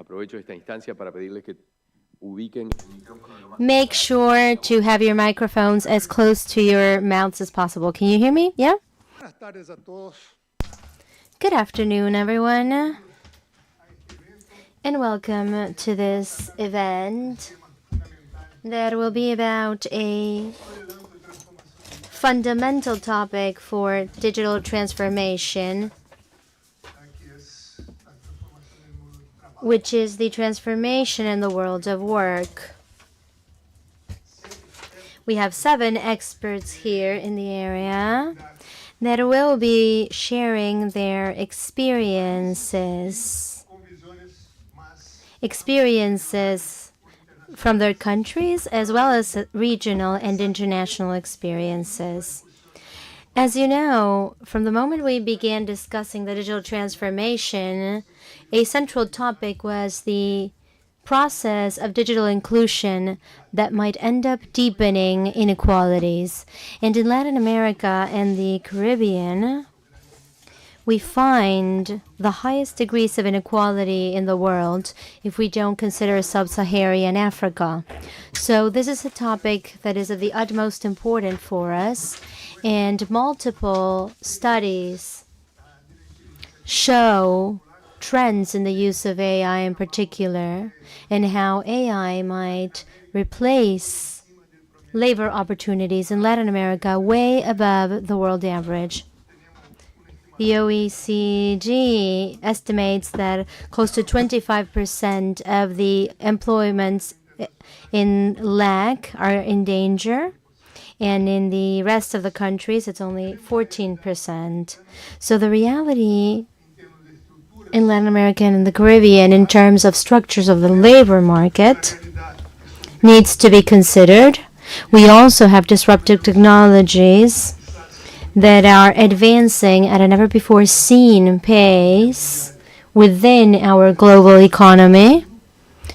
Aprovecho esta instancia para pedirles que ubiquen el micrófono lo más. Make sure to have your microphones as close to your mouths as possible. Can you hear me? Yeah? Buenas tardes a todos. Good afternoon, everyone, and welcome to this event that will be about a fundamental topic for digital transformation, which is the transformation in the world of work. We have 7 experts here in the area that will be sharing their experiences from their countries, as well as regional and international experiences. As you know, from the moment we began discussing the digital transformation, a central topic was the process of digital inclusion that might end up deepening inequalities. And in Latin America and the Caribbean, we find the highest degrees of inequality in the world if we don't consider sub-Saharan Africa. So this is a topic that is of the utmost importance for us, and multiple studies show trends in the use of AI in particular, and how AI might replace labor opportunities in Latin America way above the world average. The OECD estimates that close to 25% of the employments in LAC are in danger, and in the rest of the countries it's only 14%. So the reality in Latin America and in the Caribbean in terms of structures of the labor market needs to be considered. We also have disruptive technologies that are advancing at a never before seen pace within our global economy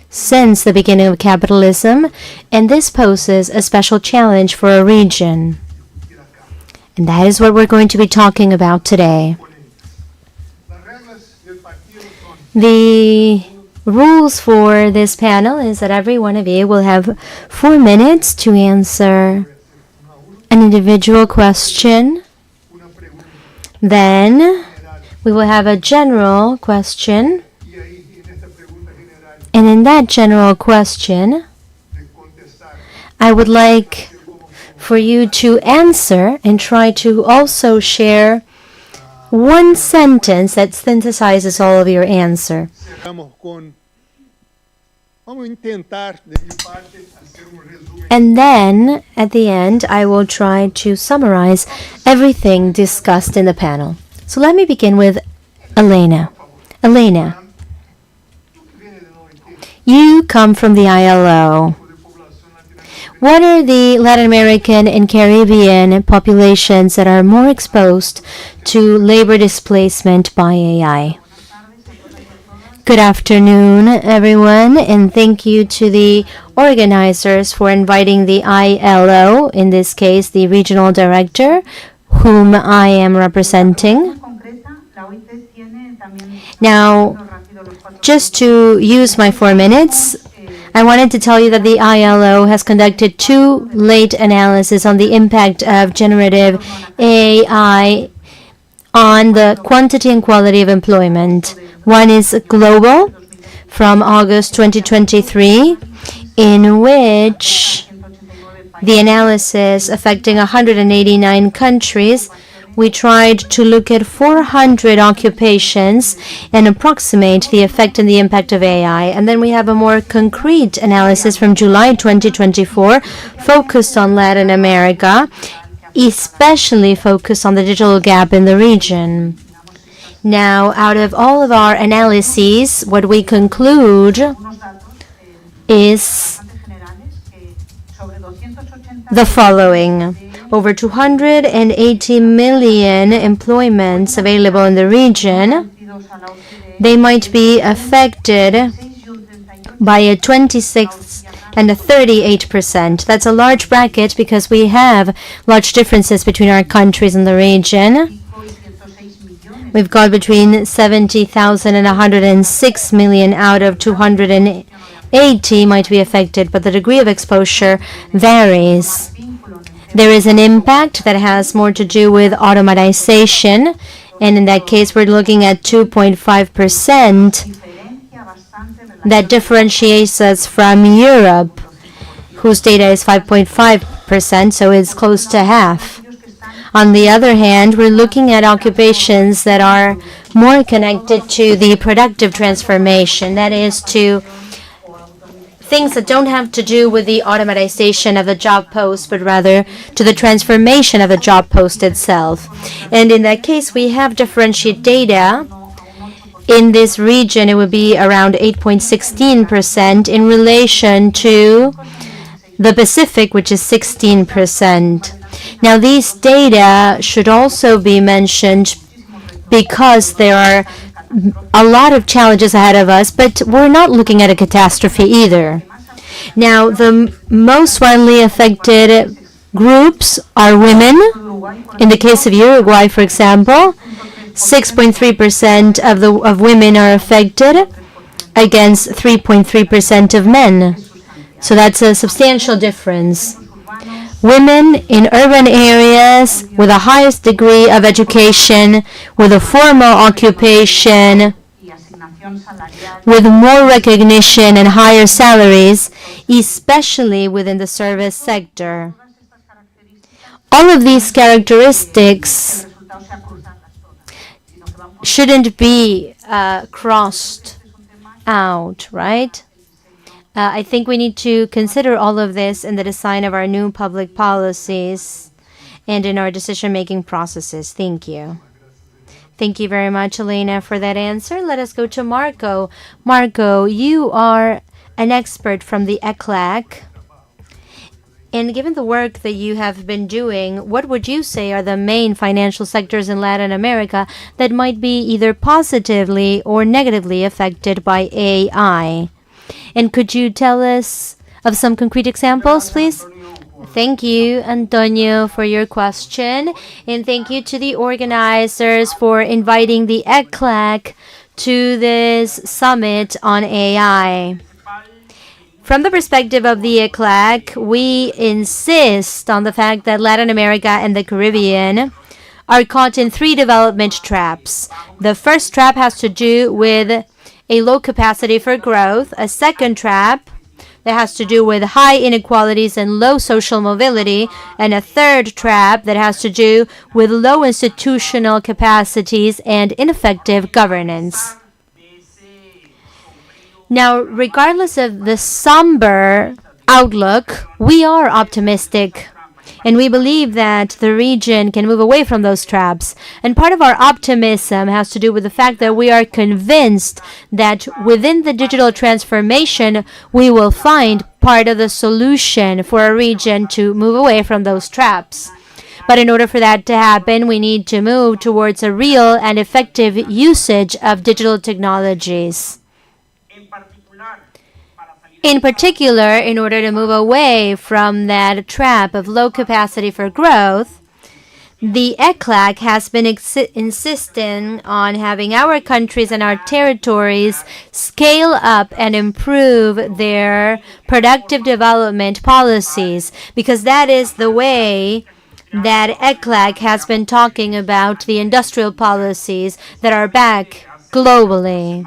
since the beginning of capitalism, and this poses a special challenge for a region. And that is what we're going to be talking about today. The rules for this panel is that every one of you will have 4 minutes to answer an individual question. Then we will have a general question. And in that general question, I would like for you to answer and try to also share one sentence that synthesizes all of your answer. And then, at the end, I will try to summarize everything discussed in the panel. So let me begin with Elena. Elena, you come from the ILO. What are the Latin American and Caribbean populations that are more exposed to labor displacement by AI? Good afternoon, everyone, and thank you to the organizers for inviting the ILO, in this case, the regional director, whom I am representing. Now, just to use my 4 minutes, I wanted to tell you that the ILO has conducted 2 late analyses on the impact of generative AI on the quantity and quality of employment. One is global, from August 2023, in which the analysis affecting 189 countries, we tried to look at 400 occupations and approximate the effect and the impact of AI. And then we have a more concrete analysis from July 2024, focused on Latin America, especially focused on the digital gap in the region. Now, out of all of our analyses, what we conclude is the following. Over 280 million employments available in the region. They might be affected by a 26 and a 38%. That's a large bracket because we have large differences between our countries in the region. we've got between 70,000 and 106 million out of 280 might be affected, but the degree of exposure varies. There is an impact that has more to do with automatization, and in that case, we're looking at 2.5% that differentiates us from Europe, whose data is 5.5%, so it's close to half. On the other hand, we're looking at occupations that are more connected to the productive transformation, that is to things that don't have to do with the automatization of the job post, but rather to the transformation of the job post itself. And in that case, we have differentiated data. In this region, it would be around 8.16% in relation to the Pacific, which is 16%. Now, these data should also be mentioned because there are a lot of challenges ahead of us, but we're not looking at a catastrophe either. Now, the most widely affected groups are women. In the case of Uruguay, for example, 6.3% of women are affected against 3.3% of men. So that's a substantial difference. Women in urban areas with the highest degree of education, with a formal occupation, with more recognition and higher salaries, especially within the service sector. All of these characteristics shouldn't be crossed out, right? I think we need to consider all of this in the design of our new public policies and in our decision-making processes. Thank you. Thank you very much, Elena, for that answer. Let us go to Marco. Marco, you are an expert from the ECLAC. And given the work that you have been doing, what would you say are the main financial sectors in Latin America that might be either positively or negatively affected by AI? And could you tell us of some concrete examples, please? Thank you, Antonio, for your question. And thank you to the organizers for inviting the ECLAC to this summit on AI. From the perspective of the ECLAC, we insist on the fact that Latin America and the Caribbean are caught in three development traps. The first trap has to do with a low capacity for growth, a second trap that has to do with high inequalities and low social mobility, and a third trap that has to do with low institutional capacities and ineffective governance. Now, regardless of the somber outlook, we are optimistic. And we believe that the region can move away from those traps. And part of our optimism has to do with the fact that we are convinced that within the digital transformation, we will find part of the solution for a region to move away from those traps. But in order for that to happen, we need to move towards a real and effective usage of digital technologies. In particular, in order to move away from that trap of low capacity for growth, the ECLAC has been insisting on having our countries and our territories scale up and improve their productive development policies, because that is the way that ECLAC has been talking about the industrial policies that are back globally.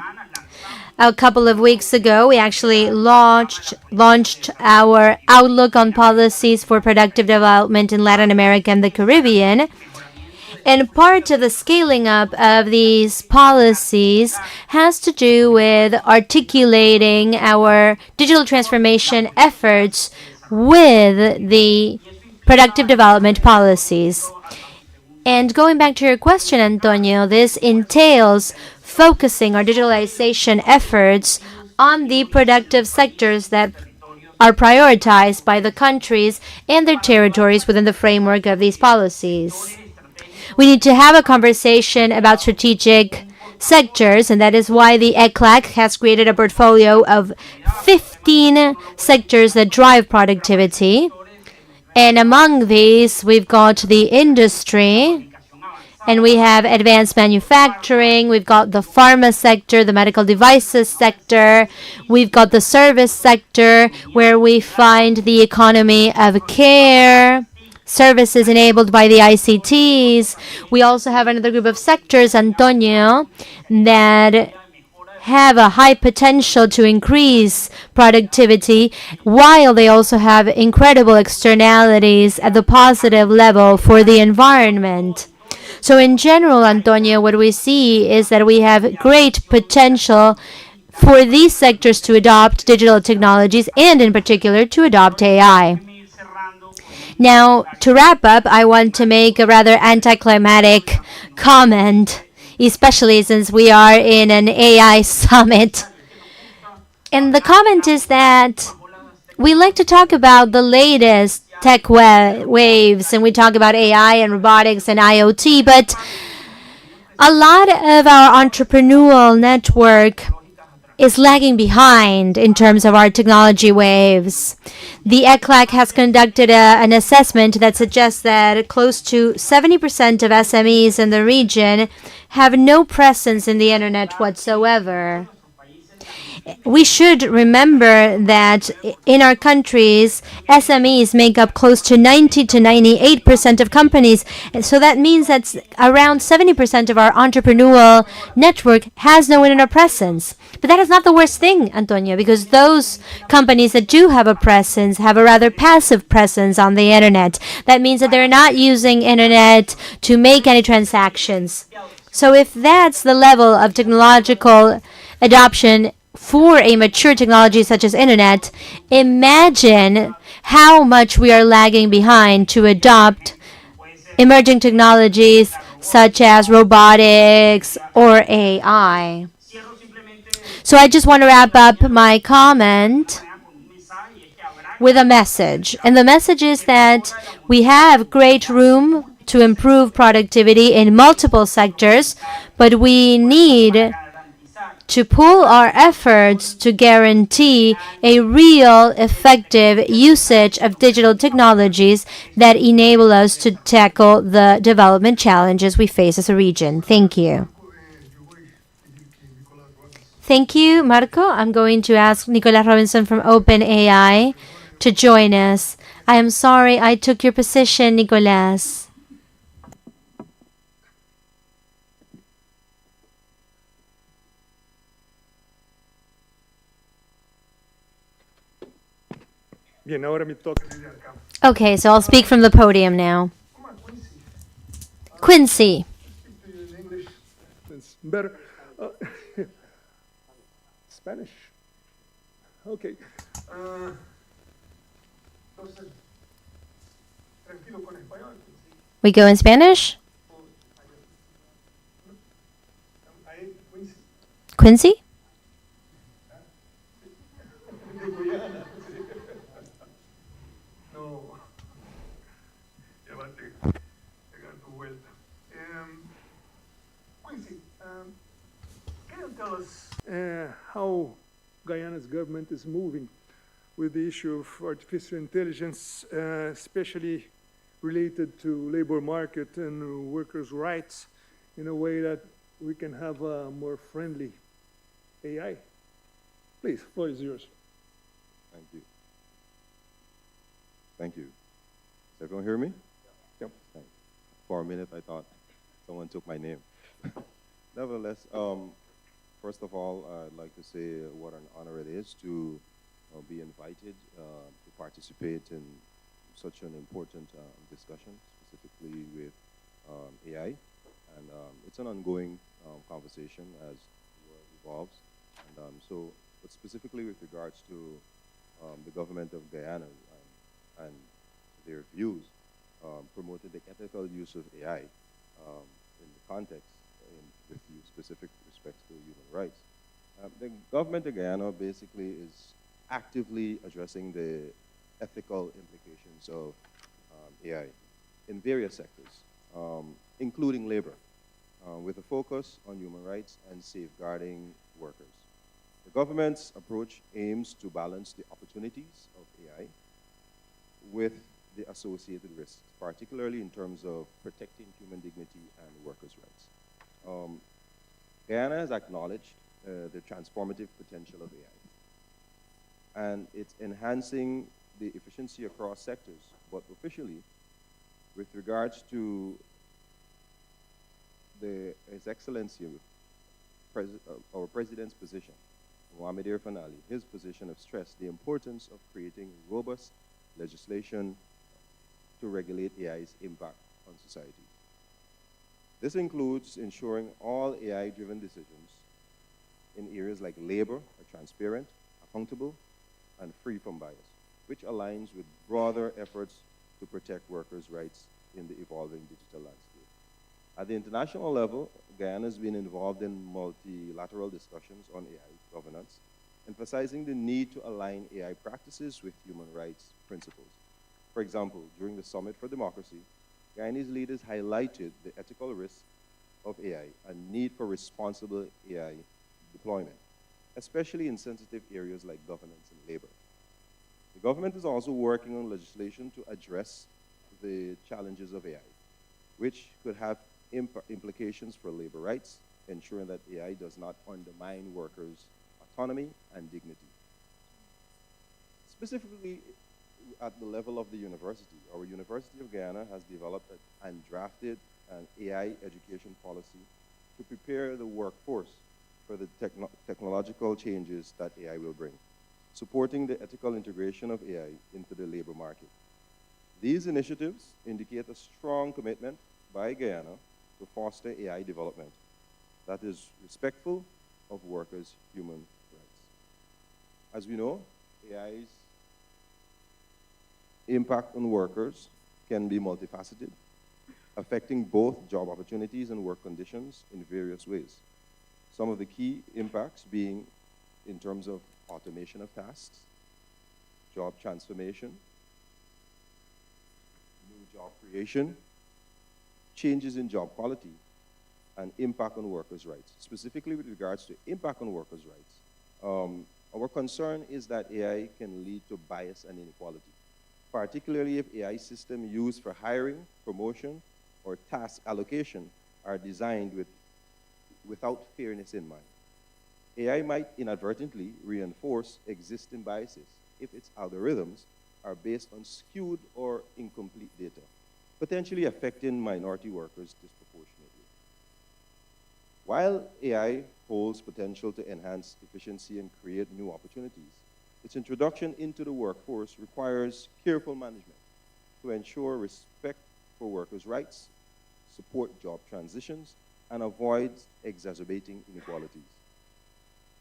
A couple of weeks ago, we actually launched our outlook on policies for productive development in Latin America and the Caribbean. And part of the scaling up of these policies has to do with articulating our digital transformation efforts with the productive development policies. And going back to your question, Antonio, this entails focusing our digitalization efforts on the productive sectors that are prioritized by the countries and their territories within the framework of these policies. We need to have a conversation about strategic sectors, and that is why the ECLAC has created a portfolio of 15 sectors that drive productivity. And among these, we've got the industry And we have advanced manufacturing, we've got the pharma sector, the medical devices sector, we've got the service sector where we find the economy of care, services enabled by the ICTs. We also have another group of sectors, Antonio, that have a high potential to increase productivity, while they also have incredible externalities at the positive level for the environment. So in general, Antonio, what we see is that we have great potential for these sectors to adopt digital technologies and in particular to adopt AI. Now, to wrap up, I want to make a rather anticlimactic comment, especially since we are in an AI summit. And the comment is that we like to talk about the latest tech waves, and we talk about AI and robotics and IoT, but a lot of our entrepreneurial network is lagging behind in terms of our technology waves. The ECLAC has conducted an assessment that suggests that close to 70% of SMEs in the region have no presence in the internet whatsoever. We should remember that in our countries, SMEs make up close to 90 to 98% of companies. And so that means that around 70% of our entrepreneurial network has no internet presence. But that is not the worst thing, Antonio, because those companies that do have a presence have a rather passive presence on the internet. That means that they're not using internet to make any transactions. So if that's the level of technological adoption for a mature technology such as internet, imagine how much we are lagging behind to adopt emerging technologies such as robotics or AI. So I just want to wrap up my comment with a message. And the message is that we have great room to improve productivity in multiple sectors, but we need to pool our efforts to guarantee a real effective usage of digital technologies that enable us to tackle the development challenges we face as a region. Thank you. Thank you, Marco. I'm going to ask Nicolas Robinson from OpenAI to join us. I am sorry I took your position, Nicolas. Okay, so I'll speak from the podium now. Quincy. It's better. Spanish. Okay. We go in Spanish? Quincy? How Guyana's government is moving with the issue of artificial intelligence, especially related to labor market and workers' rights, in a way that we can have a more friendly AI. Please, floor is yours. Thank you. Thank you. Does everyone hear me? Yep. Thanks. For a minute, I thought someone took my name. Nevertheless, first of all, I'd like to say what an honor it is to be invited to participate in such an important discussion, specifically with AI. And it's an ongoing conversation as the world evolves. And but specifically with regards to the government of Guyana and their views promoting the ethical use of AI in the context with specific respects to human rights. The government of Guyana basically is actively addressing the ethical implications of AI in various sectors, including labor, with a focus on human rights and safeguarding workers. The government's approach aims to balance the opportunities of AI with the associated risks, particularly in terms of protecting human dignity and workers' rights. Guyana has acknowledged the transformative potential of AI, and it's enhancing the efficiency across sectors, but officially, with regards to His Excellency, our President's position, Mohamed Irfan Ali, his position of stress the importance of creating robust legislation to regulate AI's impact on society. This includes ensuring all AI-driven decisions in areas like labor are transparent, accountable, and free from bias, which aligns with broader efforts to protect workers' rights in the evolving digital landscape. At the international level, Guyana has been involved in multilateral discussions on AI governance, emphasizing the need to align AI practices with human rights principles. For example, during the Summit for Democracy, Guyanese leaders highlighted the ethical risks of AI and need for responsible AI deployment, especially in sensitive areas like governance and labor. The government is also working on legislation to address the challenges of AI, which could have implications for labor rights, ensuring that AI does not undermine workers' autonomy and dignity. Specifically, at the level of the university, our University of Guyana has developed and drafted an AI education policy to prepare the workforce for the technological changes that AI will bring, supporting the ethical integration of AI into the labor market. These initiatives indicate a strong commitment by Guyana to foster AI development that is respectful of workers' human rights. As we know, AI's impact on workers can be multifaceted, affecting both job opportunities and work conditions in various ways. Some of the key impacts being in terms of automation of tasks, job transformation, new job creation, changes in job quality, and impact on workers' rights. Specifically with regards to impact on workers' rights, our concern is that AI can lead to bias and inequality, particularly if AI systems used for hiring, promotion, or task allocation are designed without fairness in mind. AI might inadvertently reinforce existing biases if its algorithms are based on skewed or incomplete data, potentially affecting minority workers disproportionately. While AI holds potential to enhance efficiency and create new opportunities, its introduction into the workforce requires careful management to ensure respect for workers' rights, support job transitions, and avoid exacerbating inequalities.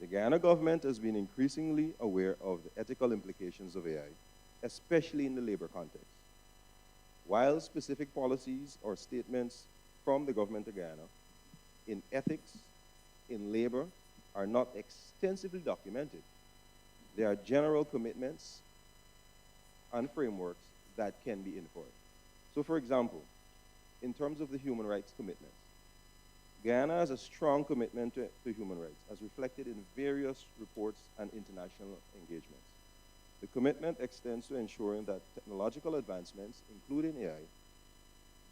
The Guyana government has been increasingly aware of the ethical implications of AI, especially in the labor context. While specific policies or statements from the government of Guyana in ethics, in labor, are not extensively documented, there are general commitments and frameworks that can be inferred. So for example, in terms of the human rights commitments, Guyana has a strong commitment to human rights, as reflected in various reports and international engagements. The commitment extends to ensuring that technological advancements, including AI,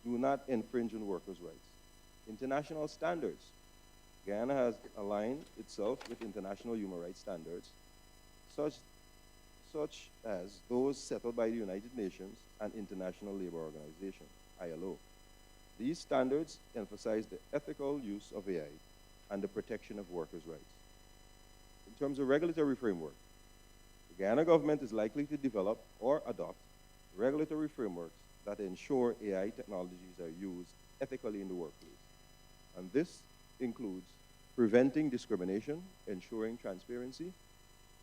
do not infringe on workers' rights. International standards. Guyana has aligned itself with international human rights standards, such as those settled by the United Nations and International Labour Organization, ILO. These standards emphasize the ethical use of AI and the protection of workers' rights. In terms of regulatory framework, the Guyana government is likely to develop or adopt regulatory frameworks that ensure AI technologies are used ethically in the workplace. And this includes preventing discrimination, ensuring transparency,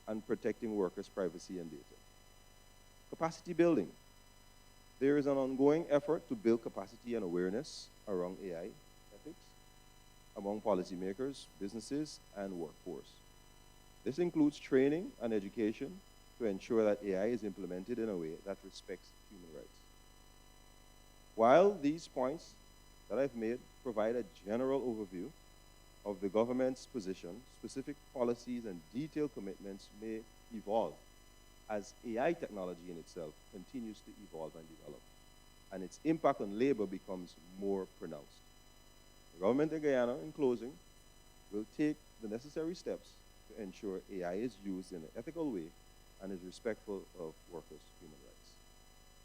and protecting workers' privacy and data. Capacity building. There is an ongoing effort to build capacity and awareness around AI ethics among policymakers, businesses, and workforce. This includes training and education to ensure that AI is implemented in a way that respects human rights. While these points that I've made provide a general overview of the government's position, specific policies and detailed commitments may evolve as AI technology in itself continues to evolve and develop, and its impact on labor becomes more pronounced. The government of Guyana, in closing, will take the necessary steps to ensure AI is used in an ethical way and is respectful of workers' human rights.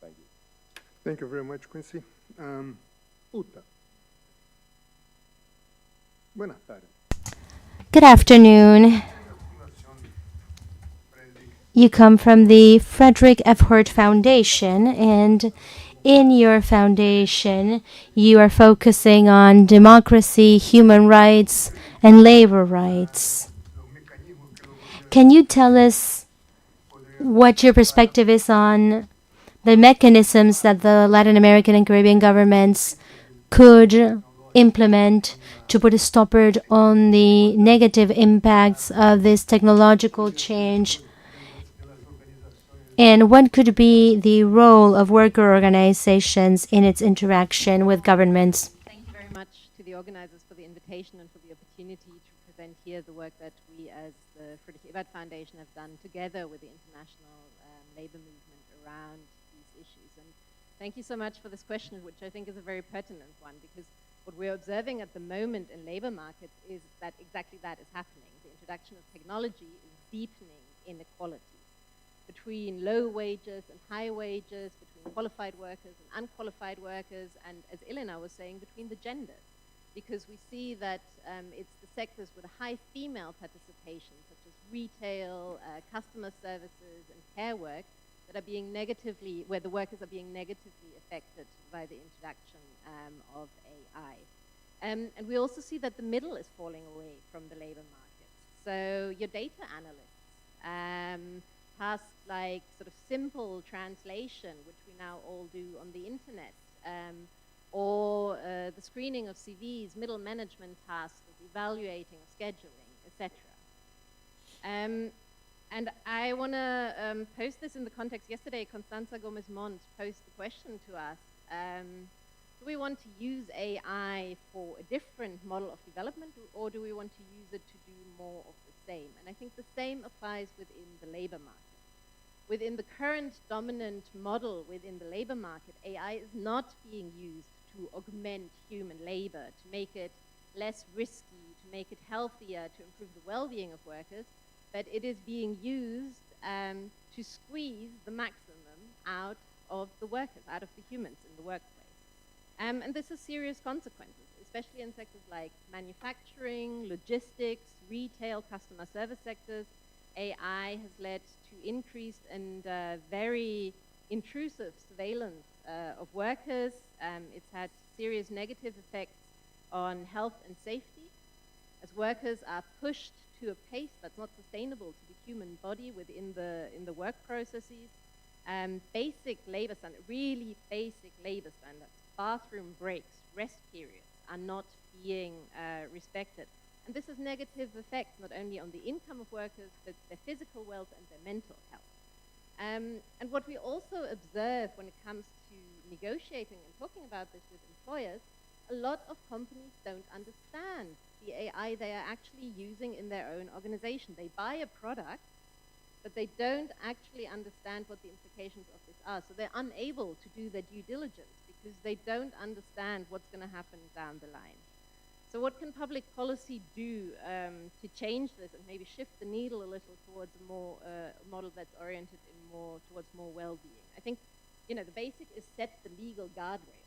Thank you. Thank you very much, Quincy. Uta. Buenas tardes. Good afternoon. You come from the Frederick F. Hurt Foundation, and in your foundation, you are focusing on democracy, human rights, and labor rights. Can you tell us what your perspective is on the mechanisms that the Latin American and Caribbean governments could implement to put a stopper on the negative impacts of this technological change? And what could be the role of worker organizations in its interaction with governments? Thank you very much to the organizers for the invitation and for the opportunity to present here the work that we as the Friedrich Ebert Foundation have done together with the international labor movement around these issues. And thank you so much for this question, which I think is a very pertinent one, because what we're observing at the moment in labor markets is that exactly that is happening. The introduction of technology is deepening inequalities between low wages and high wages, between qualified workers and unqualified workers, and as Elena was saying, between the genders. Because we see that it's the sectors with a high female participation, such as retail, customer services, and care work, that are being negatively, where the workers are being negatively affected by the introduction of AI. And we also see that the middle is falling away from the labor markets. So your data analysts, tasks like sort of simple translation, which we now all do on the internet, or the screening of CVs, middle management tasks of evaluating, of scheduling, etc. And I want to post this in the context. Yesterday, Constanza Gomez-Mont posed the question to us, do we want to use AI for a different model of development, or do we want to use it to do more of the same? And I think the same applies within the labor market. Within the current dominant model within the labor market, AI is not being used to augment human labor, to make it less risky, to make it healthier, to improve the well-being of workers, but it is being used to squeeze the maximum out of the workers, out of the humans in the workplace. And this has serious consequences, especially in sectors like manufacturing, logistics, retail, customer service sectors. AI has led to increased and very intrusive surveillance of workers. It's had serious negative effects on health and safety, as workers are pushed to a pace that's not sustainable to the human body within the work processes. Basic labor standards, really basic labor standards, bathroom breaks, rest periods are not being respected. And this has negative effects not only on the income of workers, but their physical wealth and their mental health. And what we also observe when it comes to negotiating and talking about this with employers, a lot of companies don't understand the AI they are actually using in their own organization. They buy a product, but they don't actually understand what the implications of this are. So they're unable to do their due diligence because they don't understand what's going to happen down the line. So what can public policy do to change this and maybe shift the needle a little towards a more model that's oriented in towards more well-being? I think, the basic is set the legal guardrails.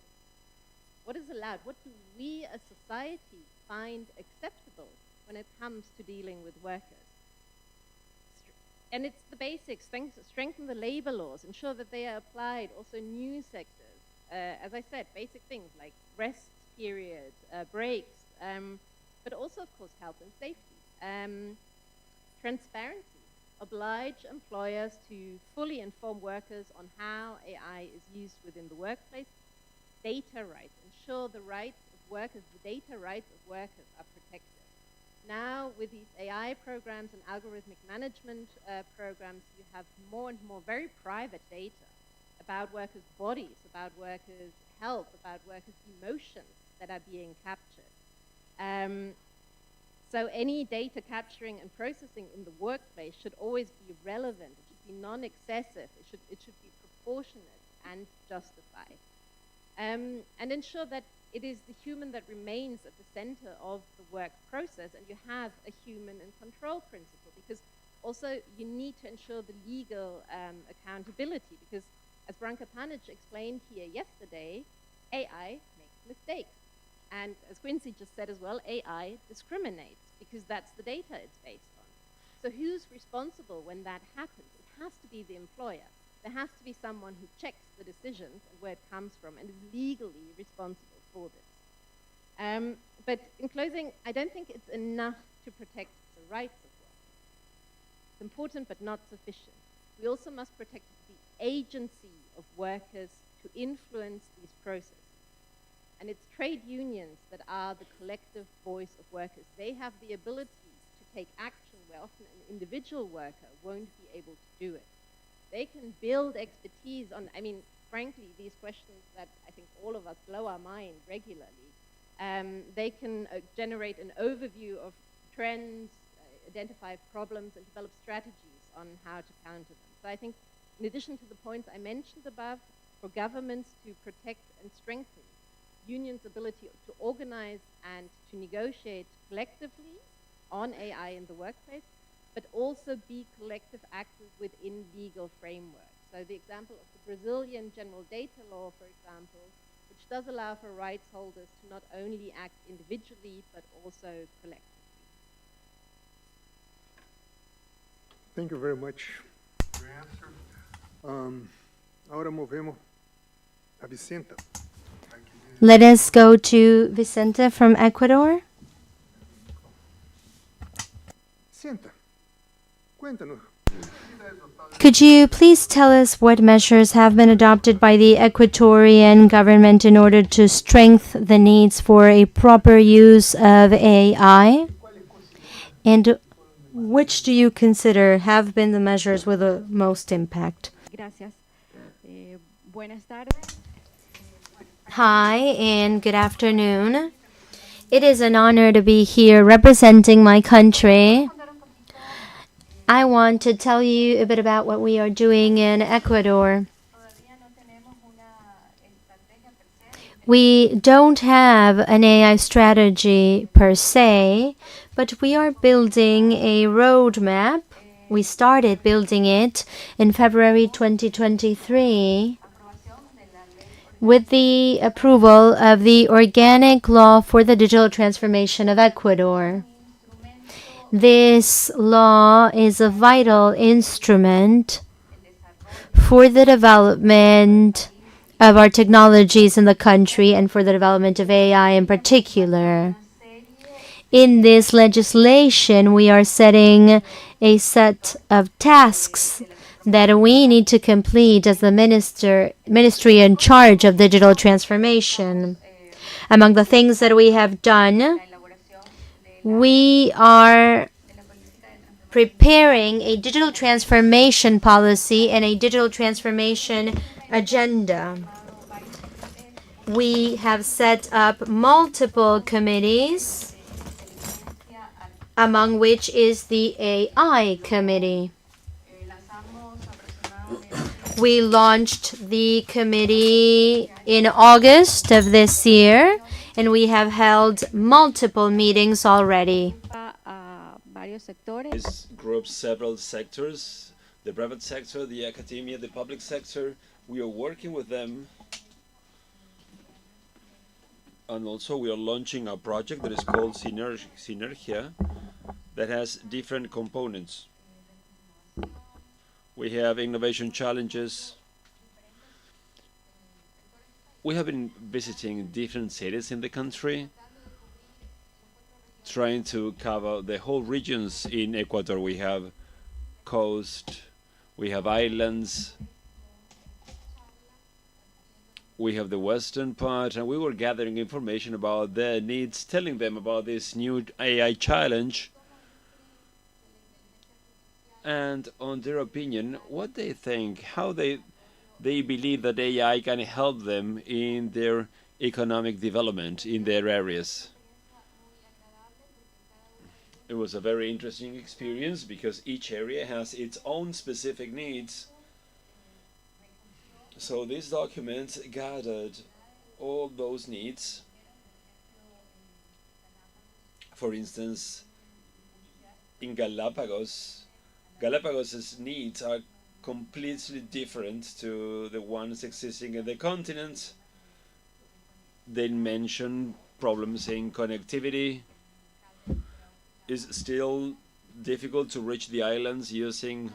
What is allowed? What do we as society find acceptable when it comes to dealing with workers? And it's the basics, strengthen the labor laws, ensure that they are applied also in new sectors. As I said, basic things like rest period, breaks, but also, of course, health and safety. Transparency. Oblige employers to fully inform workers on how AI is used within the workplace. Data rights. Ensure the rights of workers, the data rights of workers are protected. Now, with these AI programs and algorithmic management programs, you have more and more very private data about workers' bodies, about workers' health, about workers' emotions that are being captured. So any data capturing and processing in the workplace should always be relevant. It should be non-excessive. It should be proportionate and justified, and ensure that it is the human that remains at the center of the work process, and you have a human and control principle, because also you need to ensure the legal accountability, because as Branka Panic explained here yesterday, AI makes mistakes. And as Quincy just said as well, AI discriminates, because that's the data it's based on. So who's responsible when that happens? It has to be the employer. There has to be someone who checks the decisions and where it comes from and is legally responsible for this. But in closing, I don't think it's enough to protect the rights of workers. It's important but not sufficient. We also must protect the agency of workers to influence these processes. And it's trade unions that are the collective voice of workers. They have the ability to take action where often an individual worker won't be able to do it. They can build expertise on, I mean, frankly, these questions that I think all of us blow our mind regularly. They can generate an overview of trends, identify problems, and develop strategies on how to counter them. So I think, in addition to the points I mentioned above, for governments to protect and strengthen unions' ability to organize and to negotiate collectively on AI in the workplace, but also be collective actors within legal frameworks. So the example of the Brazilian general data law, for example, which does allow for rights holders to not only act individually, but also collectively. Thank you very much for your answer. Ahora movemos a Vicenta. Let us go to Vicente from Ecuador. Vicenta, cuéntanos. Could you please tell us what measures have been adopted by the Ecuadorian government in order to strengthen the needs for a proper use of AI? And which do you consider have been the measures with the most impact? Gracias. Buenas tardes. Hi, and good afternoon. It is an honor to be here representing my country. I want to tell you a bit about what we are doing in Ecuador. We don't have an AI strategy per se, but we are building a roadmap. We started building it in February 2023 with the approval of the Organic Law for the Digital Transformation of Ecuador. This law is a vital instrument for the development of our technologies in the country and for the development of AI in particular. In this legislation, we are setting a set of tasks that we need to complete as the ministry in charge of digital transformation. Among the things that we have done, we are preparing a digital transformation policy and a digital transformation agenda. We have set up multiple committees, among which is the AI committee. We launched the committee in August of this year, and we have held multiple meetings already. This groups several sectors, the private sector, the academia, the public sector. We are working with them. And also we are launching a project that is called Synergia that has different components. We have innovation challenges. We have been visiting different cities in the country, trying to cover the whole regions in Ecuador. We have coast, we have islands, we have the western part, and we were gathering information about their needs, telling them about this new AI challenge, and on their opinion, what they think, how they believe that AI can help them in their economic development in their areas. It was a very interesting experience because each area has its own specific needs. So this document gathered all those needs. For instance, in Galapagos, Galapagos' needs are completely different to the ones existing in the continent. They mention problems in connectivity. It's still difficult to reach the islands using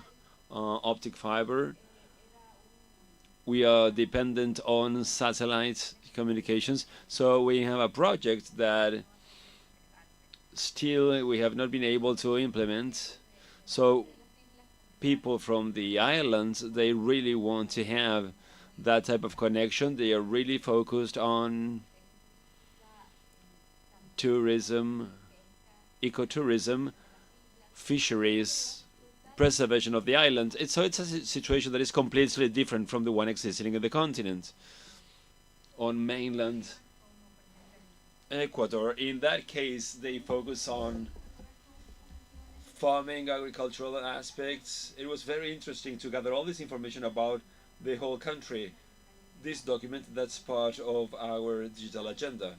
optic fiber. We are dependent on satellite communications, so we have a project that still we have not been able to implement. So people from the islands, they really want to have that type of connection. They are really focused on tourism, ecotourism, fisheries, preservation of the island. So it's a situation that is completely different from the one existing in the continent. On mainland Ecuador, in that case, they focus on farming, agricultural aspects. It was very interesting to gather all this information about the whole country. This document, that's part of our digital agenda.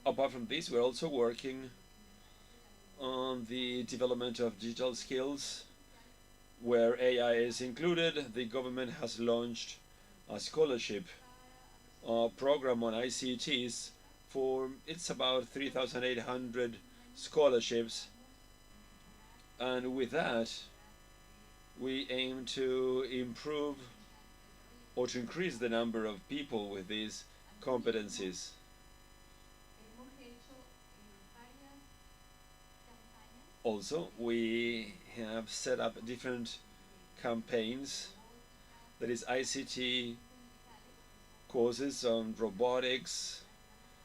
Apart from this, we're also working on the development of digital skills where AI is included. The government has launched a scholarship program on ICTs for, it's about 3,800 scholarships, and with that we aim to improve or to increase the number of people with these competencies. Also, we have set up different campaigns, that is ICT courses on robotics,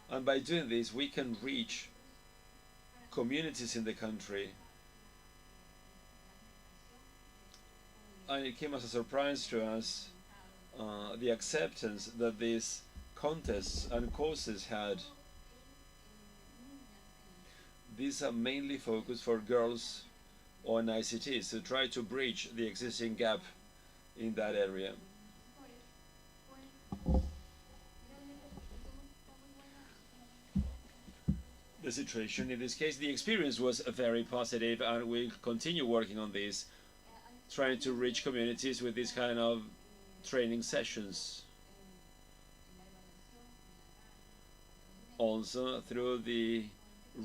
and by doing this we can reach communities in the country. And it came as a surprise to us the acceptance that these contests and courses had. These are mainly focused for girls on ICTs to try to bridge the existing gap in that area. The situation in this case, the experience was very positive, and we'll continue working on this, trying to reach communities with this kind of training sessions. Also, through the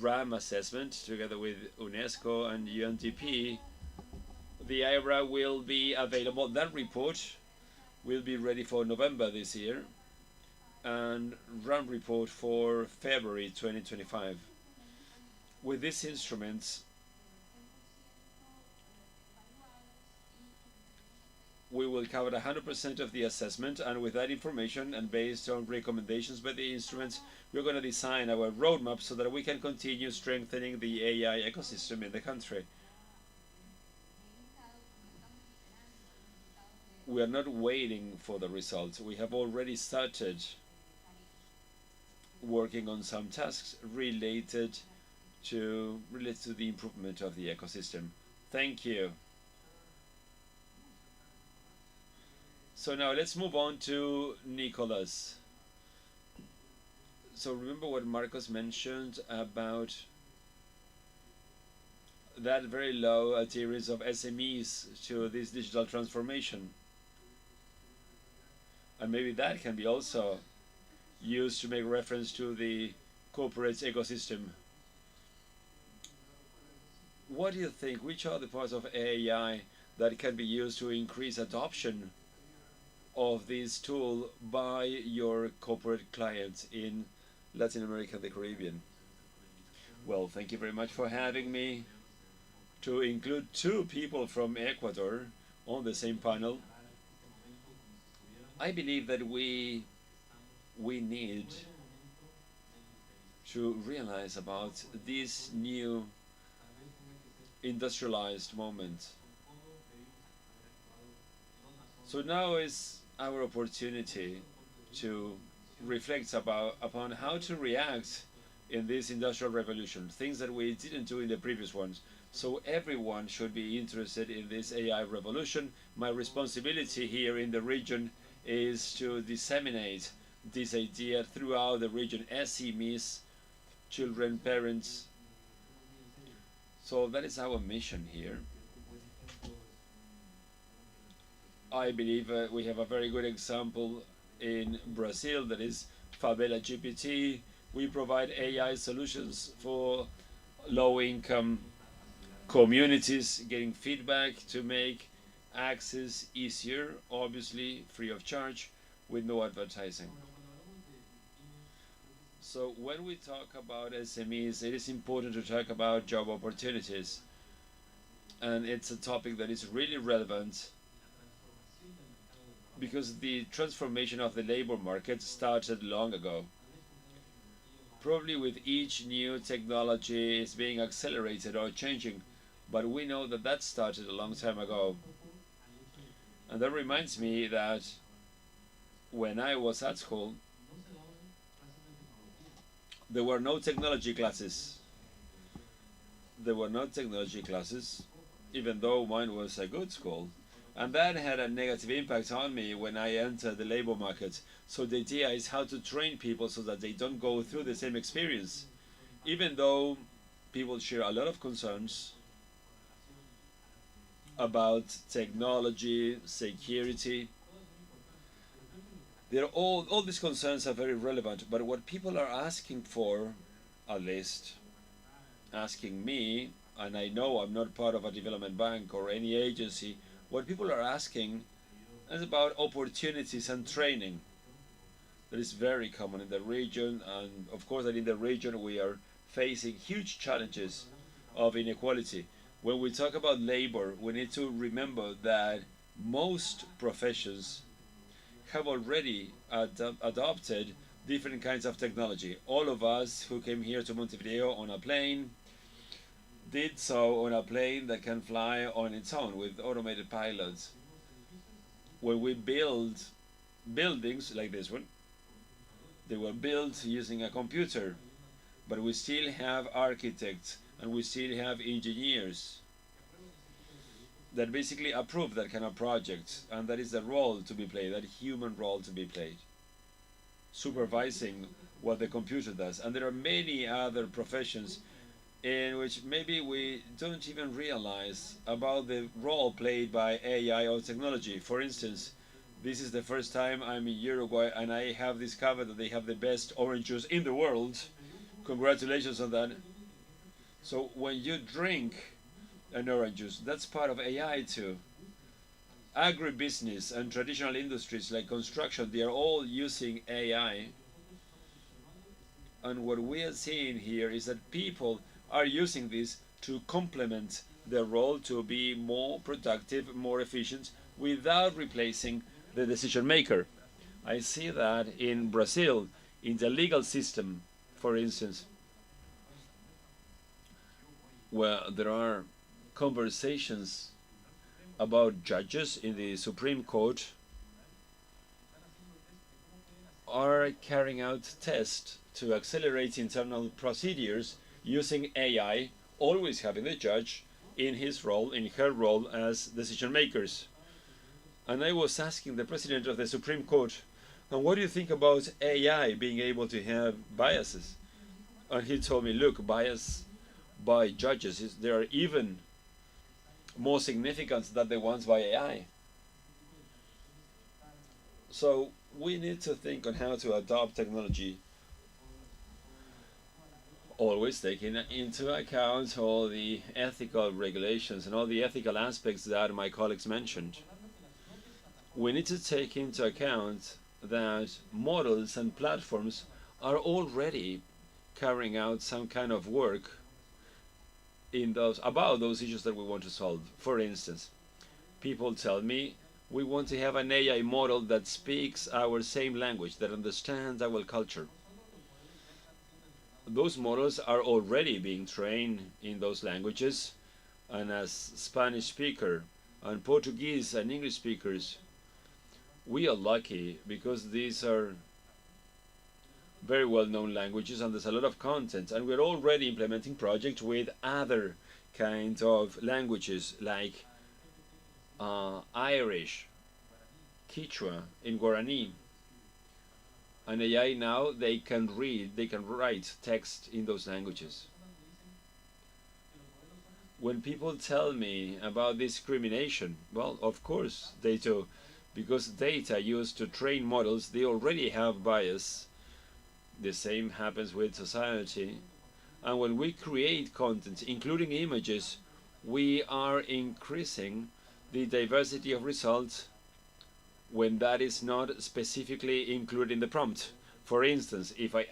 RAM assessment, together with UNESCO and UNDP, the IRA will be available. That report will be ready for November this year, and RAM report for February 2025. With these instruments, we will cover 100% of the assessment, and with that information and based on recommendations by the instruments, we're going to design our roadmap so that we can continue strengthening the AI ecosystem in the country. We are not waiting for the results. We have already started working on some tasks related to the improvement of the ecosystem. Thank you. So now let's move on to Nicolas. So remember what Marcos mentioned about that very low adherence of SMEs to this digital transformation. And maybe that can be also used to make reference to the corporate ecosystem. What do you think? Which are the parts of AI that can be used to increase adoption of this tool by your corporate clients in Latin America and the Caribbean? Well, thank you very much for having me. To include two people from Ecuador on the same panel, I believe that we need to realize about this new industrialized moment. So now is our opportunity to reflect upon how to react in this industrial revolution, things that we didn't do in the previous ones. So everyone should be interested in this AI revolution. My responsibility here in the region is to disseminate this idea throughout the region, SMEs, children, parents. So that is our mission here. I believe we have a very good example in Brazil, that is Favela GPT. We provide AI solutions for low-income communities, getting feedback to make access easier, obviously free of charge, with no advertising. So when we talk about SMEs, it is important to talk about job opportunities. And it's a topic that is really relevant because the transformation of the labor market started long ago. Probably with each new technology is being accelerated or changing, but we know that that started a long time ago. And that reminds me that when I was at school, there were no technology classes. There were no technology classes, even though mine was a good school. And that had a negative impact on me when I entered the labor market. So the idea is how to train people so that they don't go through the same experience. Even though people share a lot of concerns about technology, security, all these concerns are very relevant, but what people are asking for, at least asking me, and I know I'm not part of a development bank or any agency, what people are asking is about opportunities and training. That is very common in the region, and of course that in the region we are facing huge challenges of inequality. When we talk about labor, we need to remember that most professions have already adopted different kinds of technology. All of us who came here to Montevideo on a plane did so on a plane that can fly on its own with automated pilots. When we build buildings like this one, they were built using a computer, but we still have architects and we still have engineers that basically approve that kind of project, and that is the role to be played, that human role to be played, supervising what the computer does. And there are many other professions in which maybe we don't even realize about the role played by AI or technology. For instance, this is the first time I'm in Uruguay and I have discovered that they have the best orange juice in the world. Congratulations on that. So when you drink an orange juice, that's part of AI too. Agribusiness and traditional industries like construction, they are all using AI. And what we are seeing here is that people are using this to complement their role, to be more productive, more efficient, without replacing the decision maker. I see that in Brazil, in the legal system, for instance, where there are conversations about judges in the Supreme Court are carrying out tests to accelerate internal procedures using AI, always having the judge in his role, in her role as decision makers. And I was asking the president of the Supreme Court, and what do you think about AI being able to have biases? And he told me, look, bias by judges, they are even more significant than the ones by AI. So we need to think on how to adopt technology, always taking into account all the ethical regulations and all the ethical aspects that my colleagues mentioned. We need to take into account that models and platforms are already carrying out some kind of work in about those issues that we want to solve. For instance, people tell me we want to have an AI model that speaks our same language, that understands our culture. Those models are already being trained in those languages, and as Spanish speaker and Portuguese and English speakers, we are lucky because these are very well-known languages, and there's a lot of content, and we're already implementing projects with other kinds of languages like Irish, Quechua, in Guarani. And AI now, they can read, they can write text in those languages. When people tell me about discrimination, well, of course they do, because data used to train models, they already have bias. The same happens with society. And when we create content, including images, we are increasing the diversity of results when that is not specifically included in the prompt. For instance, if I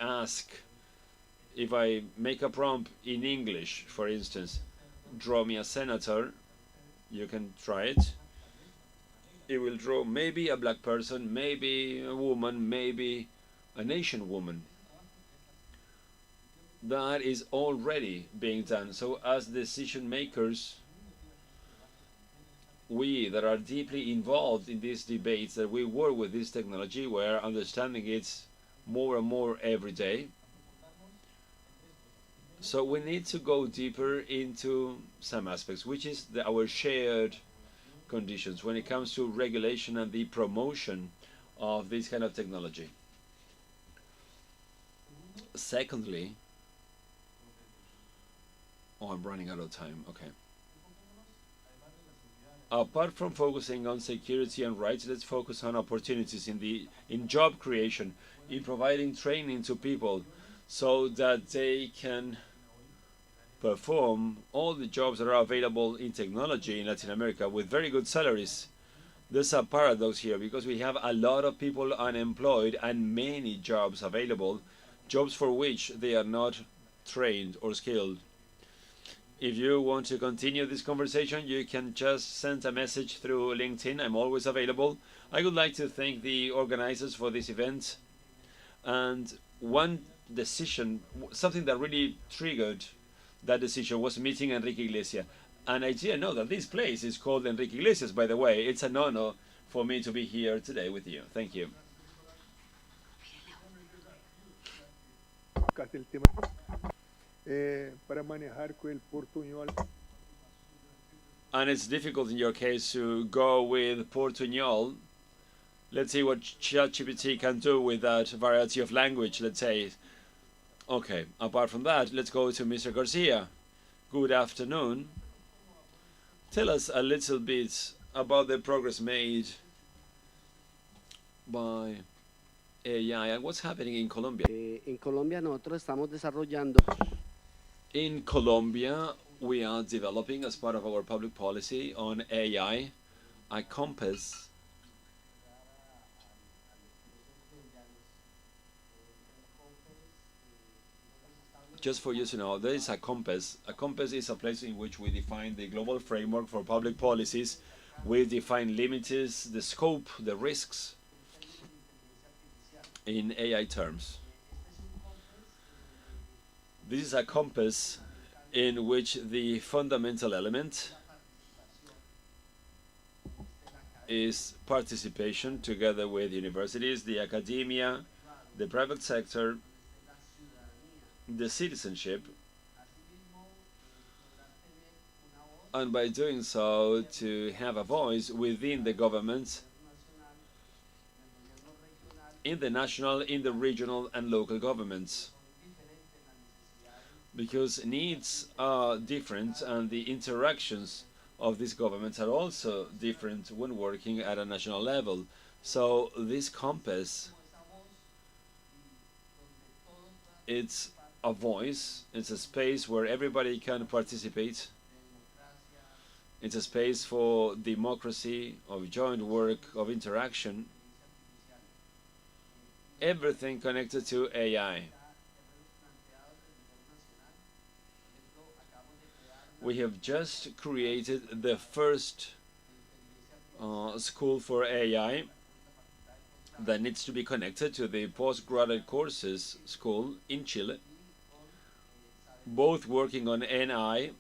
make a prompt in English, for instance, draw me a senator, you can try it. It will draw maybe a black person, maybe a woman, maybe an Asian woman. That is already being done. So as decision makers, we that are deeply involved in these debates, that we work with this technology, we're understanding it more and more every day. So we need to go deeper into some aspects, which is our shared conditions when it comes to regulation and the promotion of this kind of technology. Secondly, I'm running out of time. Okay. Apart from focusing on security and rights, let's focus on opportunities in job creation, in providing training to people so that they can perform all the jobs that are available in technology in Latin America with very good salaries. There's a paradox here because we have a lot of people unemployed and many jobs available, jobs for which they are not trained or skilled. If you want to continue this conversation, you can just send a message through LinkedIn. I'm always available. I would like to thank the organizers for this event. And one decision, something that really triggered that decision, was meeting Enrique Iglesias. And I didn't know that this place is called Enrique Iglesias, by the way. It's an honor for me to be here today with you. Thank you. Para manejar con el portuñol. And it's difficult in your case to go with Portuñol. Let's see what ChatGPT can do with that variety of language, let's say. Okay, apart from that, let's go to Mr. Garcia. Good afternoon. Tell us a little bit about the progress made by AI and what's happening in Colombia. En Colombia nosotros estamos desarrollando. In Colombia, we are developing, as part of our public policy on AI, a compass just for you to know, there is a compass. A compass is a place in which we define the global framework for public policies. We define limits, the scope, the risks in AI terms. This is a compass in which the fundamental element is participation together with universities, the academia, the private sector, the citizenship, and by doing so to have a voice within the government, in the national, in the regional and local governments. Because needs are different and the interactions of these governments are also different when working at a national level. So this compass, it's a voice, it's a space where everybody can participate. It's a space for democracy, of joint work, of interaction. Everything connected to AI. We have just created the first school for AI that needs to be connected to the postgraduate courses school in Chile, both working on NI.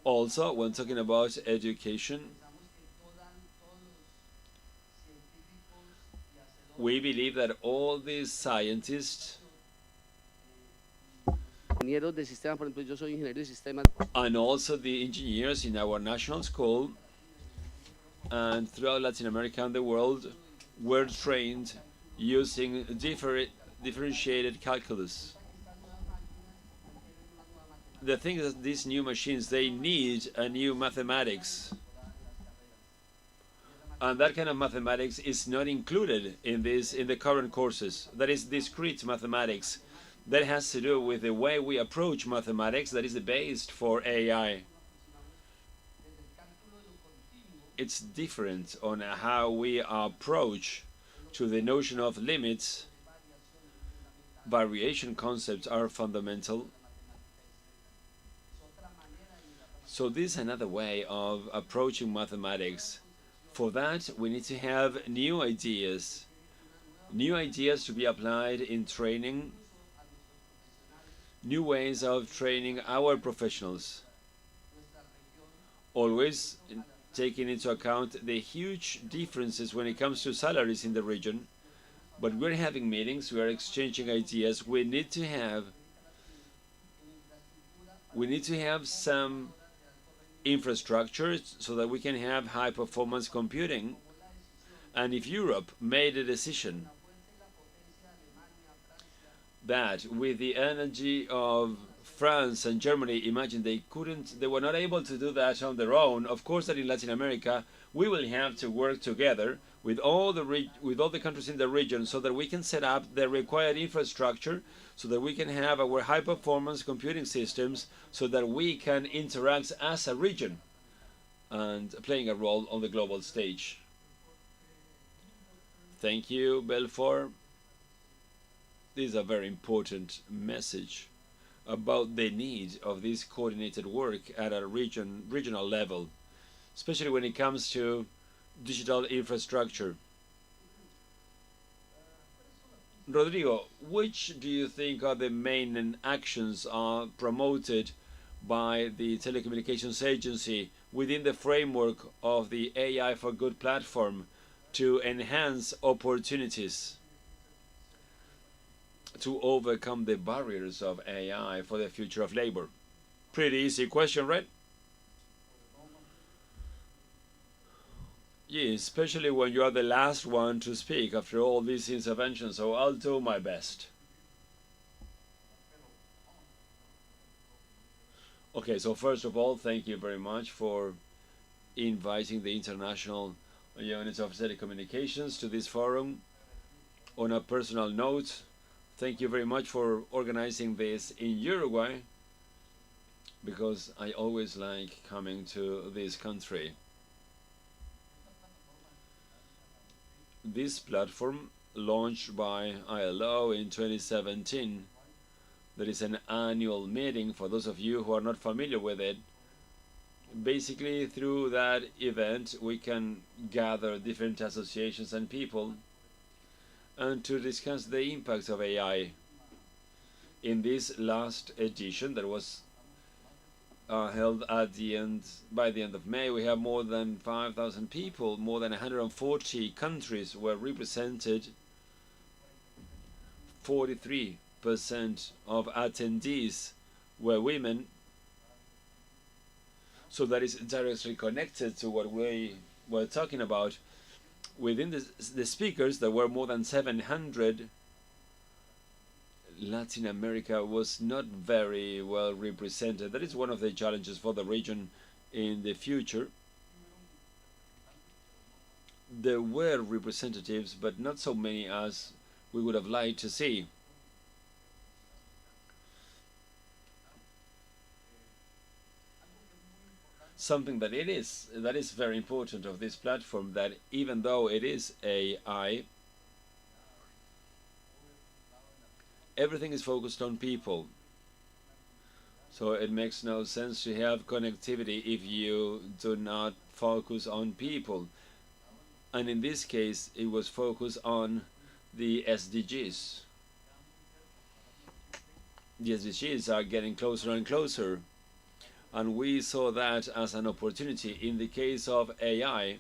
Also, when talking about education, We believe that all these scientists ingenieros de sistemas, por ejemplo, yo soy ingeniero de sistemas, and also the engineers in our national school and throughout Latin America and the world were trained using differentiated calculus. The thing is that these new machines, they need a new mathematics. And that kind of mathematics is not included in the current courses. That is discrete mathematics. That has to do with the way we approach mathematics, that is the base for AI. It's different on how we approach to the notion of limits. Variation concepts are fundamental. So this is another way of approaching mathematics. For that, we need to have new ideas to be applied in training, new ways of training our professionals, always taking into account the huge differences when it comes to salaries in the region. But we're having meetings, we are exchanging ideas. We need to have some infrastructure so that we can have high performance computing. And if Europe made a decision that with the energy of France and Germany, imagine they were not able to do that on their own. Of course that in Latin America we will have to work together with all the countries in the region so that we can set up the required infrastructure, so that we can have our high performance computing systems, so that we can interact as a region and playing a role on the global stage. Thank you, Belfort. This is a very important message about the need of this coordinated work at a regional level, especially when it comes to digital infrastructure. Rodrigo, which do you think are the main actions promoted by the Telecommunications Agency within the framework of the AI for Good platform to enhance opportunities to overcome the barriers of AI for the future of labor? Pretty easy question, right? Yeah, especially when you are the last one to speak after all these interventions, so I'll do my best. Okay, so first of all, thank you very much for inviting the International Unit of Telecommunications to this forum. On a personal note, thank you very much for organizing this in Uruguay, because I always like coming to this country. This platform, launched by ILO in 2017, there is an annual meeting for those of you who are not familiar with it. Basically, through that event, we can gather different associations and people and to discuss the impacts of AI. In this last edition that was held at by the end of May, we have more than 5,000 people, more than 140 countries were represented. 43% of attendees were women. So that is directly connected to what we were talking about. Within the speakers, there were more than 700. Latin America was not very well represented. That is one of the challenges for the region in the future. There were representatives, but not so many as we would have liked to see. Something that is very important of this platform, that even though it is AI, everything is focused on people. So it makes no sense to have connectivity if you do not focus on people. And in this case, it was focused on the SDGs. The SDGs are getting closer and closer. And we saw that as an opportunity. In the case of AI,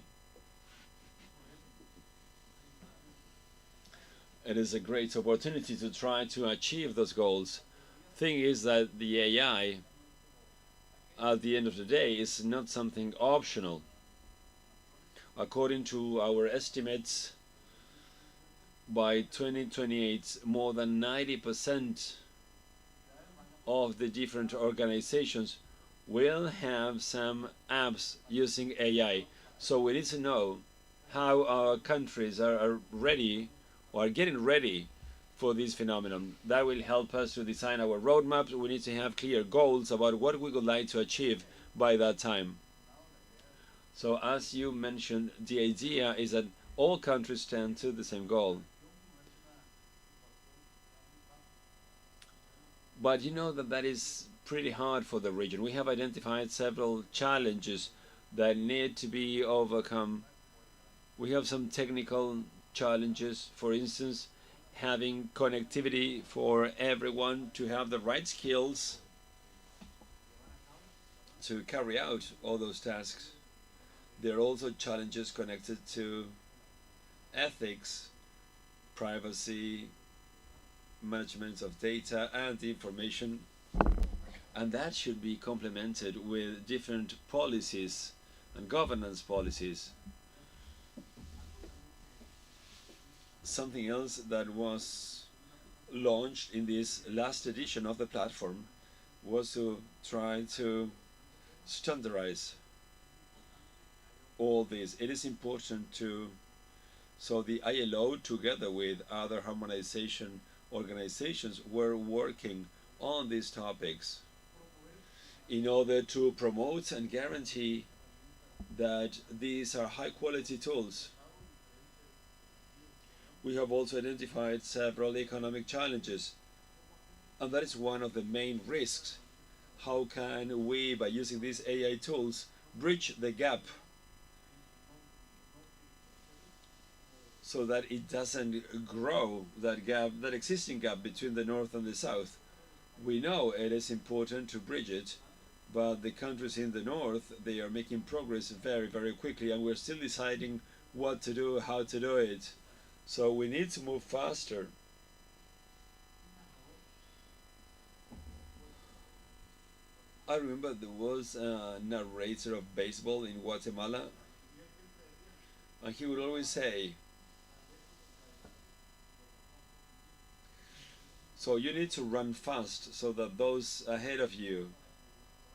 It is a great opportunity to try to achieve those goals. Thing is that the AI, at the end of the day, is not something optional. According to our estimates, by 2028, more than 90% of the different organizations will have some apps using AI. So we need to know how our countries are ready or are getting ready for this phenomenon. That will help us to design our roadmaps. We need to have clear goals about what we would like to achieve by that time. So as you mentioned, the idea is that all countries tend to the same goal. But you know that is pretty hard for the region. We have identified several challenges that need to be overcome. We have some technical challenges, for instance, having connectivity for everyone to have the right skills to carry out all those tasks. There are also challenges connected to ethics, privacy, management of data and information, and that should be complemented with different policies and governance policies. Something else that was launched in this last edition of the platform was to try to standardize all this. It is important so the ILO, together with other harmonization organizations, were working on these topics in order to promote and guarantee that these are high quality tools. We have also identified several economic challenges, and that is one of the main risks. How can we, by using these AI tools, bridge the gap so that it doesn't grow, that gap, that existing gap between the North and the South? We know it is important to bridge it, but the countries in the North, they are making progress very, very quickly, and we're still deciding what to do, how to do it. So we need to move faster. I remember there was a narrator of baseball in Guatemala, and he would always say, so you need to run fast so that those ahead of you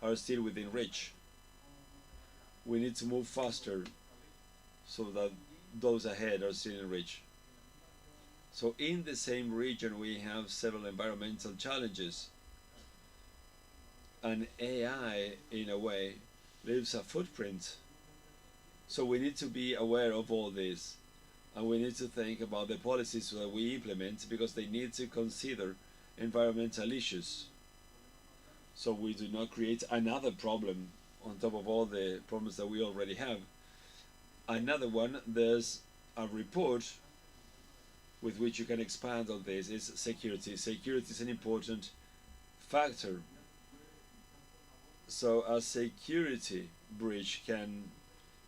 are still within reach. We need to move faster so that those ahead are still in reach. So in the same region we have several environmental challenges, and AI in a way leaves a footprint. So we need to be aware of all this, and we need to think about the policies that we implement, because they need to consider environmental issues, so we do not create another problem on top of all the problems that we already have. Another one, there's a report with which you can expand on this, is security. Security is an important factor. So a security breach can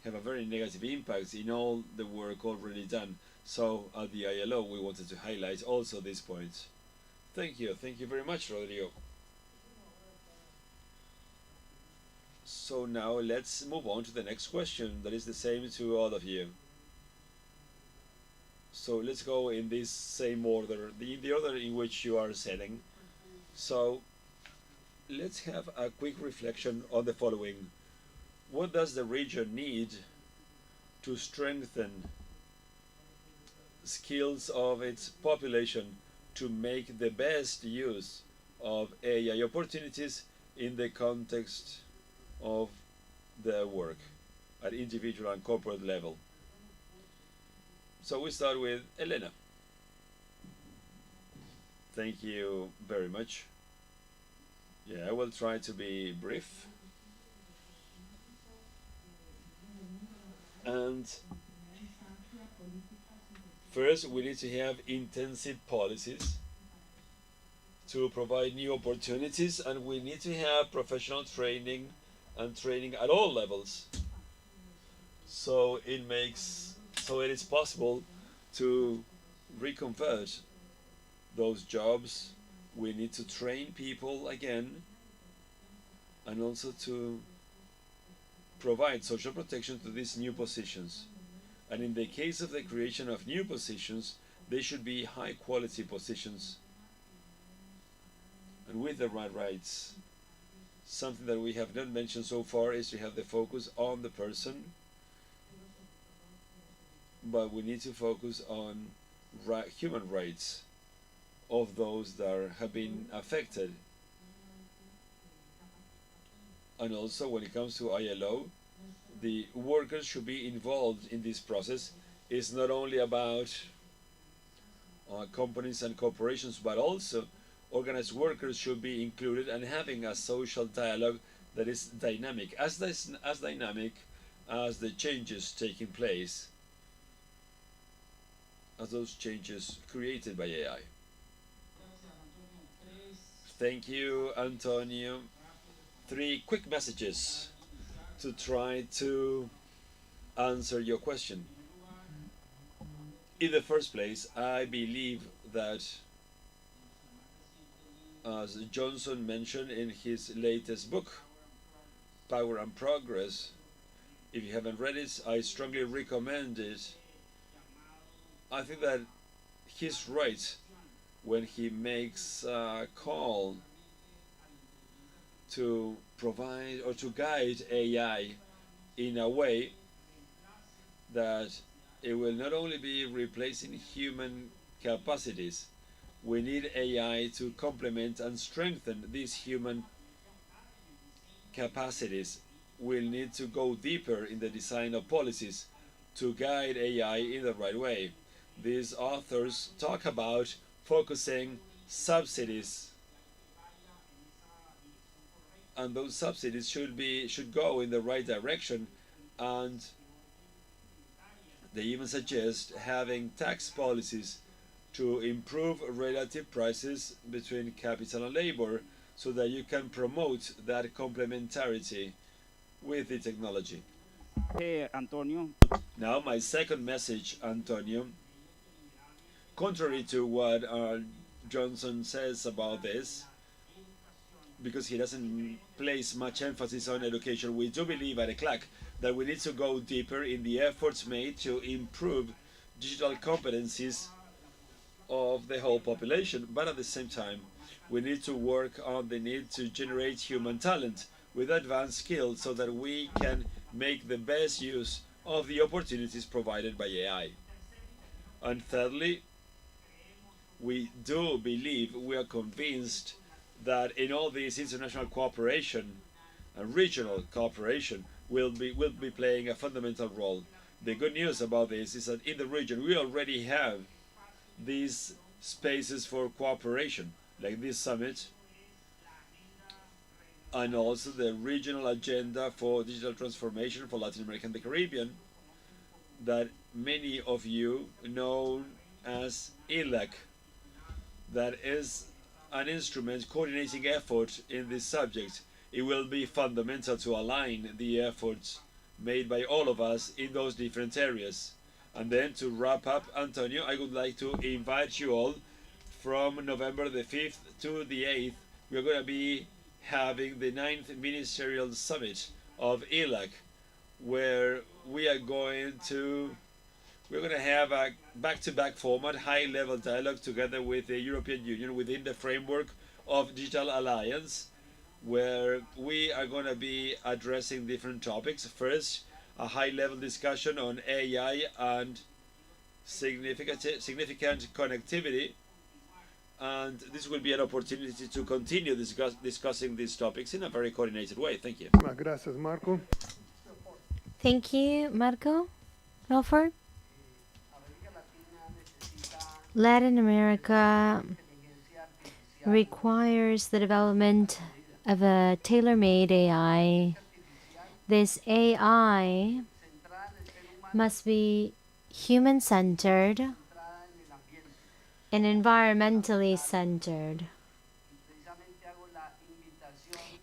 have a very negative impact in all the work already done. So at the ILO we wanted to highlight also this point. Thank you very much, Rodrigo. So now let's move on to the next question that is the same to all of you. So let's go in this same order, the order in which you are setting. So let's have a quick reflection on the following. What does the region need to strengthen skills of its population to make the best use of AI opportunities in the context of their work at individual and corporate level? So we start with Elena. Thank you very much. Yeah, I will try to be brief. And first, we need to have intensive policies to provide new opportunities, and we need to have professional training and training at all levels. So it is possible to reconvert those jobs. We need to train people again, and also to provide social protection to these new positions. And in the case of the creation of new positions, they should be high quality positions and with the right rights. Something that we have not mentioned so far is to have the focus on the person, but we need to focus on human rights of those that have been affected. And also, when it comes to ILO, the workers should be involved in this process. It's not only about companies and corporations, but also organized workers should be included and having a social dialogue that is dynamic, as dynamic as the changes taking place, as those changes created by AI. Thank you, Antonio. 3 quick messages to try to answer your question. In the first place, I believe that, as Johnson mentioned in his latest book, Power and Progress, if you haven't read it, I strongly recommend it. I think that he's right when he makes a call to provide or to guide AI in a way that it will not only be replacing human capacities. We need AI to complement and strengthen these human capacities. We'll need to go deeper in the design of policies to guide AI in the right way. These authors talk about focusing subsidies, and those subsidies should go in the right direction, and they even suggest having tax policies to improve relative prices between capital and labor so that you can promote that complementarity with the technology. Hey, Antonio. Now, my second message, Antonio, contrary to what Johnson says about this, because he doesn't place much emphasis on education, we do believe at ECLAC that we need to go deeper in the efforts made to improve digital competencies of the whole population, but at the same time, we need to work on the need to generate human talent with advanced skills so that we can make the best use of the opportunities provided by AI. And thirdly, we do believe, we are convinced that in all this international cooperation and regional cooperation will be playing a fundamental role. The good news about this is that in the region we already have these spaces for cooperation, like this summit, and also the regional agenda for digital transformation for Latin America and the Caribbean, that many of you know as ELAC, that is an instrument coordinating effort in this subject. It will be fundamental to align the efforts made by all of us in those different areas. And then to wrap up, Antonio, I would like to invite you all from November the 5th to the 8th. We're going to be having the 9th Ministerial Summit of ELAC, where we are going to have a back-to-back format, high-level dialogue together with the European Union within the framework of Digital Alliance, where we are going to be addressing different topics. First, a high-level discussion on AI and significant connectivity, and this will be an opportunity to continue discussing these topics in a very coordinated way. Thank you. Gracias, Marco. Thank you, Marco. Alfred? Latin America requires the development of a tailor-made AI. This AI must be human-centered and environmentally centered.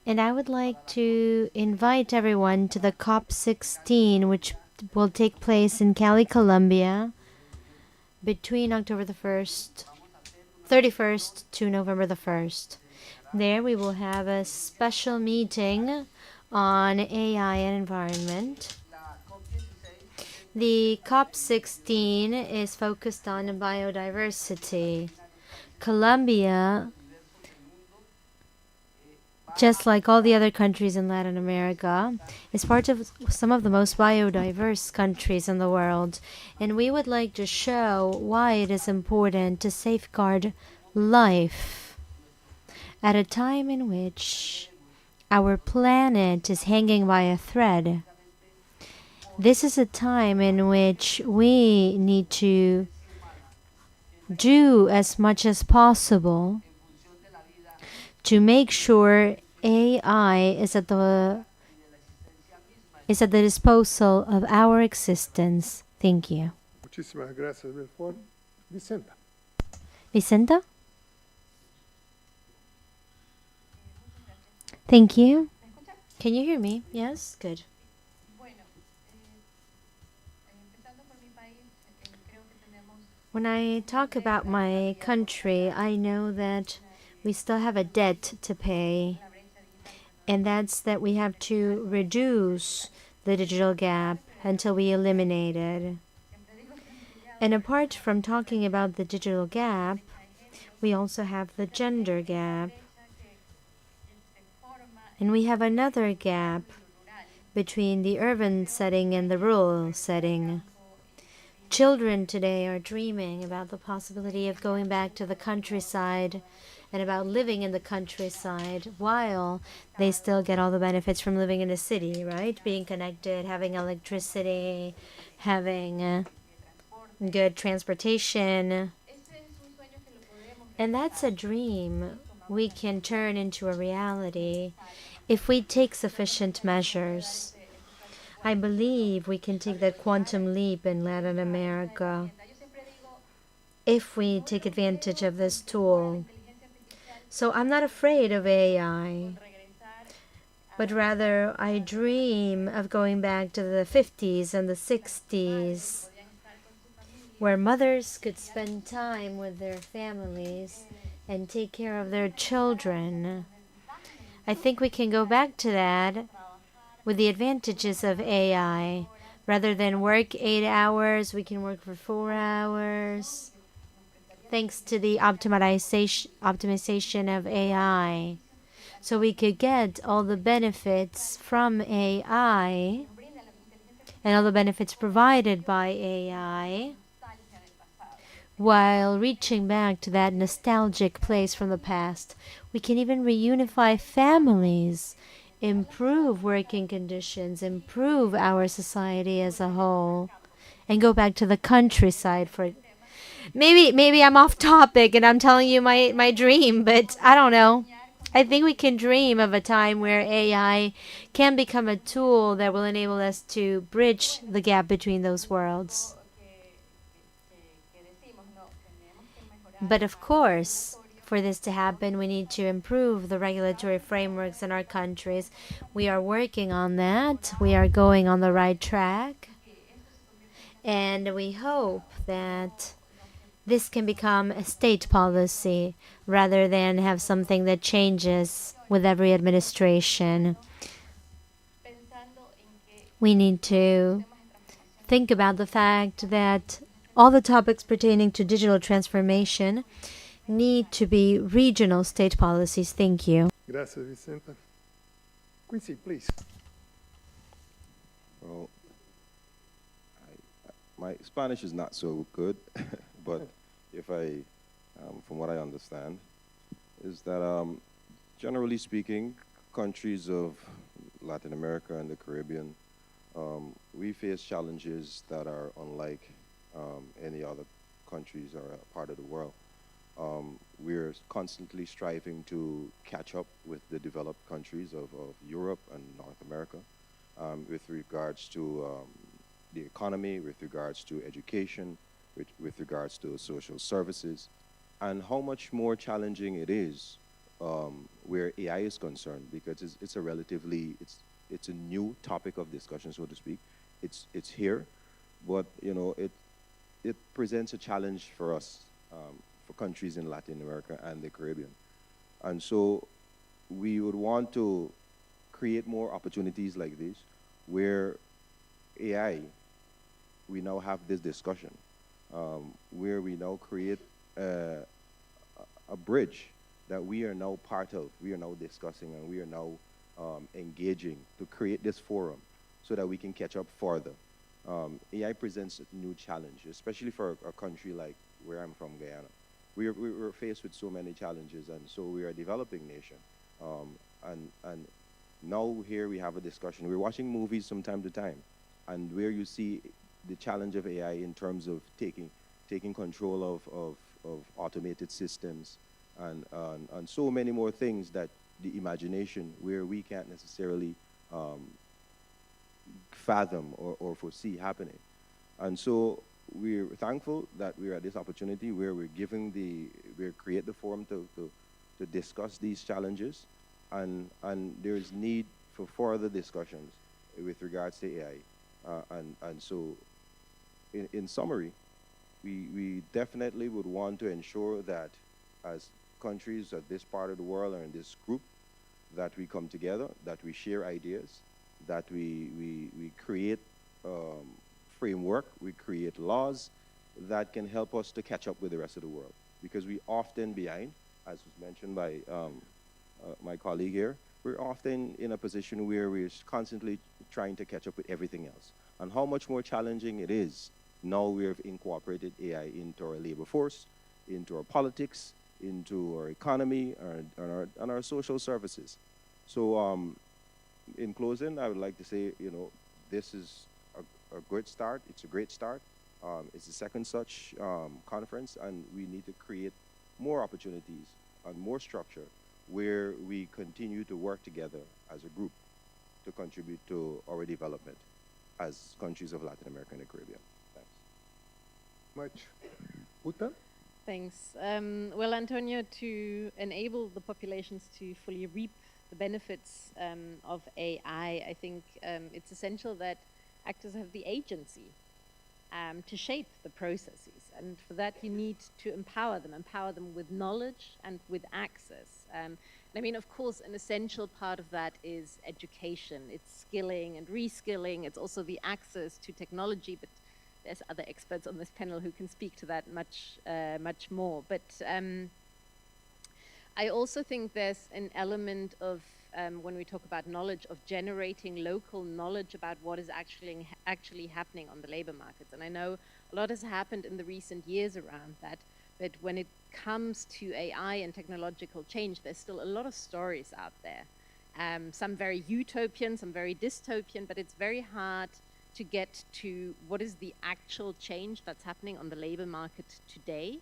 And I would like to invite everyone to the COP16, which will take place in Cali, Colombia, between October the 31st to November the 1st. There we will have a special meeting on AI and environment. The COP16 is focused on biodiversity. Colombia, just like all the other countries in Latin America, is part of some of the most biodiverse countries in the world. And we would like to show why it is important to safeguard life at a time in which our planet is hanging by a thread. This is a time in which we need to do as much as possible to make sure AI is at the disposal of our existence. Thank you. Muchísimas gracias, Belfort. Vicenta. Vicenta? Thank you. Can you hear me? Yes? Good. When I talk about my country, I know that we still have a debt to pay, and that's that we have to reduce the digital gap until we eliminate it. And apart from talking about the digital gap, we also have the gender gap. And we have another gap between the urban setting and the rural setting. Children today are dreaming about the possibility of going back to the countryside and about living in the countryside while they still get all the benefits from living in a city, right? Being connected, having electricity, having good transportation. And that's a dream we can turn into a reality if we take sufficient measures. I believe we can take that quantum leap in Latin America if we take advantage of this tool. So I'm not afraid of AI, but rather I dream of going back to the 50s and the 60s, where mothers could spend time with their families and take care of their children. I think we can go back to that with the advantages of AI. Rather than work 8 hours, we can work for 4 hours. Thanks to the optimization of AI. So we could get all the benefits from AI and all the benefits provided by AI while reaching back to that nostalgic place from the past. We can even reunify families, improve working conditions, improve our society as a whole, and go back to the countryside for maybe I'm off topic and I'm telling you my dream, but I don't know. I think we can dream of a time where AI can become a tool that will enable us to bridge the gap between those worlds. But of course, for this to happen, we need to improve the regulatory frameworks in our countries. We are working on that. We are going on the right track. And we hope that this can become a state policy rather than have something that changes with every administration. We need to think about the fact that all the topics pertaining to digital transformation need to be regional state policies. Thank you. Gracias, Vicenta. Quincy, please. Well, my Spanish is not so good, but if I, from what I understand, is that generally speaking, countries of Latin America and the Caribbean, we face challenges that are unlike any other countries or part of the world. We're constantly striving to catch up with the developed countries of Europe and North America with regards to the economy, with regards to education, with regards to social services, and how much more challenging it is where AI is concerned, because it's a relatively, it's a new topic of discussion, so to speak. It's here, but you know, it presents a challenge for us, for countries in Latin America and the Caribbean. And so we would want to create more opportunities like this where AI, we now have this discussion, where we now create a bridge that we are now part of, we are now discussing, and we are now engaging to create this forum so that we can catch up further. AI presents a new challenge, especially for a country like where I'm from, Guyana. We're faced with so many challenges, and so we are a developing nation. And now here we have a discussion. We're watching movies from time to time, and where you see the challenge of AI in terms of taking control of automated systems and so many more things that the imagination where we can't necessarily fathom or foresee happening. And so we're thankful that we're at this opportunity where we're create the forum to discuss these challenges, and there is need for further discussions with regards to AI. And so in summary, we definitely would want to ensure that as countries at this part of the world or in this group, that we come together, that we share ideas, that we create framework, we create laws that can help us to catch up with the rest of the world. Because we often behind, as was mentioned by my colleague here, we're often in a position where we're constantly trying to catch up with everything else. And how much more challenging it is now we've incorporated AI into our labor force, into our politics, into our economy, and our social services. So in closing, I would like to say, this is a great start. It's a great start. It's the second such conference, and we need to create more opportunities and more structure where we continue to work together as a group to contribute to our development as countries of Latin America and the Caribbean. Thanks. Much. Uta? Thanks. Well, Antonio, to enable the populations to fully reap the benefits of AI, I think it's essential that actors have the agency to shape the processes. And for that, you need to empower them with knowledge and with access. And I mean, of course, an essential part of that is education. It's skilling and reskilling. It's also the access to technology, but there's other experts on this panel who can speak to that much more. But I also think there's an element of, when we talk about knowledge, of generating local knowledge about what is actually happening on the labor markets. And I know a lot has happened in the recent years around that, but when it comes to AI and technological change, there's still a lot of stories out there. Some very utopian, some very dystopian, but it's very hard to get to what is the actual change that's happening on the labor market today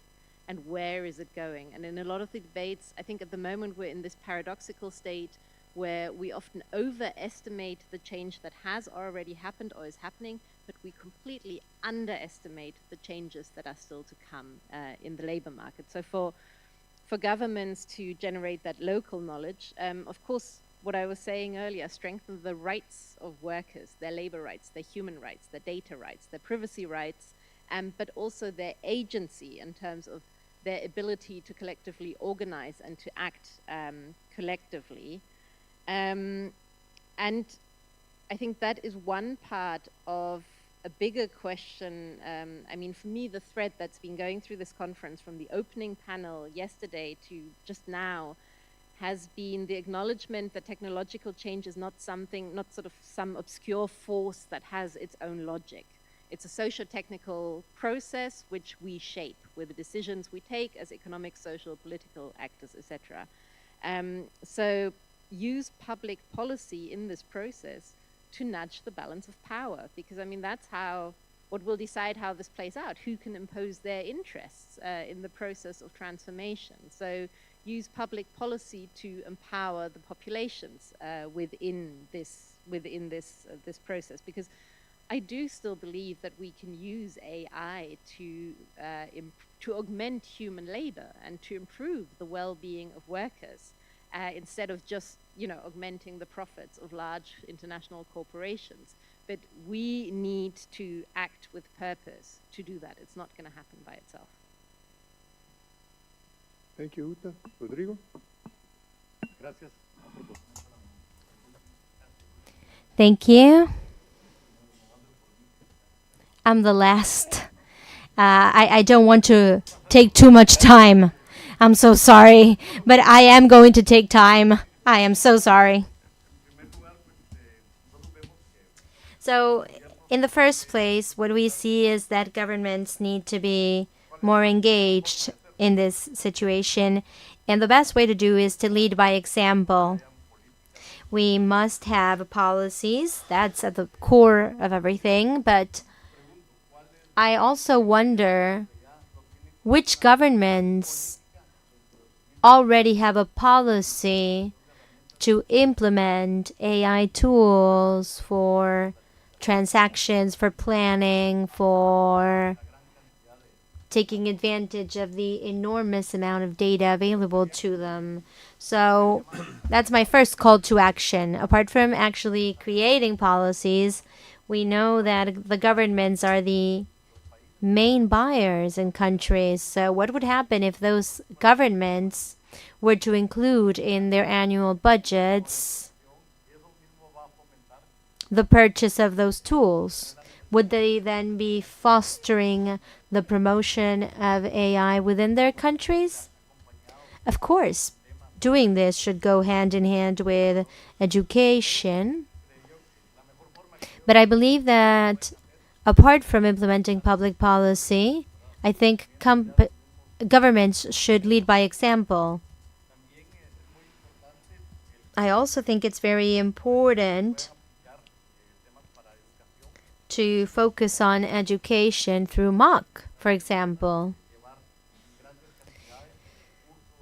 and where is it going. And in a lot of the debates, I think at the moment we're in this paradoxical state where we often overestimate the change that has already happened or is happening, but we completely underestimate the changes that are still to come in the labor market. So for governments to generate that local knowledge, of course, what I was saying earlier, strengthen the rights of workers, their labor rights, their human rights, their data rights, their privacy rights, but also their agency in terms of their ability to collectively organize and to act collectively. And I think that is one part of a bigger question. I mean, for me, the thread that's been going through this conference from the opening panel yesterday to just now has been the acknowledgement that technological change is not something, not sort of some obscure force that has its own logic. It's a socio-technical process which we shape with the decisions we take as economic, social, political actors, etc. So use public policy in this process to nudge the balance of power, because I mean that's what will decide how this plays out, who can impose their interests in the process of transformation. So use public policy to empower the populations within this process, because I do still believe that we can use AI to augment human labor and to improve the well-being of workers instead of just augmenting the profits of large international corporations. but we need to act with purpose to do that. It's not going to happen by itself. Thank you, Uta. Rodrigo? Thank you. I'm the last. I don't want to take too much time. I'm so sorry, but I am going to take time. I am so sorry. So, in the first place, what we see is that governments need to be more engaged in this situation, and the best way to do is to lead by example. We must have policies, that's at the core of everything, but I also wonder which governments already have a policy to implement AI tools for transactions, for planning, for taking advantage of the enormous amount of data available to them. So that's my first call to action. Apart from actually creating policies, we know that the governments are the main buyers in countries. So what would happen if those governments were to include in their annual budgets the purchase of those tools? Would they then be fostering the promotion of AI within their countries? Of course, doing this should go hand in hand with education. But I believe that apart from implementing public policy, I think governments should lead by example. I also think it's very important to focus on education through MOOC, for example.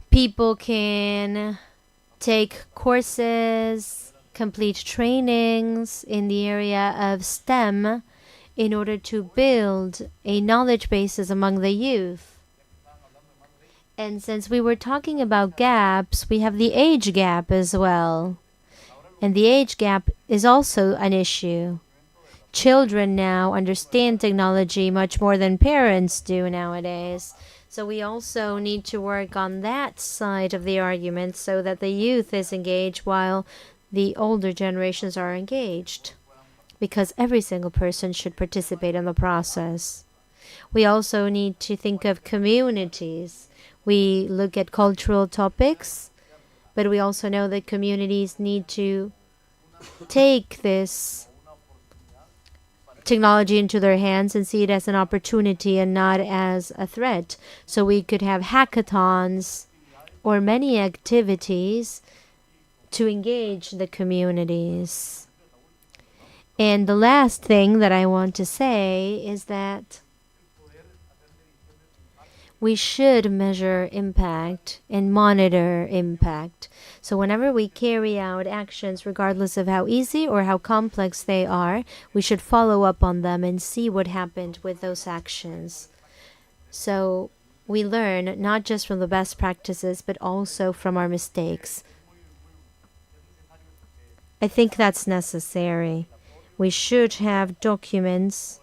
People can take courses, complete trainings in the area of STEM in order to build a knowledge basis among the youth. And since we were talking about gaps, we have the age gap as well. And the age gap is also an issue. Children now understand technology much more than parents do nowadays. So we also need to work on that side of the argument so that the youth is engaged while the older generations are engaged. Because every single person should participate in the process. We also need to think of communities. We look at cultural topics, but we also know that communities need to take this technology into their hands and see it as an opportunity and not as a threat. So we could have hackathons or many activities to engage the communities. And the last thing that I want to say is that we should measure impact and monitor impact. So whenever we carry out actions, regardless of how easy or how complex they are, we should follow up on them and see what happened with those actions. So we learn not just from the best practices, but also from our mistakes. I think that's necessary. We should have documents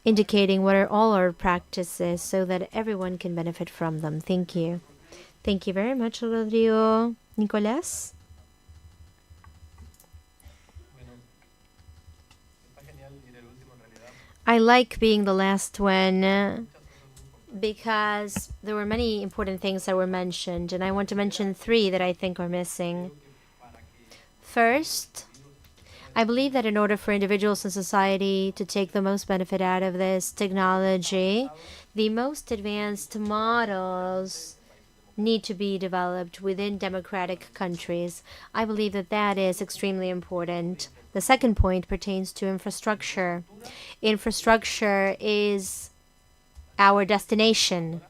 indicating what are all our practices so that everyone can benefit from them. Thank you. Thank you very much, Rodrigo. Nicolás? I like being the last one because there were many important things that were mentioned, and I want to mention 3 that I think are missing. First, I believe that in order for individuals and society to take the most benefit out of this technology, the most advanced models need to be developed within democratic countries. I believe that that is extremely important. The second point pertains to infrastructure. Infrastructure is our destination.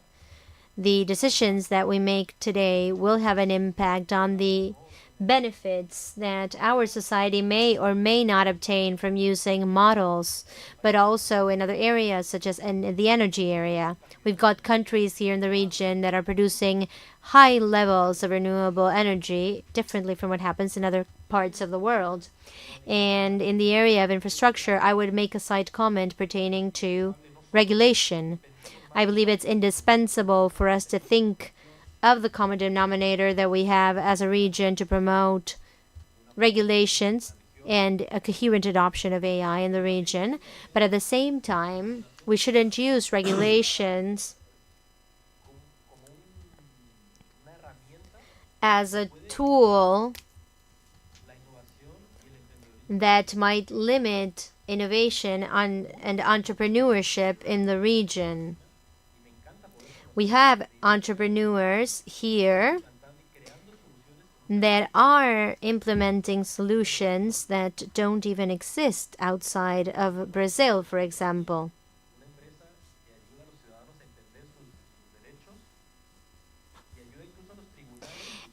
The decisions that we make today will have an impact on the benefits that our society may or may not obtain from using models, but also in other areas such as in the energy area. We've got countries here in the region that are producing high levels of renewable energy, differently from what happens in other parts of the world. And in the area of infrastructure, I would make a side comment pertaining to regulation. I believe it's indispensable for us to think of the common denominator that we have as a region to promote regulations and a coherent adoption of AI in the region. But at the same time, we shouldn't use regulations as a tool that might limit innovation and entrepreneurship in the region. We have entrepreneurs here that are implementing solutions that don't even exist outside of Brazil, for example.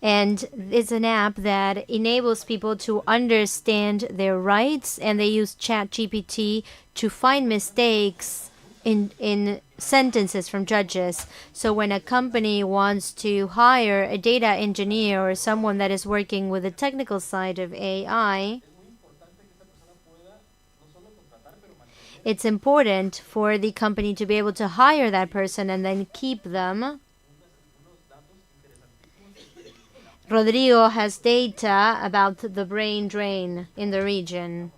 And it's an app that enables people to understand their rights, and they use ChatGPT to find mistakes in sentences from judges. So when a company wants to hire a data engineer or someone that is working with the technical side of AI, it's important for the company to be able to hire that person and then keep them. Rodrigo has data about the brain drain in the region.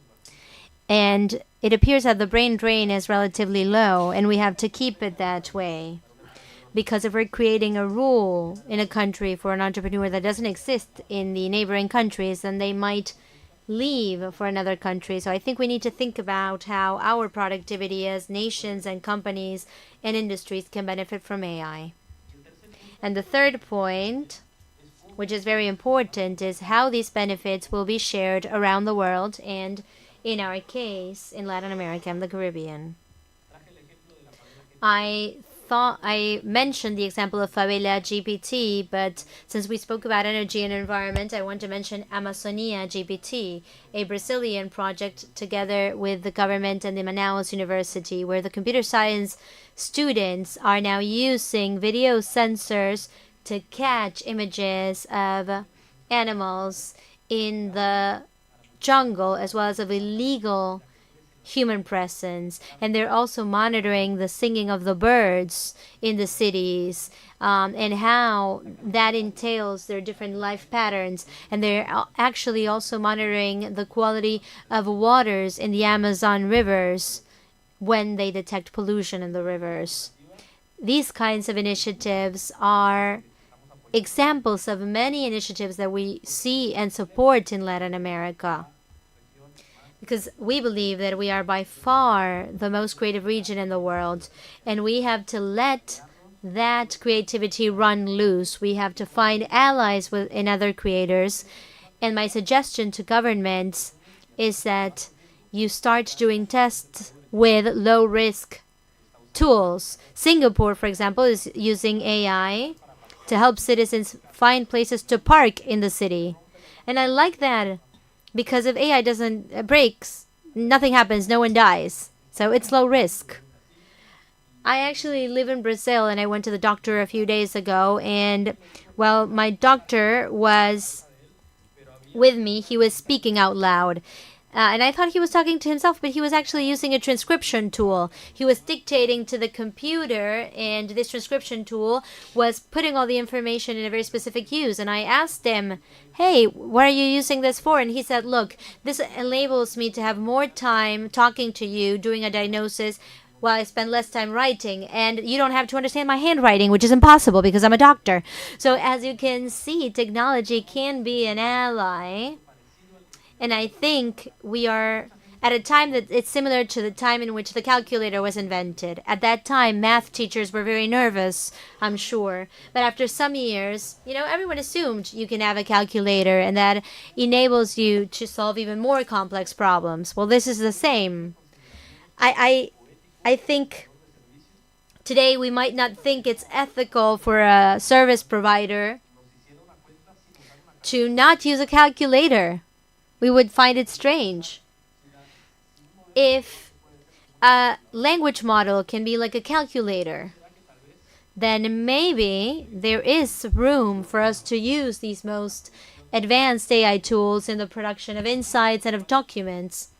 And it appears that the brain drain is relatively low, and we have to keep it that way. Because if we're creating a rule in a country for an entrepreneur that doesn't exist in the neighboring countries, then they might leave for another country. So I think we need to think about how our productivity as nations and companies and industries can benefit from AI. And the third point, which is very important, is how these benefits will be shared around the world, and in our case, in Latin America and the Caribbean. I thought I mentioned the example of Favela GPT, but since we spoke about energy and environment, I want to mention Amazonia GPT, a Brazilian project together with the government and the Manaus University, where the computer science students are now using video sensors to catch images of animals in the jungle, as well as of illegal human presence. And they're also monitoring the singing of the birds in the cities, and how that entails their different life patterns. And they're actually also monitoring the quality of waters in the Amazon rivers when they detect pollution in the rivers. These kinds of initiatives are examples of many initiatives that we see and support in Latin America, because we believe that we are by far the most creative region in the world, and we have to let that creativity run loose. We have to find allies in other creators, and my suggestion to governments is that you start doing tests with low-risk tools. Singapore, for example, is using AI to help citizens find places to park in the city. And I like that, because if AI doesn't breaks, nothing happens, no one dies. So it's low risk. I actually live in Brazil, and I went to the doctor a few days ago, and while my doctor was with me, he was speaking out loud. And I thought he was talking to himself, but he was actually using a transcription tool. He was dictating to the computer, and this transcription tool was putting all the information in a very specific use. And I asked him, hey, what are you using this for? And he said, look, this enables me to have more time talking to you, doing a diagnosis, while I spend less time writing. And you don't have to understand my handwriting, which is impossible because I'm a doctor. So as you can see, technology can be an ally. And I think we are at a time that it's similar to the time in which the calculator was invented. At that time, math teachers were very nervous, I'm sure. But after some years, everyone assumed you can have a calculator, and that enables you to solve even more complex problems. Well, this is the same. I think today we might not think it's ethical for a service provider to not use a calculator. We would find it strange. If a language model can be like a calculator, then maybe there is room for us to use these most advanced AI tools in the production of insights and of documents,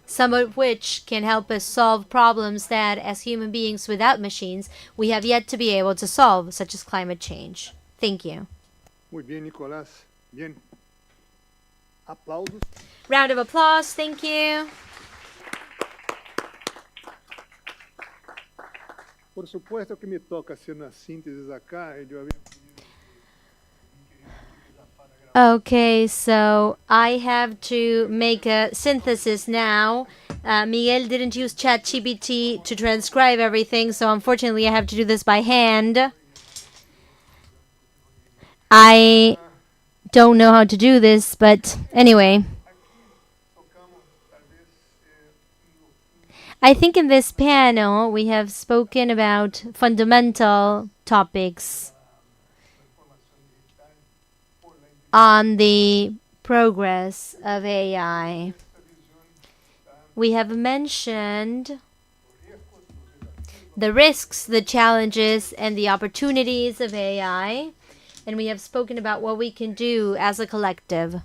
some of which can help us solve problems that, as human beings without machines, we have yet to be able to solve, such as climate change. Thank you. Muy bien, Nicolás. Bien. Aplausos. Round of applause. Thank you. Por supuesto que me toca hacer unas síntesis acá. Yo había Okay, so I have to make a synthesis now. Miguel didn't use ChatGPT to transcribe everything, so unfortunately I have to do this by hand. I don't know how to do this, but anyway. I think in this panel we have spoken about fundamental topics on the progress of AI. We have mentioned the risks, the challenges, and the opportunities of AI, and we have spoken about what we can do as a collective.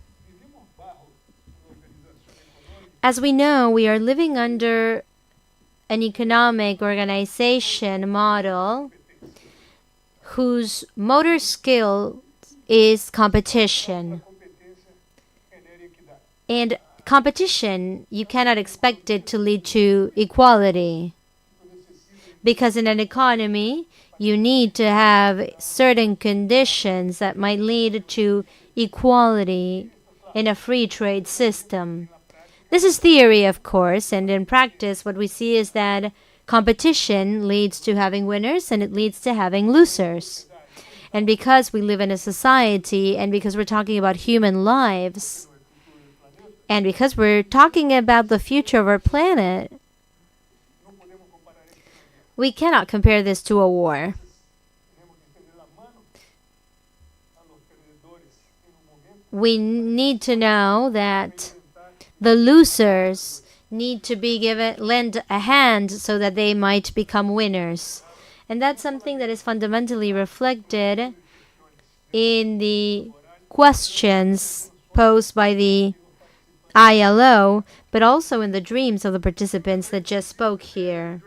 As we know, we are living under an economic organization model whose motor skill is competition. And competition, you cannot expect it to lead to equality. Because in an economy, you need to have certain conditions that might lead to equality in a free trade system. This is theory, of course, and in practice, what we see is that competition leads to having winners and it leads to having losers. And because we live in a society, and because we're talking about human lives, and because we're talking about the future of our planet, we cannot compare this to a war. We need to know that the losers need to be lend a hand so that they might become winners. And that's something that is fundamentally reflected in the questions posed by the ILO, but also in the dreams of the participants that just spoke here.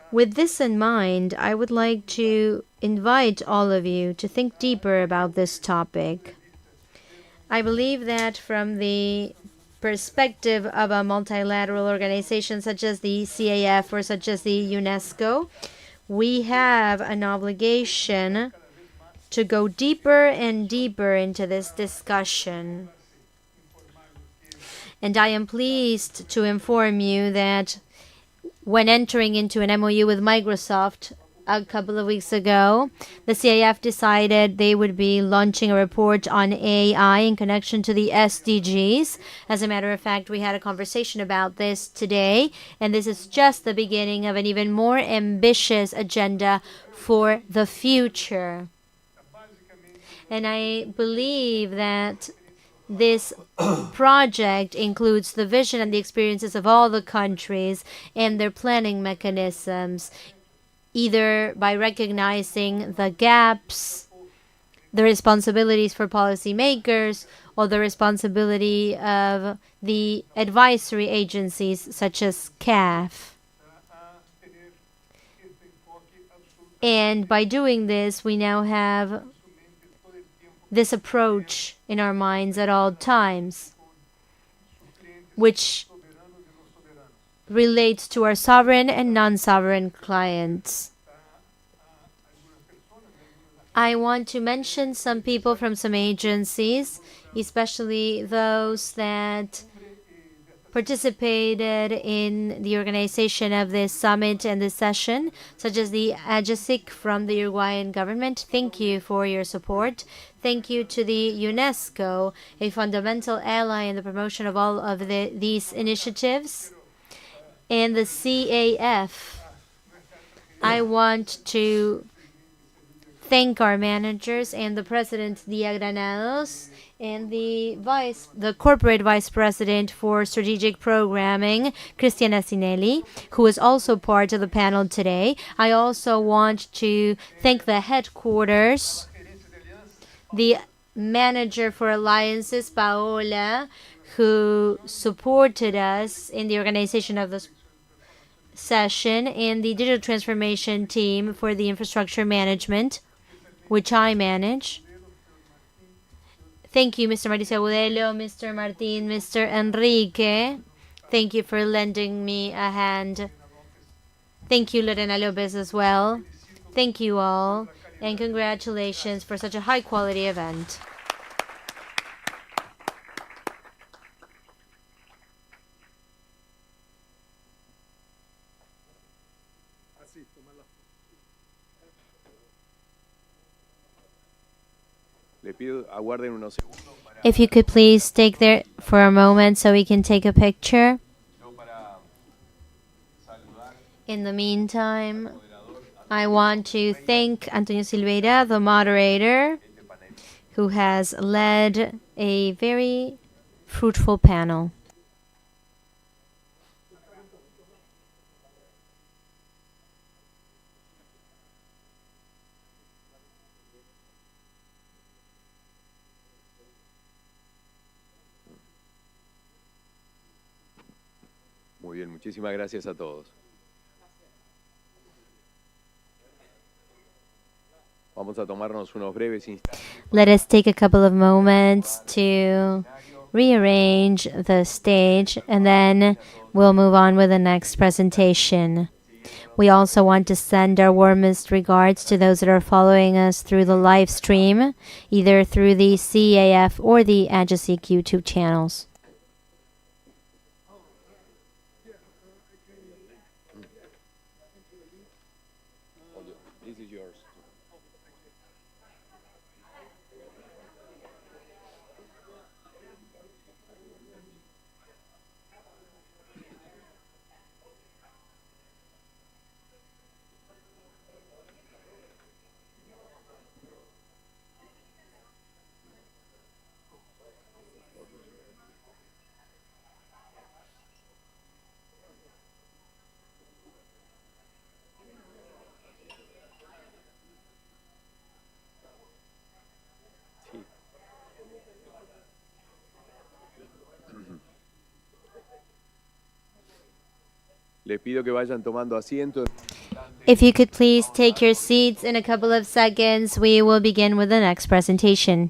With this in mind, I would like to invite all of you to think deeper about this topic. I believe that from the perspective of a multilateral organization such as the CAF or such as the UNESCO, we have an obligation to go deeper and deeper into this discussion. And I am pleased to inform you that when entering into an MOU with Microsoft a couple of weeks ago, the CAF decided they would be launching a report on AI in connection to the SDGs. As a matter of fact, we had a conversation about this today, and this is just the beginning of an even more ambitious agenda for the future. And I believe that this project includes the vision and the experiences of all the countries and their planning mechanisms, either by recognizing the gaps, the responsibilities for policymakers, or the responsibility of the advisory agencies such as CAF. And by doing this, we now have this approach in our minds at all times, which relates to our sovereign and non-sovereign clients. I want to mention some people from some agencies, especially those that participated in the organization of this summit and this session, such as the Agesic from the Uruguayan government. Thank you for your support. Thank you to the UNESCO, a fundamental ally in the promotion of all of these initiatives. And the CAF. I want to thank our managers and the president, Dia Granados, and the corporate vice president for strategic programming, Cristiana Sinelli, who is also part of the panel today. I also want to thank the headquarters, the manager for alliances, Paola, who supported us in the organization of this session, and the digital transformation team for the infrastructure management, which I manage. Thank you, Mr. Mauricio Agudelo, Mr. Martin, Mr. Enrique. Thank you for lending me a hand. Thank you, Lorena Lopez, as well. Thank you all, and congratulations for such a high-quality event. If you could please stay there for a moment so we can take a picture. In the meantime, I want to thank Antonio Silveira, the moderator, who has led a very fruitful panel. Muy bien, muchísimas gracias a todos. Vamos a tomarnos unos breves instantes. Let us take a couple of moments to rearrange the stage, and then we'll move on with the next presentation. We also want to send our warmest regards to those that are following us through the live stream, either through the CAF or the Agesic YouTube channels. This is yours. Les pido que vayan tomando asiento. If you could please take your seats in a couple of seconds, we will begin with the next presentation.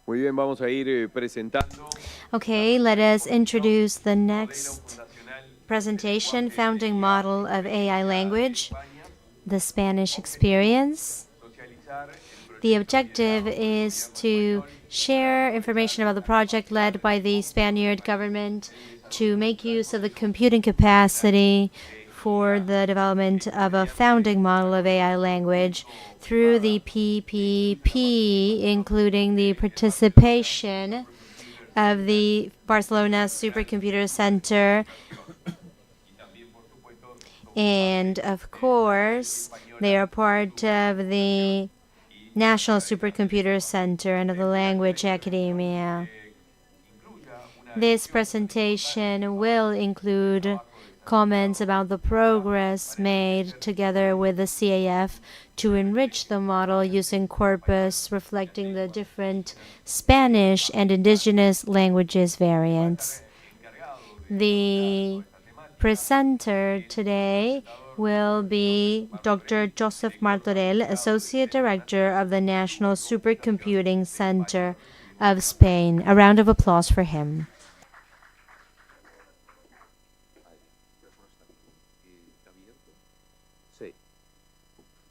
Muy bien, vamos a ir presentando. Okay, let us introduce the next presentation, Founding Model of AI Language, the Spanish Experience. The objective is to share information about the project led by the Spaniard government to make use of the computing capacity for the development of a founding model of AI language through the PPP, including the participation of the Barcelona Supercomputer Center. And of course, they are part of the National Supercomputer Center and of the Language Academia. This presentation will include comments about the progress made together with the CAF to enrich the model using corpus reflecting the different Spanish and indigenous languages variants. The presenter today will be Dr. Joseph Martorell, Associate Director of the National Supercomputing Center of Spain. A round of applause for him.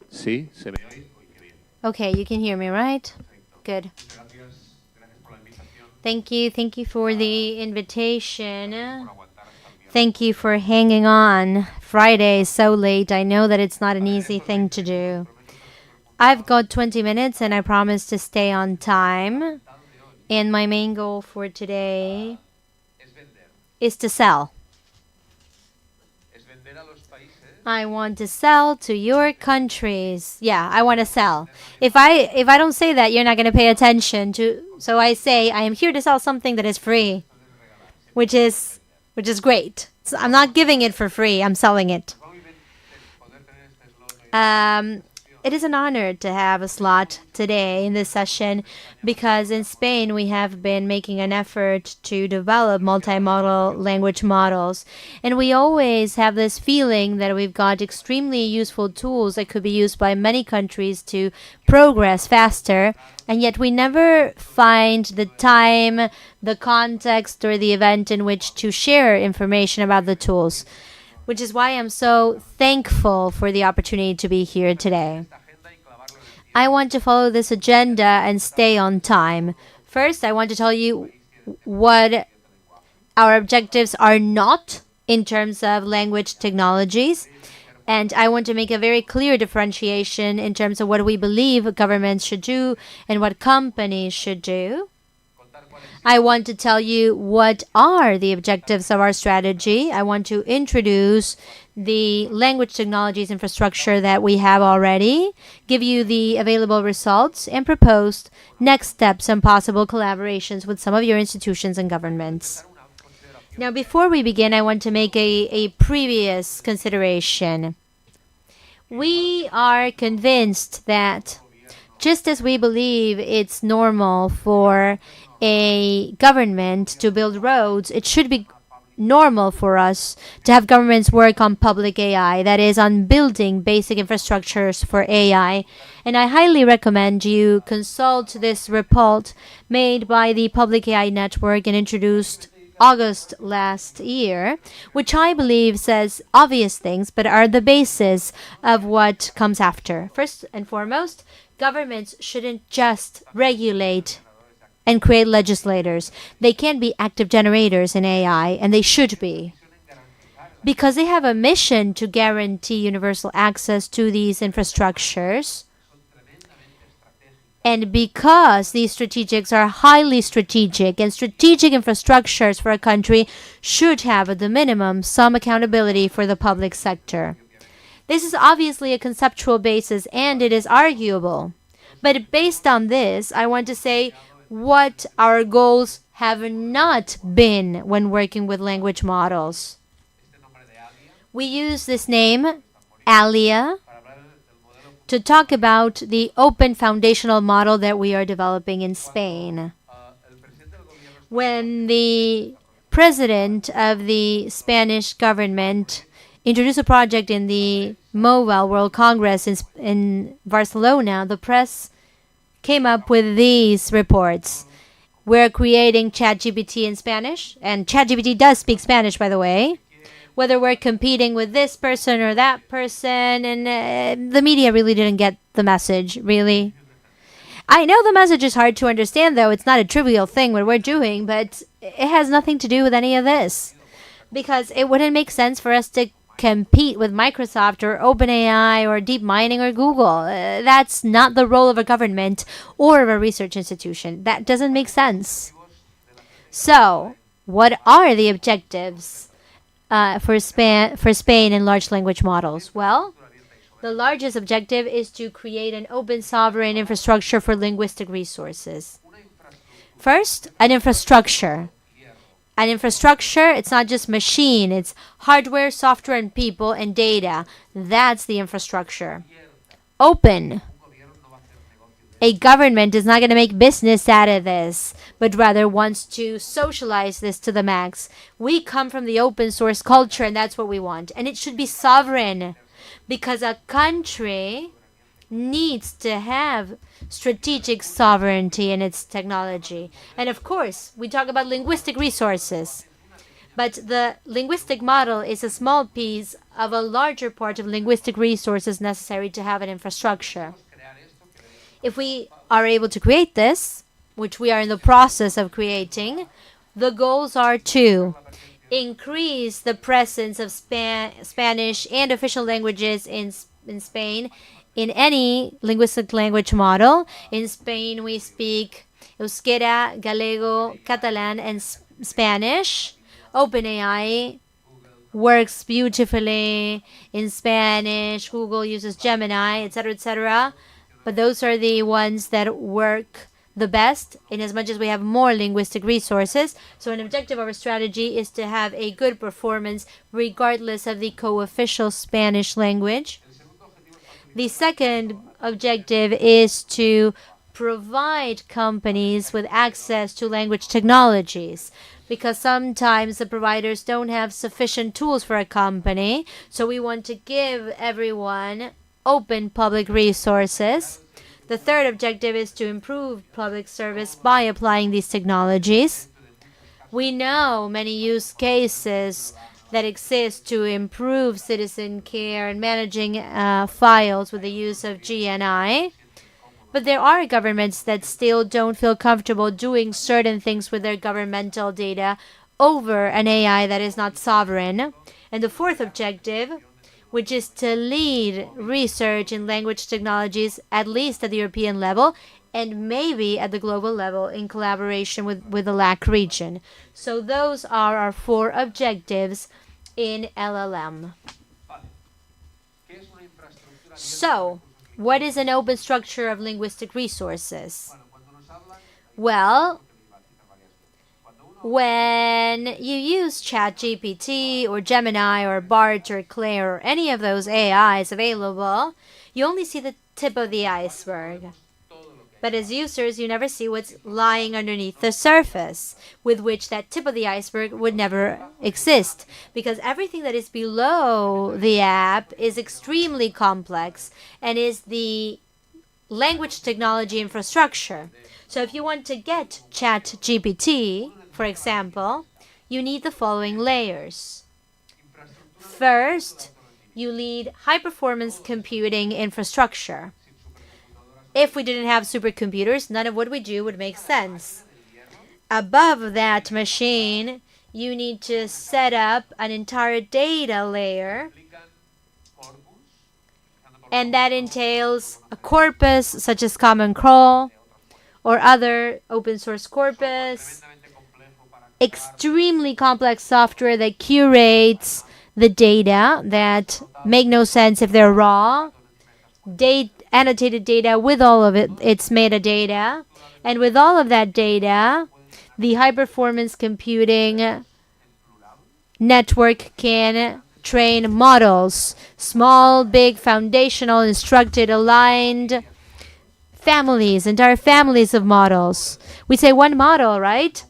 Sí, se me. Okay, you can hear me, right? Good. Thank you. Thank you for the invitation. Thank you for hanging on. Friday is so late. I know that it's not an easy thing to do. I've got 20 minutes and I promise to stay on time. And my main goal for today is to sell. I want to sell to your countries. Yeah, I want to sell. If I don't say that, you're not going to pay attention to. So I say I am here to sell something that is free, which is great. So I'm not giving it for free. I'm selling it. It is an honor to have a slot today in this session because in Spain we have been making an effort to develop multimodal language models. And we always have this feeling that we've got extremely useful tools that could be used by many countries to progress faster. And yet we never find the time, the context, or the event in which to share information about the tools, which is why I'm so thankful for the opportunity to be here today. I want to follow this agenda and stay on time. First, I want to tell you what our objectives are not in terms of language technologies. And I want to make a very clear differentiation in terms of what we believe governments should do and what companies should do. I want to tell you what are the objectives of our strategy. I want to introduce the language technologies infrastructure that we have already, give you the available results, and propose next steps and possible collaborations with some of your institutions and governments. Now, before we begin, I want to make a previous consideration. We are convinced that just as we believe it's normal for a government to build roads, it should be normal for us to have governments work on public AI, that is, on building basic infrastructures for AI. And I highly recommend you consult this report made by the Public AI Network and introduced August last year, which I believe says obvious things, but are the basis of what comes after. First and foremost, governments shouldn't just regulate and create legislators. They can be active generators in AI, and they should be, because they have a mission to guarantee universal access to these infrastructures. And because these strategics are highly strategic, and strategic infrastructures for a country should have, at the minimum, some accountability for the public sector. This is obviously a conceptual basis, and it is arguable. But based on this, I want to say what our goals have not been when working with language models. We use this name, ALIA, to talk about the open foundational model that we are developing in Spain. When the president of the Spanish government introduced a project in the Mobile World Congress in Barcelona, the press came up with these reports. We're creating ChatGPT in Spanish, and ChatGPT does speak Spanish, by the way. Whether we're competing with this person or that person, and the media really didn't get the message, really. I know the message is hard to understand, though. It's not a trivial thing what we're doing, but it has nothing to do with any of this. Because it wouldn't make sense for us to compete with Microsoft or OpenAI or DeepMining or Google. That's not the role of a government or of a research institution. That doesn't make sense. So, what are the objectives for Spain in large language models? Well, the largest objective is to create an open sovereign infrastructure for linguistic resources. First, an infrastructure. An infrastructure, it's not just machine, it's hardware, software, and people, and data. That's the infrastructure. Open. A government is not going to make business out of this, but rather wants to socialize this to the max. We come from the open source culture, and that's what we want. And it should be sovereign, because a country needs to have strategic sovereignty in its technology. And of course, we talk about linguistic resources. But the linguistic model is a small piece of a larger part of linguistic resources necessary to have an infrastructure. If we are able to create this, which we are in the process of creating, the goals are to increase the presence of Spanish and official languages in Spain in any linguistic language model. In Spain, we speak Euskera, Gallego, Catalan, and Spanish. OpenAI works beautifully in Spanish. Google uses Gemini, etc., etc. But those are the ones that work the best in as much as we have more linguistic resources. So an objective of our strategy is to have a good performance regardless of the co-official Spanish language. The second objective is to provide companies with access to language technologies, because sometimes the providers don't have sufficient tools for a company. So we want to give everyone open public resources. The third objective is to improve public service by applying these technologies. We know many use cases that exist to improve citizen care and managing files with the use of GNI. But there are governments that still don't feel comfortable doing certain things with their governmental data over an AI that is not sovereign. And the fourth objective, which is to lead research in language technologies, at least at the European level, and maybe at the global level in collaboration with the LAC region. So those are our 4 objectives in LLM. So, what is an open structure of linguistic resources? Well, when you use ChatGPT or Gemini or BART or Claire or any of those AIs available, you only see the tip of the iceberg. But as users, you never see what's lying underneath the surface, with which that tip of the iceberg would never exist, because everything that is below the app is extremely complex and is the language technology infrastructure. So if you want to get ChatGPT, for example, you need the following layers. First, you need high-performance computing infrastructure. If we didn't have supercomputers, none of what we do would make sense. Above that machine, you need to set up an entire data layer, and that entails a corpus such as Common Crawl or other open source corpus, extremely complex software that curates the data that make no sense if they're raw, annotated data with all of its metadata, and with all of that data, the high-performance computing network can train models, small, big, foundational, instructed, aligned families, entire families of models. We say one model, right?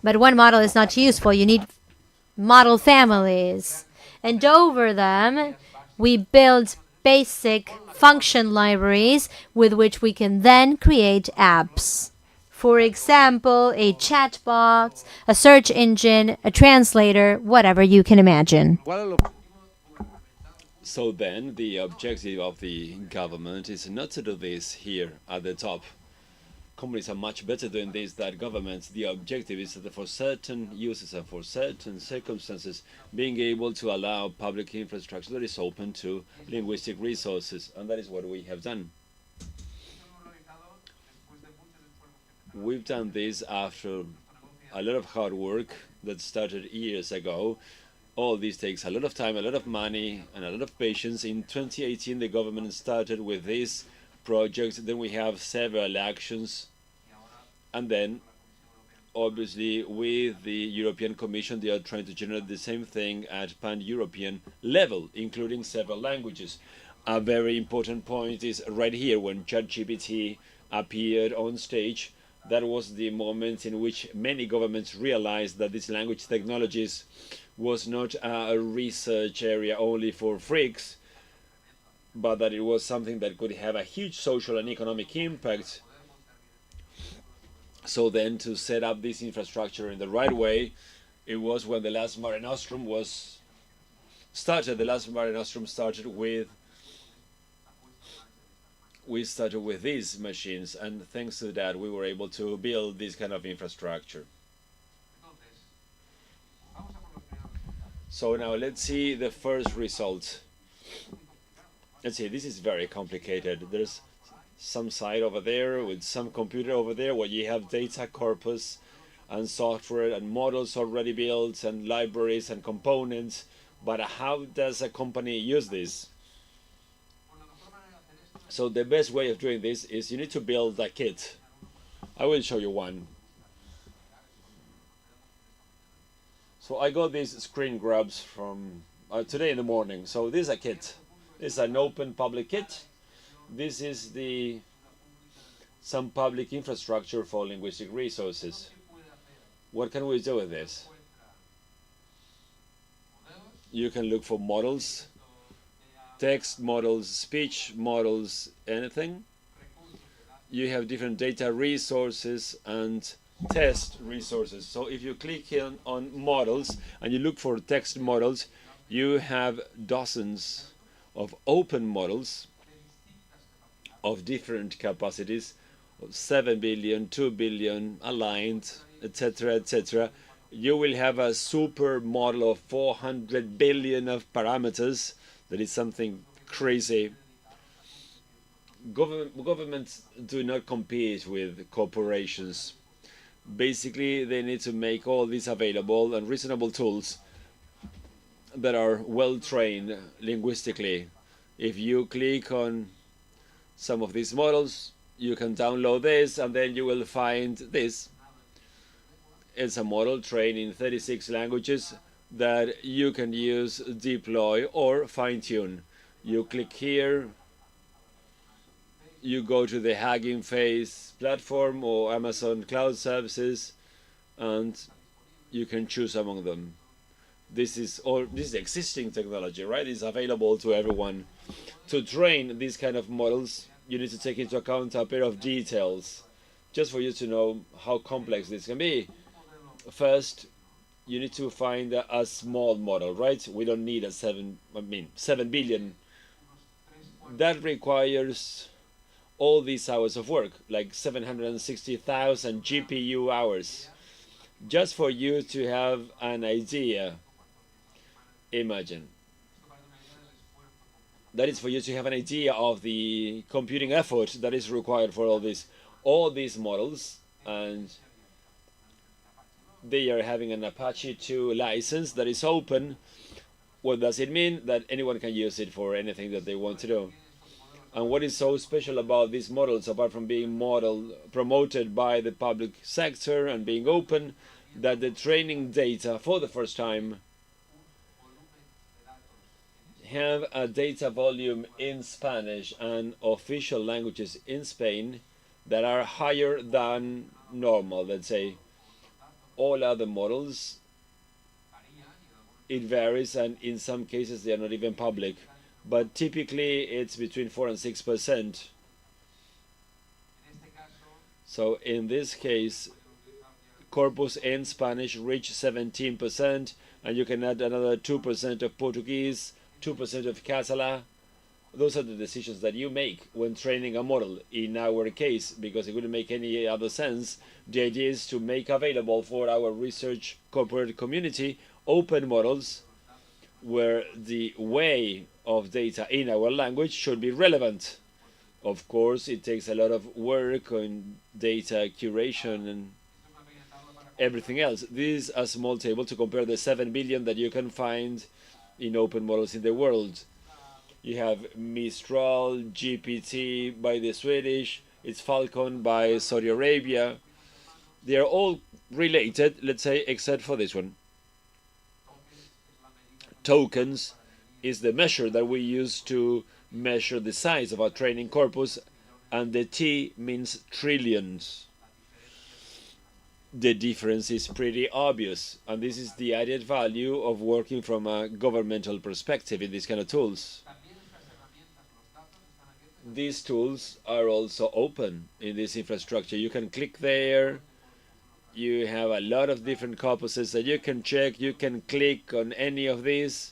But one model is not useful. You need model families. And over them, we build basic function libraries with which we can then create apps. For example, a chatbot, a search engine, a translator, whatever you can imagine. So then, the objective of the government is not to do this here at the top. Companies are much better doing this than governments. The objective is that for certain uses and for certain circumstances, being able to allow public infrastructure that is open to linguistic resources, and that is what we have done. We've done this after a lot of hard work that started years ago. All this takes a lot of time, a lot of money, and a lot of patience. In 2018, the government started with this project. Then we have several actions. And then, obviously, with the European Commission, they are trying to generate the same thing at pan-European level, including several languages. A very important point is right here, when ChatGPT appeared on stage. That was the moment in which many governments realized that these language technologies was not a research area only for freaks, but that it was something that could have a huge social and economic impact. So then, to set up this infrastructure in the right way, it was when the last Mare Nostrum was started. The last Mare Nostrum started with we started with these machines, and thanks to that, we were able to build this kind of infrastructure. So now let's see the first result. Let's see, this is very complicated. There's some site over there with some computer over there where you have data corpus and software and models already built and libraries and components. But how does a company use this? So the best way of doing this is you need to build a kit. I will show you one. So I got these screen grabs from today in the morning. So this is a kit. This is an open public kit. This is some public infrastructure for linguistic resources. What can we do with this? You can look for models, text models, speech models, anything. You have different data resources and test resources. So if you click here on models and you look for text models, you have dozens of open models of different capacities, 7 billion, 2 billion, aligned, etc., etc. You will have a super model of 400 billion of parameters. That is something crazy. Governments do not compete with corporations. Basically, they need to make all these available and reasonable tools that are well trained linguistically. If you click on some of these models, you can download this and then you will find this. It's a model trained in 36 languages that you can use, deploy, or fine-tune. You click here, you go to the Hugging Face platform or Amazon Cloud Services, and you can choose among them. This is existing technology, right? It's available to everyone. To train these kind of models, you need to take into account a pair of details, just for you to know how complex this can be. First, you need to find a small model, right? We don't need 7 billion. That requires all these hours of work, like 760,000 GPU hours, just for you to have an idea. Imagine. That is for you to have an idea of the computing effort that is required for all these models, and they are having an Apache 2 license that is open. What does it mean? That anyone can use it for anything that they want to do. And what is so special about these models, apart from being promoted by the public sector and being open, that the training data for the first time have a data volume in Spanish and official languages in Spain that are higher than normal, let's say. All other models, it varies, and in some cases they are not even public, but typically it's between 4 and 6%. So in this case, corpus in Spanish reached 17%, and you can add another 2% of Portuguese, 2% of Catalan. Those are the decisions that you make when training a model. In our case, because it wouldn't make any other sense, the idea is to make available for our research corporate community open models where the way of data in our language should be relevant. Of course, it takes a lot of work on data curation and everything else. This is a small table to compare the 7 billion that you can find in open models in the world. You have Mistral, GPT by the Swedish, it's Falcon by Saudi Arabia. They are all related, let's say, except for this one. Tokens is the measure that we use to measure the size of our training corpus, and the T means trillions. The difference is pretty obvious, and this is the added value of working from a governmental perspective in these kind of tools. These tools are also open in this infrastructure. You can click there. You have a lot of different corpuses that you can check. You can click on any of these.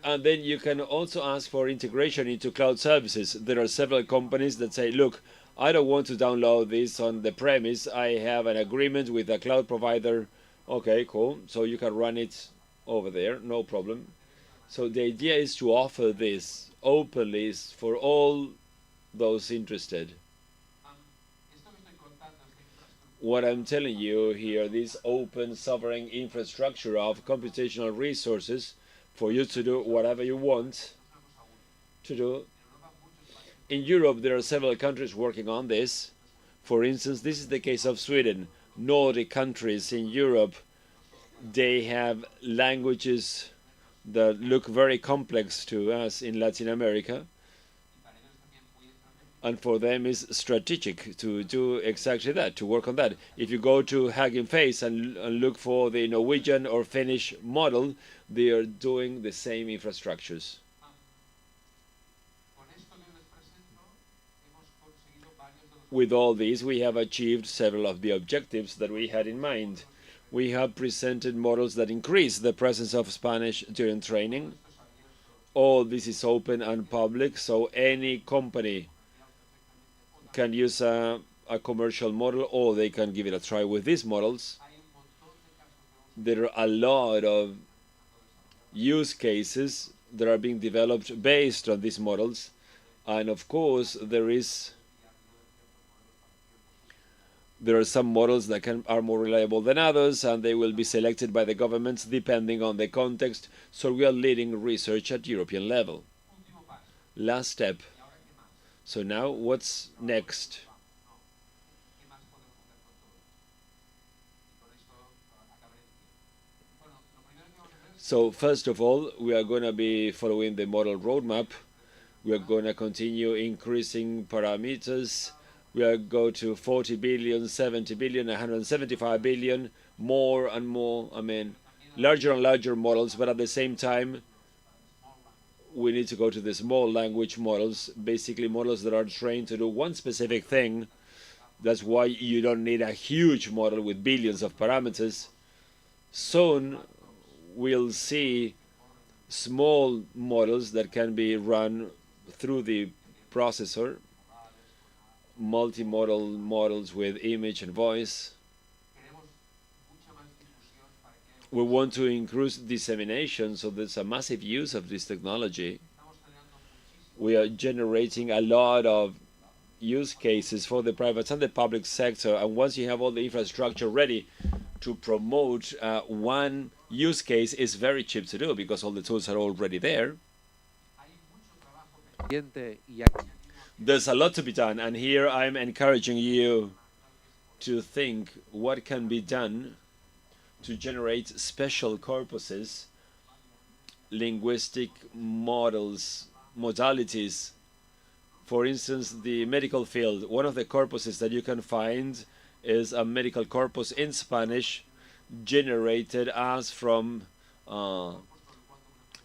And then you can also ask for integration into cloud services. There are several companies that say, look, I don't want to download this on the premise. I have an agreement with a cloud provider. Okay, cool. So you can run it over there, no problem. So the idea is to offer this openly for all those interested. What I'm telling you here, this open sovereign infrastructure of computational resources for you to do whatever you want to do. In Europe, there are several countries working on this. For instance, this is the case of Sweden. Nordic countries in Europe, they have languages that look very complex to us in Latin America. And for them it's strategic to do exactly that, to work on that. If you go to Hagen Face and look for the Norwegian or Finnish model, they are doing the same infrastructures. With all these, we have achieved several of the objectives that we had in mind. We have presented models that increase the presence of Spanish during training. All this is open and public, so any company can use a commercial model, or they can give it a try with these models. There are a lot of use cases that are being developed based on these models, and of course there are some models that are more reliable than others, and they will be selected by the governments depending on the context. So we are leading research at European level. Last step. So now, what's next? So first of all, we are going to be following the model roadmap. We are going to continue increasing parameters. We are going to 40 billion, 70 billion, 175 billion, more and more, larger and larger models, but at the same time, we need to go to the small language models, basically models that are trained to do one specific thing. That's why you don't need a huge model with billions of parameters. Soon, we'll see small models that can be run through the processor, multimodal models with image and voice. We want to increase dissemination, so there's a massive use of this technology. We are generating a lot of use cases for the private and the public sector, and once you have all the infrastructure ready to promote one use case, is very cheap to do because all the tools are already there. There's a lot to be done, and here I'm encouraging you to think what can be done to generate special corpuses, linguistic models, modalities. For instance, the medical field, one of the corpuses that you can find is a medical corpus in Spanish generated as from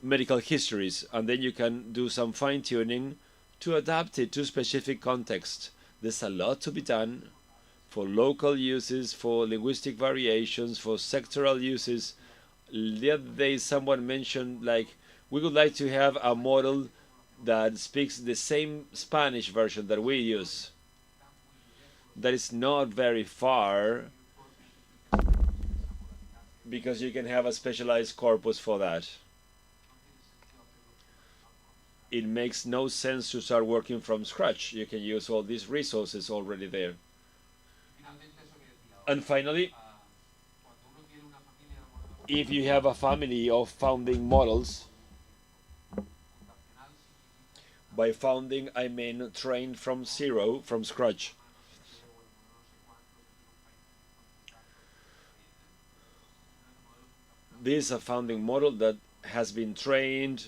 medical histories, and then you can do some fine-tuning to adapt it to specific context. There's a lot to be done for local uses, for linguistic variations, for sectoral uses. The other day someone mentioned, like, we would like to have a model that speaks the same Spanish version that we use. That is not very far, because you can have a specialized corpus for that. It makes no sense to start working from scratch. You can use all these resources already there. And finally, if you have a family of founding models, by founding I mean trained from zero, from scratch. This is a founding model that has been trained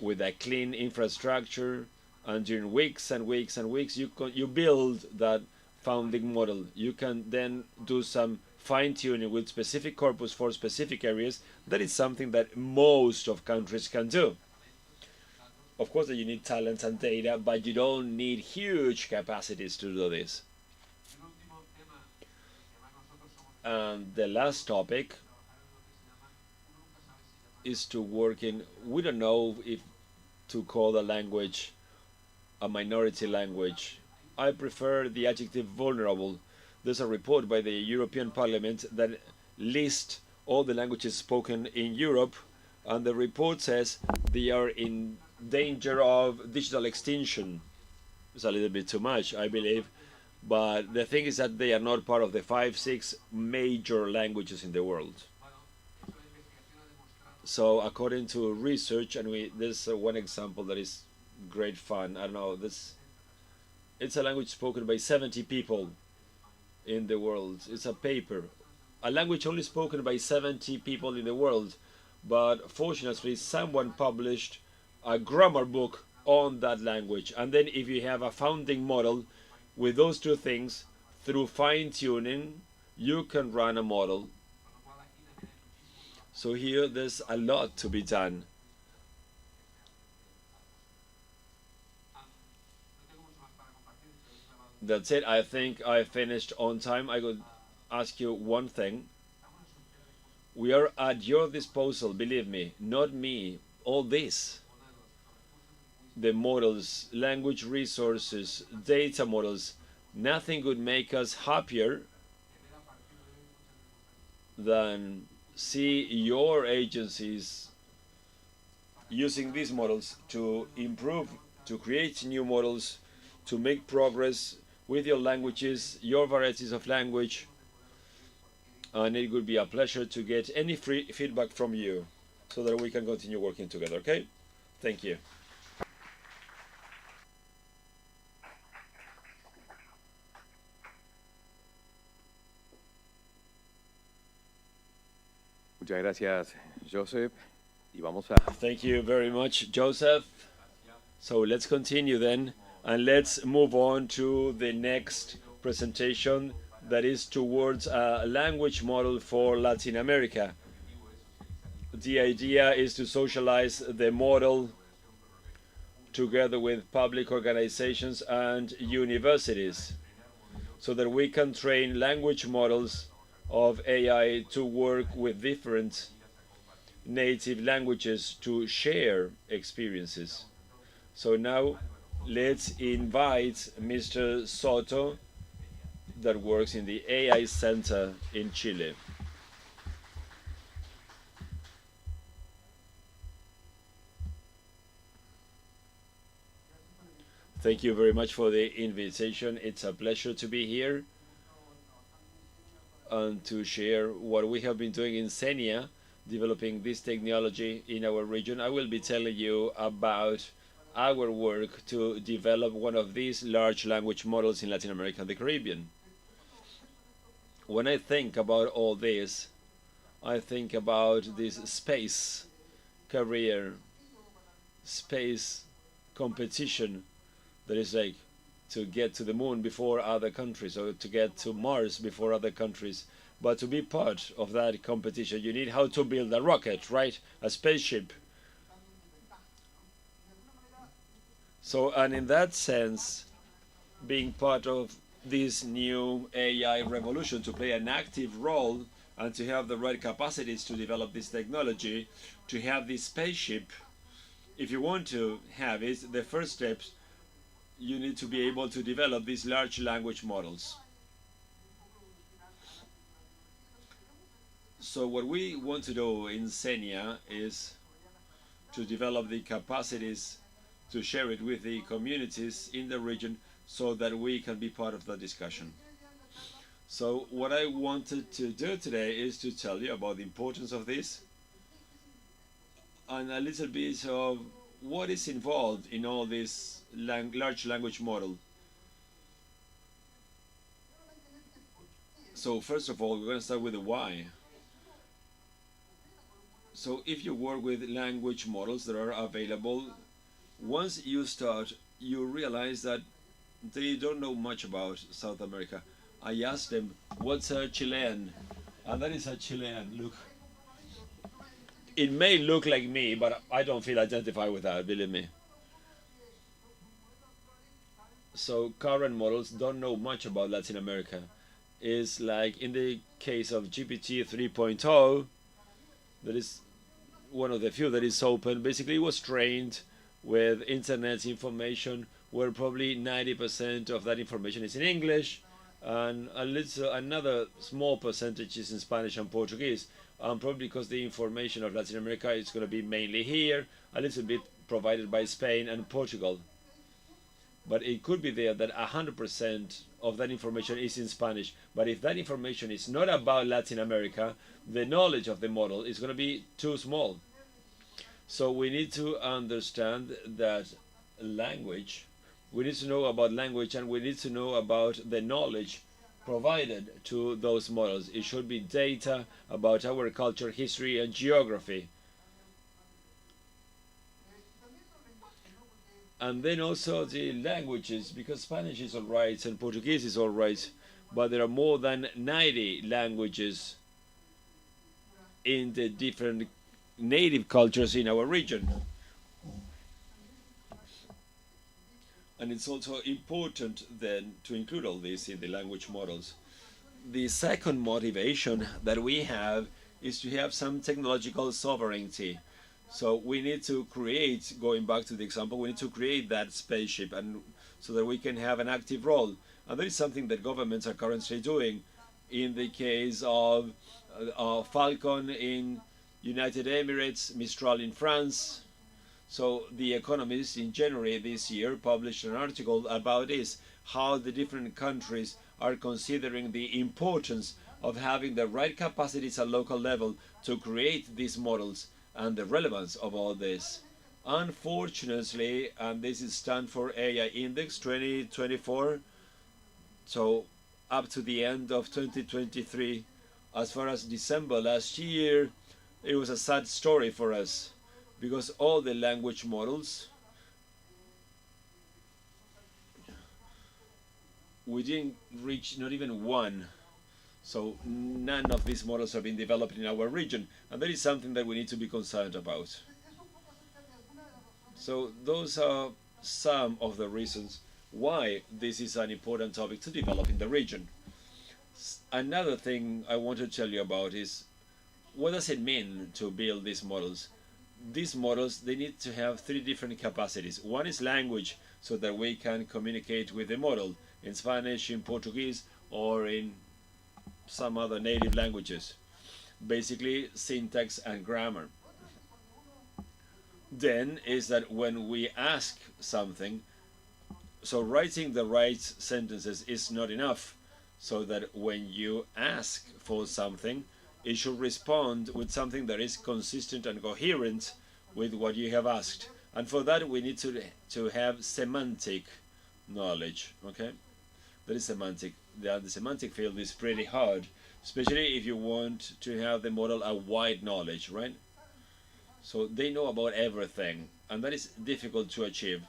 with a clean infrastructure, and during weeks and weeks and weeks you build that founding model. You can then do some fine-tuning with specific corpus for specific areas. That is something that most of countries can do. Of course, you need talent and data, but you don't need huge capacities to do this. And the last topic, is to work in, we don't know if to call the language a minority language. I prefer the adjective vulnerable. There's a report by the European Parliament that lists all the languages spoken in Europe, and the report says they are in danger of digital extinction. It's a little bit too much, I believe, but the thing is that they are not part of the 5, 6 major languages in the world. So according to research, and there's one example that is great fun. I don't know, it's a language spoken by 70 people in the world. It's a paper, a language only spoken by 70 people in the world, but fortunately someone published a grammar book on that language. And then if you have a founding model with those two things, through fine-tuning you can run a model. So here there's a lot to be done. That's it. I think I finished on time. I could ask you one thing. We are at your disposal, believe me, not me. All this, the models, language resources, data models, nothing could make us happier than see your agencies using these models to improve, to create new models, to make progress with your languages, your varieties of language. And it would be a pleasure to get any free feedback from you so that we can continue working together, okay? Thank you. Muchas gracias, Joseph. Y vamos a... Thank you very much, Joseph. So let's continue then, and let's move on to the next presentation that is towards a language model for Latin America. The idea is to socialize the model together with public organizations and universities so that we can train language models of AI to work with different native languages to share experiences. So now let's invite Mr. Soto, that works in the AI Center in Chile. Thank you very much for the invitation. It's a pleasure to be here and to share what we have been doing in Senia, developing this technology in our region. I will be telling you about our work to develop one of these large language models in Latin America and the Caribbean. When I think about all this, I think about this space career, space competition that is like to get to the moon before other countries or to get to Mars before other countries. But to be part of that competition, you need how to build a rocket, right? A spaceship. So, and in that sense, being part of this new AI revolution, to play an active role and to have the right capacities to develop this technology, to have this spaceship, if you want to have it, the first steps, you need to be able to develop these large language models. So what we want to do in Senia is to develop the capacities to share it with the communities in the region so that we can be part of the discussion. So what I wanted to do today is to tell you about the importance of this and a little bit of what is involved in all this large language model. So first of all, we're going to start with the why. So if you work with language models that are available, once you start, you realize that they don't know much about South America. I asked them, what's a Chilean? And that is a Chilean. Look, it may look like me, but I don't feel identified with that, believe me. So current models don't know much about Latin America. It's like in the case of GPT 3.0, that is one of the few that is open. Basically, it was trained with internet information where probably 90% of that information is in English, and another small percentage is in Spanish and Portuguese. Probably because the information of Latin America is going to be mainly here, a little bit provided by Spain and Portugal. But it could be there that 100% of that information is in Spanish. But if that information is not about Latin America, the knowledge of the model is going to be too small. So we need to understand that language, we need to know about language, and we need to know about the knowledge provided to those models. It should be data about our culture, history, and geography. And then also the languages, because Spanish is all right and Portuguese is all right, but there are more than 90 languages in the different native cultures in our region. And it's also important then to include all this in the language models. The second motivation that we have is to have some technological sovereignty. So we need to create, going back to the example, we need to create that spaceship, and so that we can have an active role. And that is something that governments are currently doing. In the case of Falcon in United Emirates, Mistral in France. So The Economist in January this year published an article about this, how the different countries are considering the importance of having the right capacities at local level to create these models and the relevance of all this. Unfortunately, and this is Stanford AI Index 2024, so up to the end of 2023, as far as December last year, it was a sad story for us, because all the language models, we didn't reach not even one. So none of these models have been developed in our region, and that is something that we need to be concerned about. So those are some of the reasons why this is an important topic to develop in the region. Another thing I want to tell you about is, what does it mean to build these models? These models, they need to have three different capacities. One is language, so that we can communicate with the model in Spanish, in Portuguese, or in some other native languages. Basically, syntax and grammar. Then is that when we ask something, so writing the right sentences is not enough, so that when you ask for something, it should respond with something that is consistent and coherent with what you have asked. And for that, we need to have semantic knowledge, okay? That is semantic. The semantic field is pretty hard, especially if you want to have the model a wide knowledge, right? So they know about everything, and that is difficult to achieve.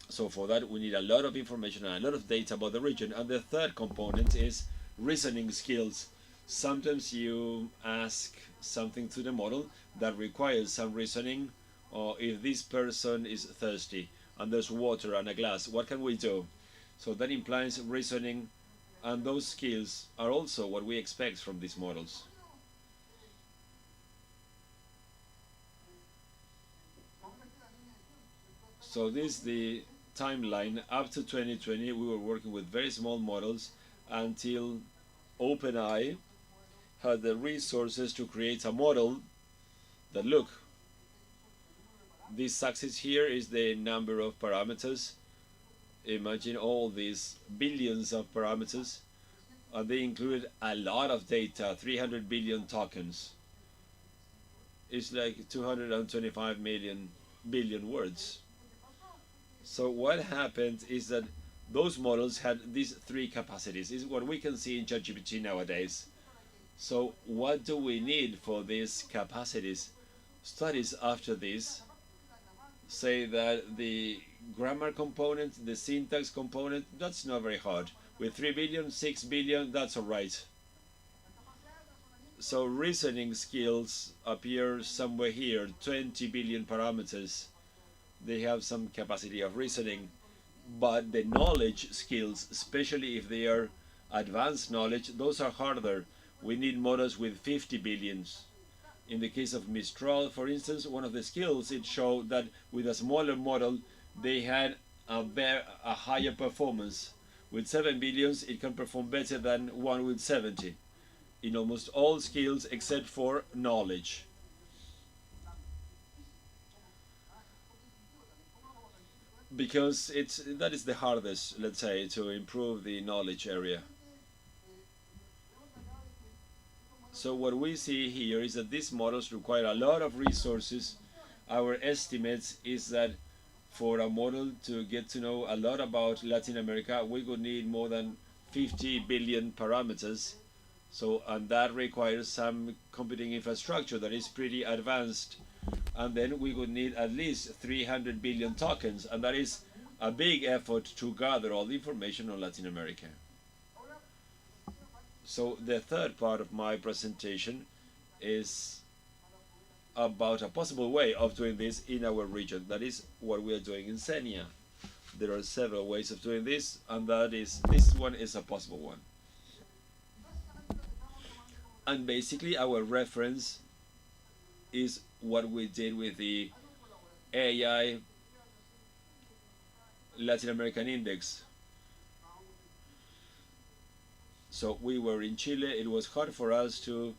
So for that, we need a lot of information and a lot of data about the region. And the third component is reasoning skills. Sometimes you ask something to the model that requires some reasoning, or if this person is thirsty and there's water and a glass, what can we do? So that implies reasoning, and those skills are also what we expect from these models. So this is the timeline. Up to 2020, we were working with very small models until OpenAI had the resources to create a model that, look, this axis here is the number of parameters. Imagine all these billions of parameters, and they included a lot of data, 300 billion tokens. It's like 225 billion words. So what happened is that those models had these three capacities. Is what we can see in ChatGPT nowadays. So what do we need for these capacities? Studies after this say that the grammar component, the syntax component, that's not very hard. With 3 billion, 6 billion, that's all right. So reasoning skills appear somewhere here, 20 billion parameters. They have some capacity of reasoning, but the knowledge skills, especially if they are advanced knowledge, those are harder. We need models with 50 billions. In the case of Mistral, for instance, one of the skills, it showed that with a smaller model, they had a higher performance. With 7 billions, it can perform better than one with 70 in almost all skills except for knowledge. Because that is the hardest, let's say, to improve the knowledge area. So what we see here is that these models require a lot of resources. Our estimates is that for a model to get to know a lot about Latin America, we would need more than 50 billion parameters. So, and that requires some computing infrastructure that is pretty advanced. And then we would need at least 300 billion tokens, and that is a big effort to gather all the information on Latin America. So the third part of my presentation is about a possible way of doing this in our region. That is what we are doing in Senia. There are several ways of doing this, and this one is a possible one. And basically our reference is what we did with the AI Latin American Index. So we were in Chile. It was hard for us to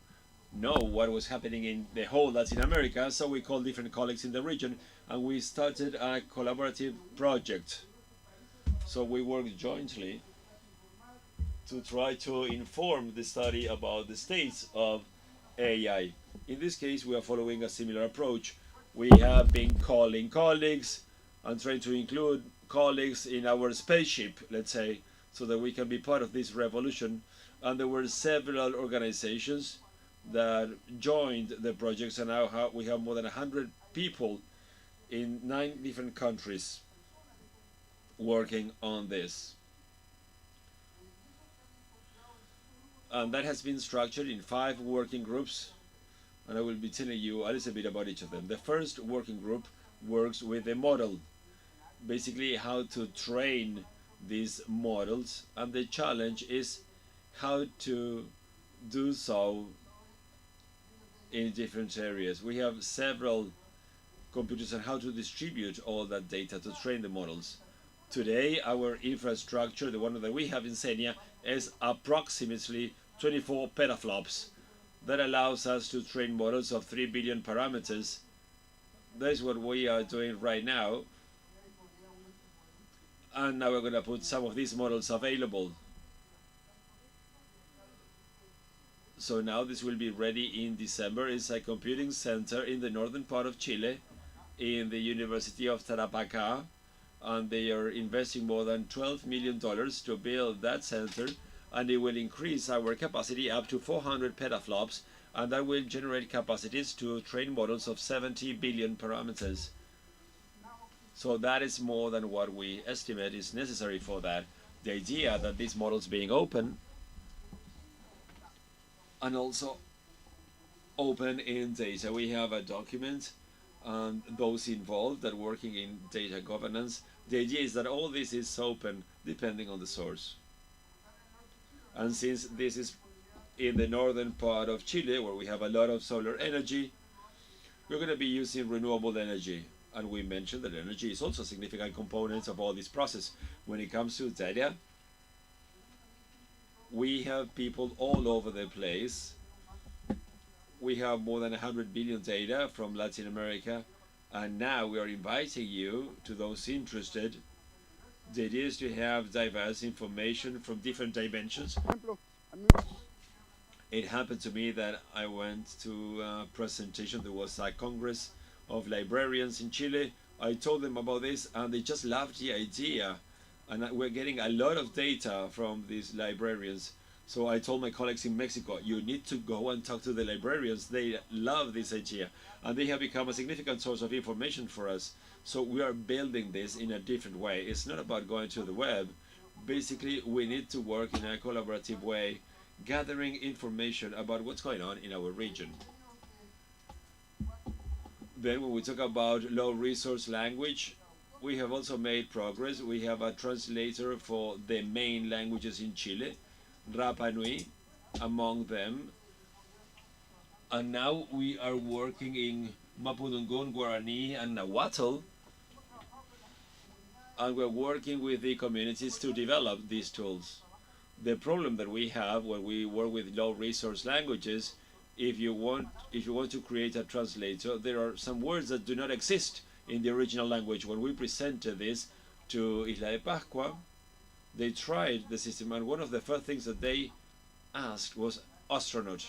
know what was happening in the whole Latin America, so we called different colleagues in the region and we started a collaborative project. So we worked jointly to try to inform the study about the states of AI. In this case, we are following a similar approach. We have been calling colleagues and trying to include colleagues in our spaceship, let's say, so that we can be part of this revolution. And there were several organizations that joined the projects, and now we have more than 100 people in 9 different countries working on this. And that has been structured in 5 working groups, and I will be telling you a little bit about each of them. The first working group works with a model, basically how to train these models, and the challenge is how to do so in different areas. We have several computers and how to distribute all that data to train the models. Today, our infrastructure, the one that we have in Senia, is approximately 24 petaflops. That allows us to train models of 3 billion parameters. That is what we are doing right now. And now we're going to put some of these models available. So now this will be ready in December. It's a computing center in the northern part of Chile, in the University of Tarapacá, and they are investing more than $12 million to build that center, and it will increase our capacity up to 400 petaflops, and that will generate capacities to train models of 70 billion parameters. So that is more than what we estimate is necessary for that. The idea that these models being open and also open in data. We have a document and those involved that working in data governance. The idea is that all this is open depending on the source. And since this is in the northern part of Chile where we have a lot of solar energy, we're going to be using renewable energy. And we mentioned that energy is also a significant component of all this process. When it comes to data, we have people all over the place. We have more than 100 billion data from Latin America, and now we are inviting you, to those interested, the idea is to have diverse information from different dimensions. It happened to me that I went to a presentation. There was a congress of librarians in Chile. I told them about this and they just loved the idea, and we're getting a lot of data from these librarians. So I told my colleagues in Mexico, you need to go and talk to the librarians. They love this idea and they have become a significant source of information for us. So we are building this in a different way. It's not about going to the web. Basically, we need to work in a collaborative way, gathering information about what's going on in our region. Then when we talk about low resource language, we have also made progress. We have a translator for the main languages in Chile, Rapa Nui among them. And now we are working in Mapudungun, Guarani, and Nahuatl, and we're working with the communities to develop these tools. The problem that we have when we work with low resource languages, if you want to create a translator, there are some words that do not exist in the original language. When we presented this to Isla de Pascua, they tried the system, and one of the first things that they asked was astronaut.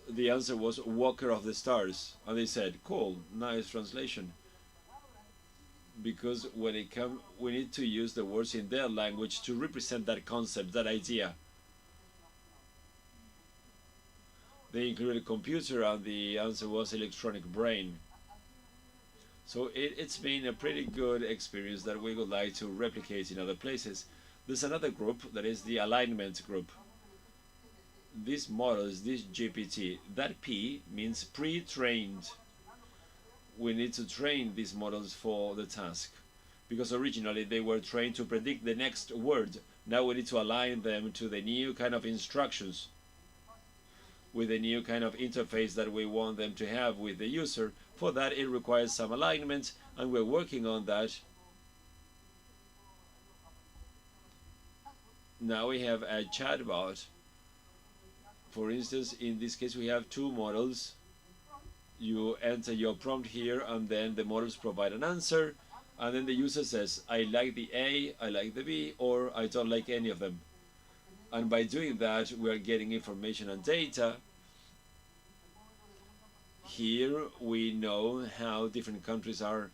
The answer was walker of the stars, and they said, cool, nice translation. Because when it comes, we need to use the words in their language to represent that concept, that idea. They included computer, and the answer was electronic brain. So it's been a pretty good experience that we would like to replicate in other places. There's another group that is the alignment group. These models, this GPT, that P means pre-trained. We need to train these models for the task, because originally they were trained to predict the next word. Now we need to align them to the new kind of instructions, with the new kind of interface that we want them to have with the user. For that, it requires some alignment, and we're working on that. Now we have a chatbot. For instance, in this case, we have two models. You enter your prompt here, and then the models provide an answer, and then the user says, I like the A, I like the B, or I don't like any of them. And by doing that, we are getting information and data. Here we know how different countries are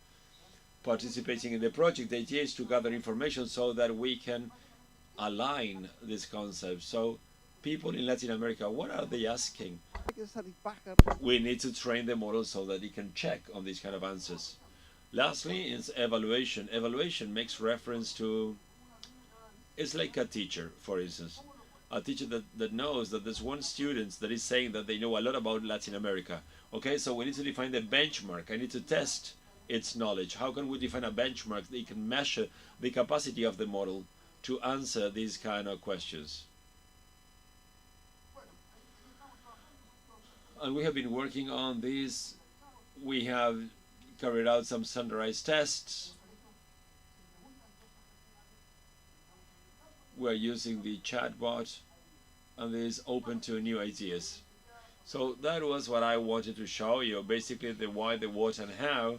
participating in the project. The idea is to gather information so that we can align this concept. So people in Latin America, what are they asking? We need to train the model so that it can check on these kind of answers. Lastly is evaluation. Evaluation makes reference to, it's like a teacher, for instance. A teacher that knows that there's one student that is saying that they know a lot about Latin America. Okay, so we need to define the benchmark. I need to test its knowledge. How can we define a benchmark that can measure the capacity of the model to answer these kind of questions? And we have been working on this. We have carried out some standardized tests. We're using the chatbot, and it is open to new ideas. So that was what I wanted to show you, basically the why, the what, and how.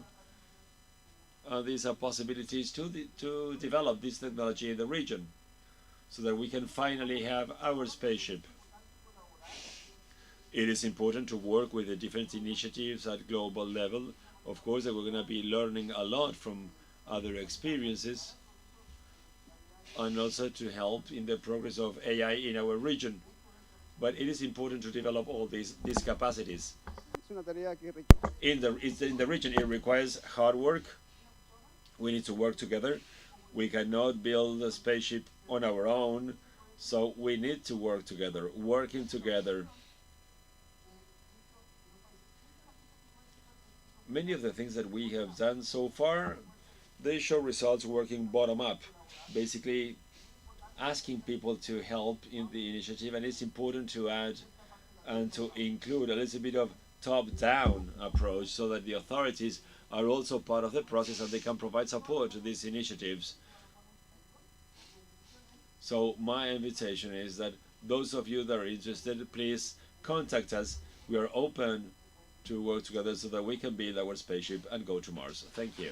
These are possibilities to develop this technology in the region, so that we can finally have our spaceship. It is important to work with the different initiatives at global level. Of course, that we're going to be learning a lot from other experiences, and also to help in the progress of AI in our region. But it is important to develop all these capacities. In the region, it requires hard work. We need to work together. We cannot build a spaceship on our own, so we need to work together, working together. Many of the things that we have done so far, they show results working bottom up, basically asking people to help in the initiative. And it's important to add and to include a little bit of top-down approach, so that the authorities are also part of the process and they can provide support to these initiatives. So my invitation is that those of you that are interested, please contact us. We are open to work together so that we can build our spaceship and go to Mars. Thank you.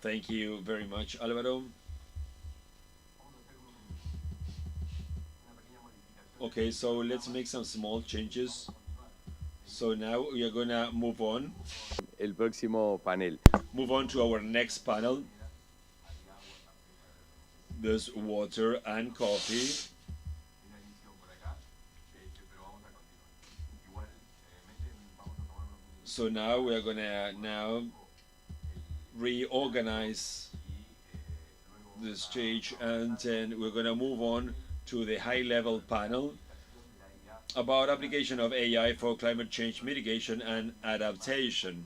Thank you very much, Alvaro. Okay, so let's make some small changes. So now we are gonna move on. El próximo panel. Move on to our next panel. There's water and coffee. So now we are gonna reorganize the stage, and then we're gonna move on to the high-level panel about application of AI for climate change mitigation and adaptation.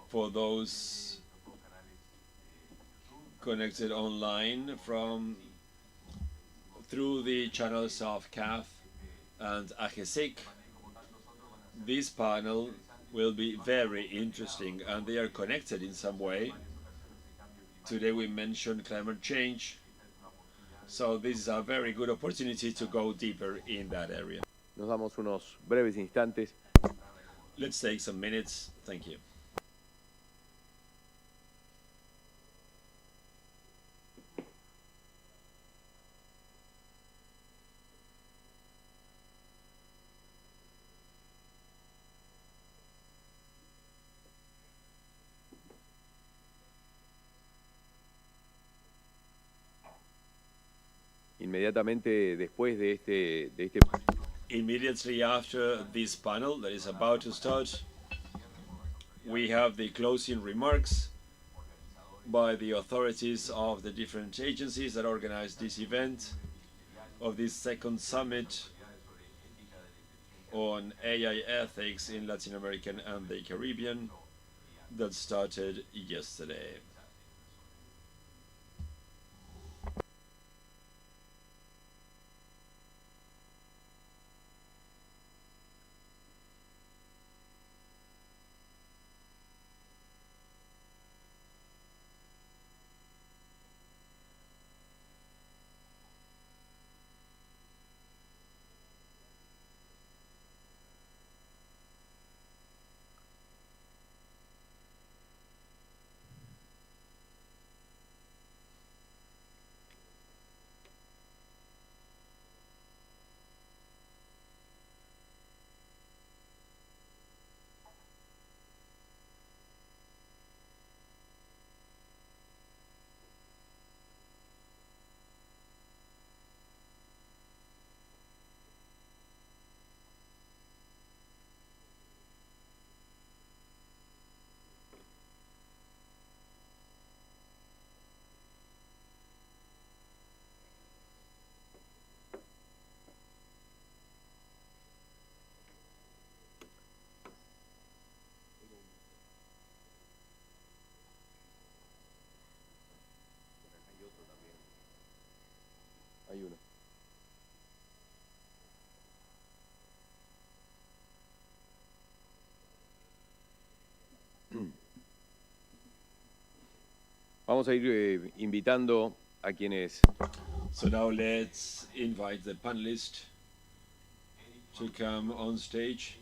For those connected online through the channels of CAF and Agesic. This panel will be very interesting, and they are connected in some way. Today we mentioned climate change, so this is a very good opportunity to go deeper in that area. Nos damos unos breves instantes. Let's take some minutes. Thank you. Inmediatamente después de este Immediately after this panel that is about to start, we have the closing remarks by the authorities of the different agencies that organized this event of this second summit on AI ethics in Latin America and the Caribbean that started yesterday. Hay uno. Vamos a ir invitando a quienes So now let's invite the panelists to come on stage.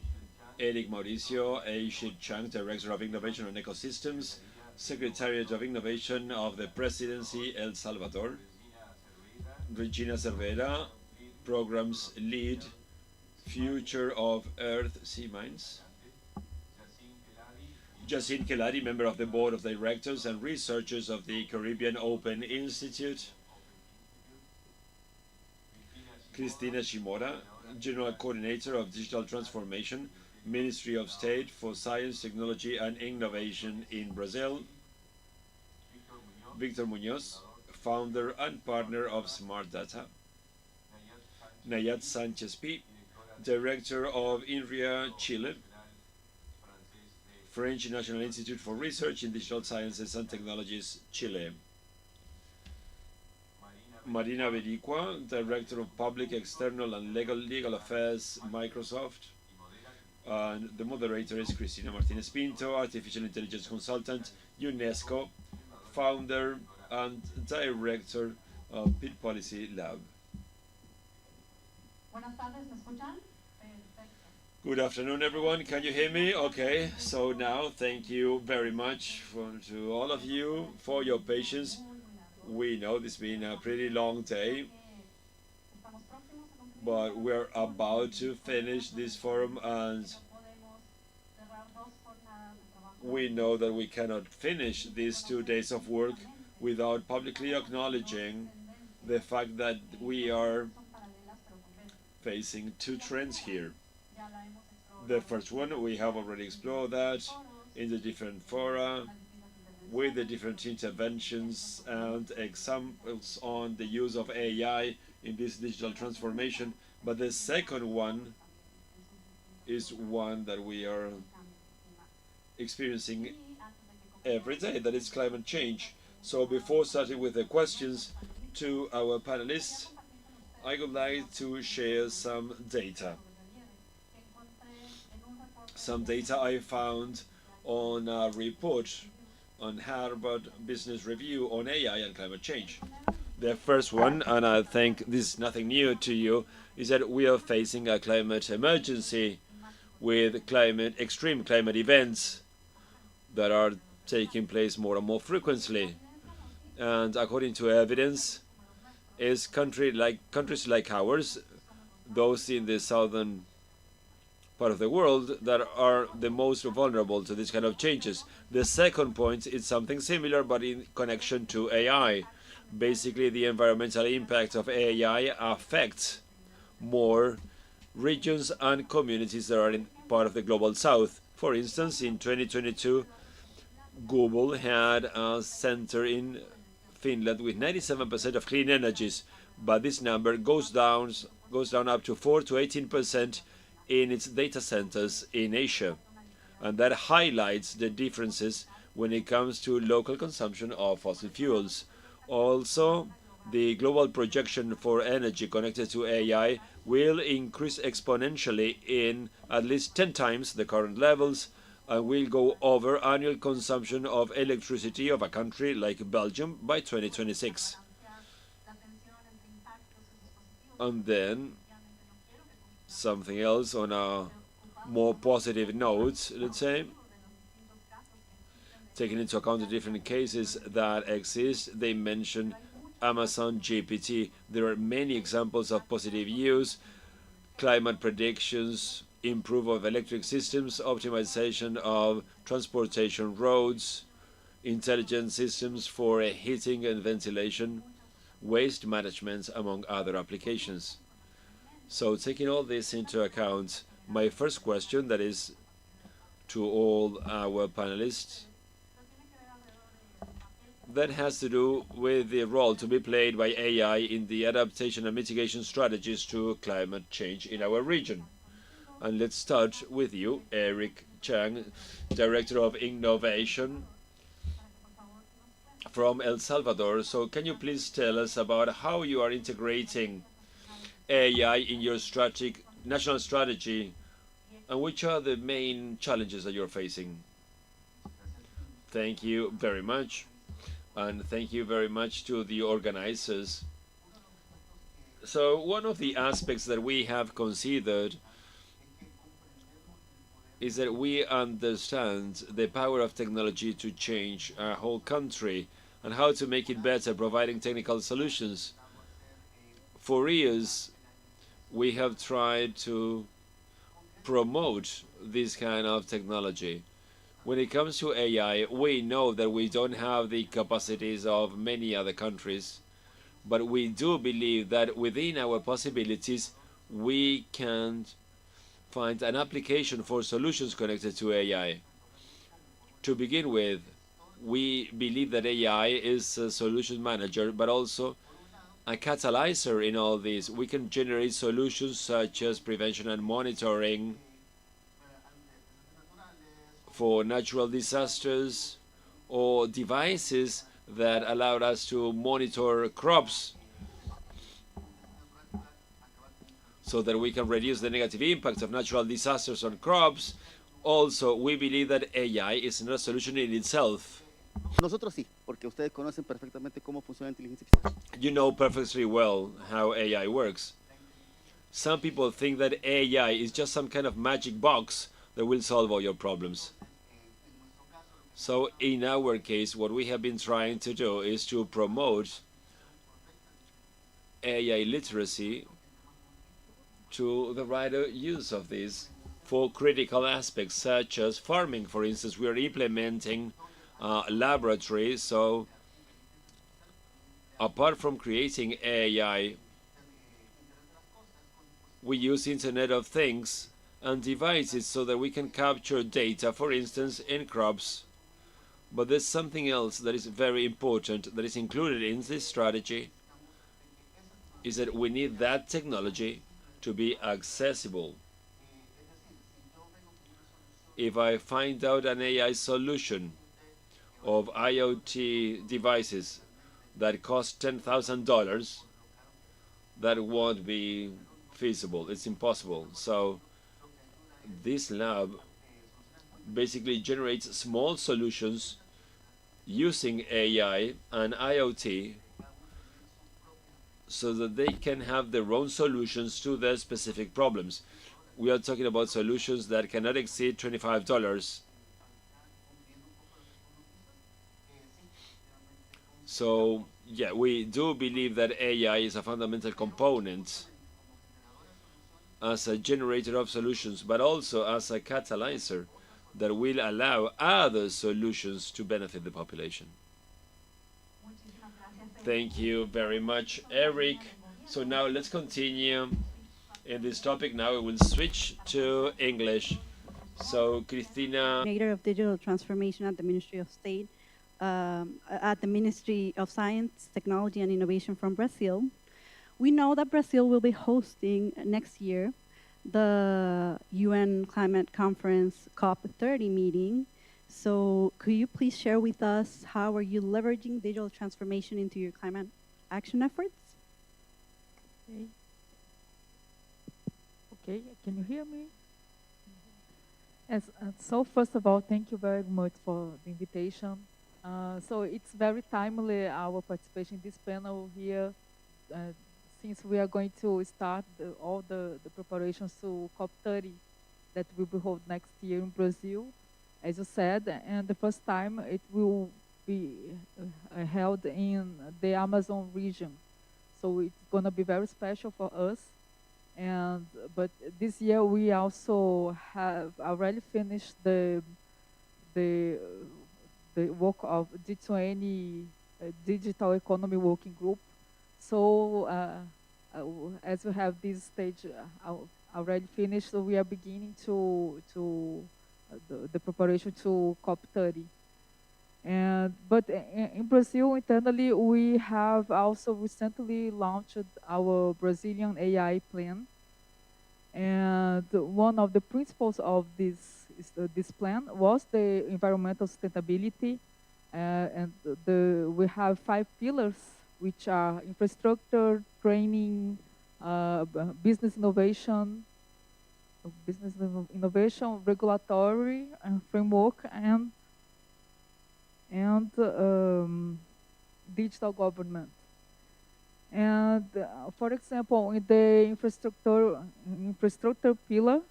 Eric Mauricio, Agesic Chang, Director of Innovation and Ecosystems, Secretariat of Innovation of the Presidency, El Salvador. Regina Cervera, Programs Lead, Future of Earth Sea Mines. Jacine Kelari, Member of the Board of Directors and Researchers of the Caribbean Open Institute. Cristina Shimora, General Coordinator of Digital Transformation, Ministry of State for Science, Technology and Innovation in Brazil. Victor Muñoz, Founder and Partner of Smart Data. Nayat Sanchez P, Director of INRIA Chile, French National Institute for Research in Digital Sciences and Technologies, Chile. Marina Vericua, Director of Public, External and Legal Affairs, Microsoft. And the moderator is Cristina Martinez Pinto, Artificial Intelligence Consultant, UNESCO, Founder and Director of Pit Policy Lab. Good afternoon, everyone. Can you hear me? Okay, so now thank you very much to all of you for your patience. We know this has been a pretty long day, but we're about to finish this forum, and we know that we cannot finish these 2 days of work without publicly acknowledging the fact that we are facing two trends here. The first one, we have already explored that in the different fora, with the different interventions and examples on the use of AI in this digital transformation. But the second one is one that we are experiencing every day, that is climate change. So before starting with the questions to our panelists, I would like to share some data. Some data I found on a report on Harvard Business Review on AI and climate change. The first one, and I think this is nothing new to you, is that we are facing a climate emergency with extreme climate events that are taking place more and more frequently. And according to evidence, countries like ours, those in the southern part of the world, that are the most vulnerable to these kind of changes. The second point is something similar, but in connection to AI. Basically, the environmental impact of AI affects more regions and communities that are in part of the global south. For instance, in 2022, Google had a center in Finland with 97% of clean energies, but this number goes down up to 4 to 18% in its data centers in Asia. And that highlights the differences when it comes to local consumption of fossil fuels. Also, the global projection for energy connected to AI will increase exponentially in at least 10 times the current levels, and will go over annual consumption of electricity of a country like Belgium by 2026. And then something else on a more positive note, let's say, taking into account the different cases that exist, they mention Amazon GPT. There are many examples of positive use, climate predictions, improve of electric systems, optimization of transportation roads, intelligent systems for heating and ventilation, waste management, among other applications. So taking all this into account, my first question, that is to all our panelists, that has to do with the role to be played by AI in the adaptation and mitigation strategies to climate change in our region. And let's start with you, Eric Chang, Director of Innovation from El Salvador. So can you please tell us about how you are integrating AI in your national strategy, and which are the main challenges that you're facing? Thank you very much. And thank you very much to the organizers. So one of the aspects that we have considered is that we understand the power of technology to change a whole country and how to make it better, providing technical solutions. For years, we have tried to promote this kind of technology. When it comes to AI, we know that we don't have the capacities of many other countries, but we do believe that within our possibilities, we can find an application for solutions connected to AI. To begin with, we believe that AI is a solution manager, but also a catalyzer in all this. We can generate solutions such as prevention and monitoring for natural disasters, or devices that allowed us to monitor crops so that we can reduce the negative impact of natural disasters on crops. Also, we believe that AI is not a solution in itself. Nosotros sí, porque ustedes conocen perfectamente cómo funciona la inteligencia artificial. You know perfectly well how AI works. Some people think that AI is just some kind of magic box that will solve all your problems. So in our case, what we have been trying to do is to promote AI literacy to the right use of this for critical aspects such as farming. For instance, we are implementing laboratories. So apart from creating AI, we use Internet of Things and devices so that we can capture data, for instance, in crops. But there's something else that is very important that is included in this strategy, is that we need that technology to be accessible. If I find out an AI solution, of IoT devices that cost $10,000, that won't be feasible. It's impossible. So this lab basically generates small solutions using AI and IoT so that they can have their own solutions to their specific problems. We are talking about solutions that cannot exceed $25. So, yeah, we do believe that AI is a fundamental component as a generator of solutions, but also as a catalyzer that will allow other solutions to benefit the population. Thank you very much, Eric. So now let's continue in this topic. Now we will switch to English. So, Cristina. Coordinator of Digital Transformation at the Ministry of State, at the Ministry of Science, Technology and Innovation from Brazil. We know that Brazil will be hosting next year the UN Climate Conference COP30 meeting. So could you please share with us how are you leveraging digital transformation into your climate action efforts? Okay. Okay, can you hear me? Yes, so first of all, thank you very much for the invitation. So it's very timely, our participation in this panel here, since we are going to start all the preparations to COP30 that will be held next year in Brazil, as you said, and the first time it will be held in the Amazon region. So it's going to be very special for us. But this year we also have already finished the work of G20 Digital Economy Working Group. So as we have this stage already finished, so we are beginning to the preparation to COP30. But in Brazil internally, we have also recently launched our Brazilian AI plan. And one of the principles of this plan was the environmental sustainability. And we have 5 pillars, which are infrastructure, training, business innovation, regulatory framework, and digital government. And for example, in the infrastructure pillar,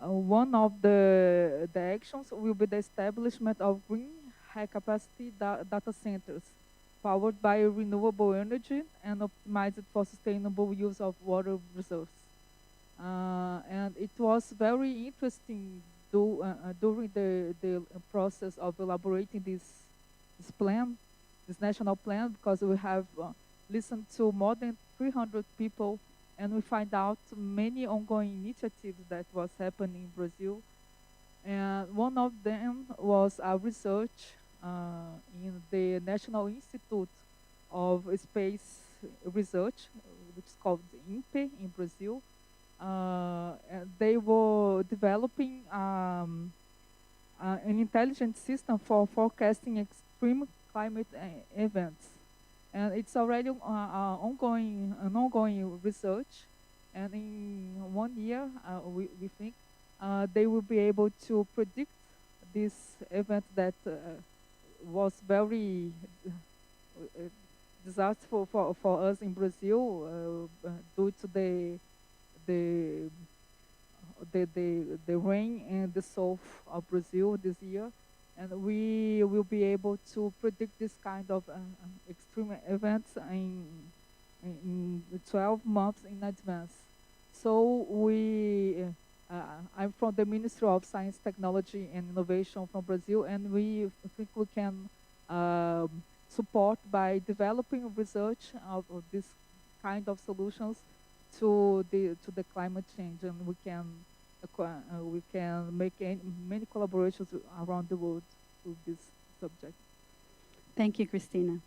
one of the actions will be the establishment of green high-capacity data centers powered by renewable energy and optimized for sustainable use of water resources. And it was very interesting during the process of elaborating this plan, this national plan, because we have listened to more than 300 people, and we find out many ongoing initiatives that was happening in Brazil. And one of them was our research in the National Institute of Space Research, which is called INPE in Brazil. And they were developing an intelligent system for forecasting extreme climate events. And it's already an ongoing research. And in 1 year, we think they will be able to predict this event that was very disastrous for us in Brazil due to the rain in the south of Brazil this year. And we will be able to predict this kind of extreme events in 12 months in advance. So I'm from the Ministry of Science, Technology and Innovation from Brazil, and we think we can support by developing research of this kind of solutions to the climate change, and we can make many collaborations around the world with this subject. Thank you, Cristina.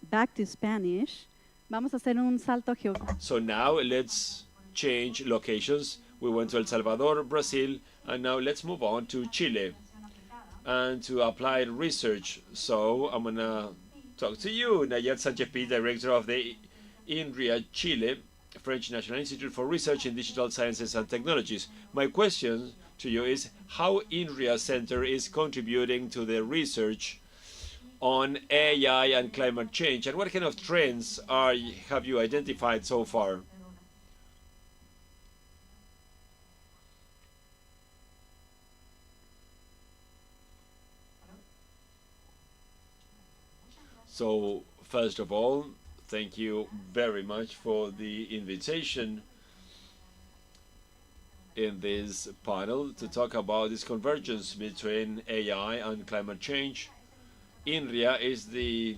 Back to Spanish. Vamos a hacer un salto geográfico. So now let's change locations. We went to El Salvador, Brazil, and now let's move on to Chile. and to applied research. So I'm going to talk to you, Nayat Sanchez, Director of the INRIA Chile, French National Institute for Research in Digital Sciences and Technologies. My question to you is how INRIA Center is contributing to the research on AI and climate change, and what kind of trends have you identified so far? So, first of all, thank you very much for the invitation in this panel to talk about this convergence between AI and climate change. INRIA is the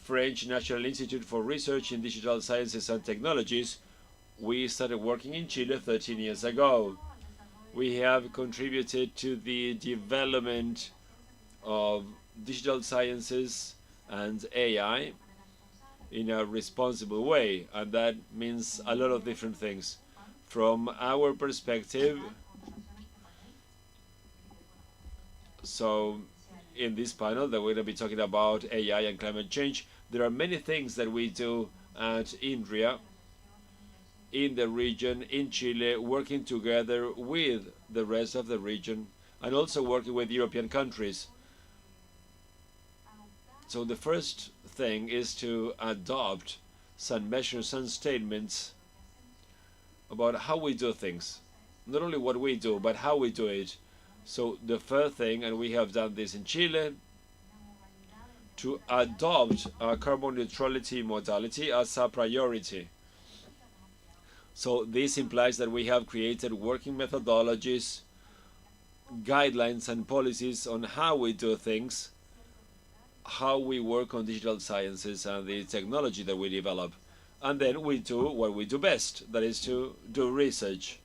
French National Institute for Research in Digital Sciences and Technologies. We started working in Chile 13 years ago. We have contributed to the development of digital sciences and AI in a responsible way, and that means a lot of different things. From our perspective, so in this panel that we're going to be talking about AI and climate change, there are many things that we do at INRIA in the region, in Chile, working together with the rest of the region and also working with European countries. So the first thing is to adopt some measures and statements about how we do things. Not only what we do, but how we do it. So the first thing, and we have done this in Chile, to adopt a carbon neutrality modality as a priority. So this implies that we have created working methodologies, guidelines and policies on how we do things, how we work on digital sciences and the technology that we develop. And then we do what we do best, that is to do research.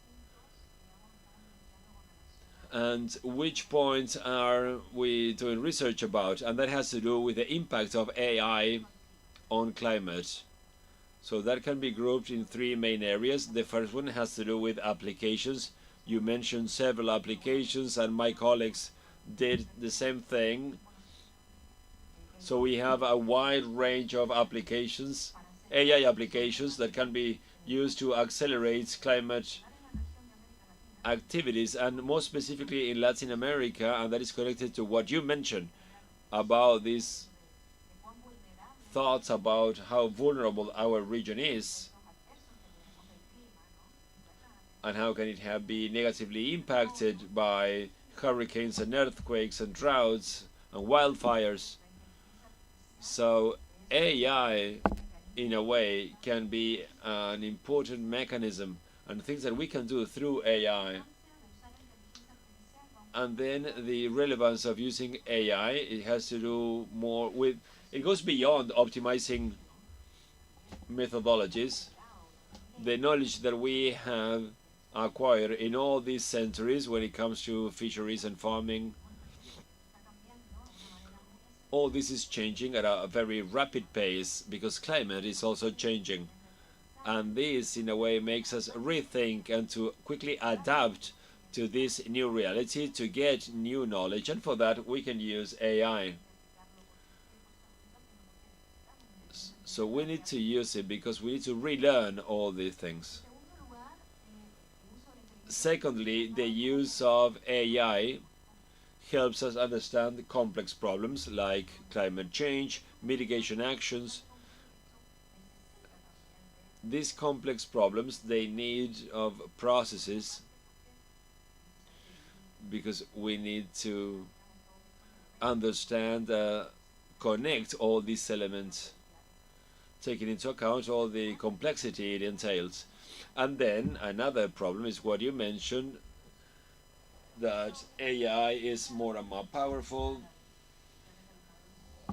And which points are we doing research about? And that has to do with the impact of AI on climate. So that can be grouped in three main areas. The first one has to do with applications. You mentioned several applications, and my colleagues did the same thing. So we have a wide range of applications, AI applications that can be used to accelerate climate activities, and more specifically in Latin America, and that is connected to what you mentioned about these thoughts about how vulnerable our region is and how can it have been negatively impacted by hurricanes and earthquakes and droughts and wildfires. So AI, in a way, can be an important mechanism and things that we can do through AI. And then the relevance of using AI, it has to do more with, it goes beyond optimizing methodologies. The knowledge that we have acquired in all these centuries when it comes to fisheries and farming, all this is changing at a very rapid pace because climate is also changing. And this, in a way, makes us rethink and to quickly adapt to this new reality to get new knowledge. And for that, we can use AI. So we need to use it because we need to relearn all these things. Secondly, the use of AI helps us understand complex problems like climate change, mitigation actions. These complex problems, they need of processes because we need to understand, connect all these elements, taking into account all the complexity it entails. And then another problem is what you mentioned, that AI is more and more powerful,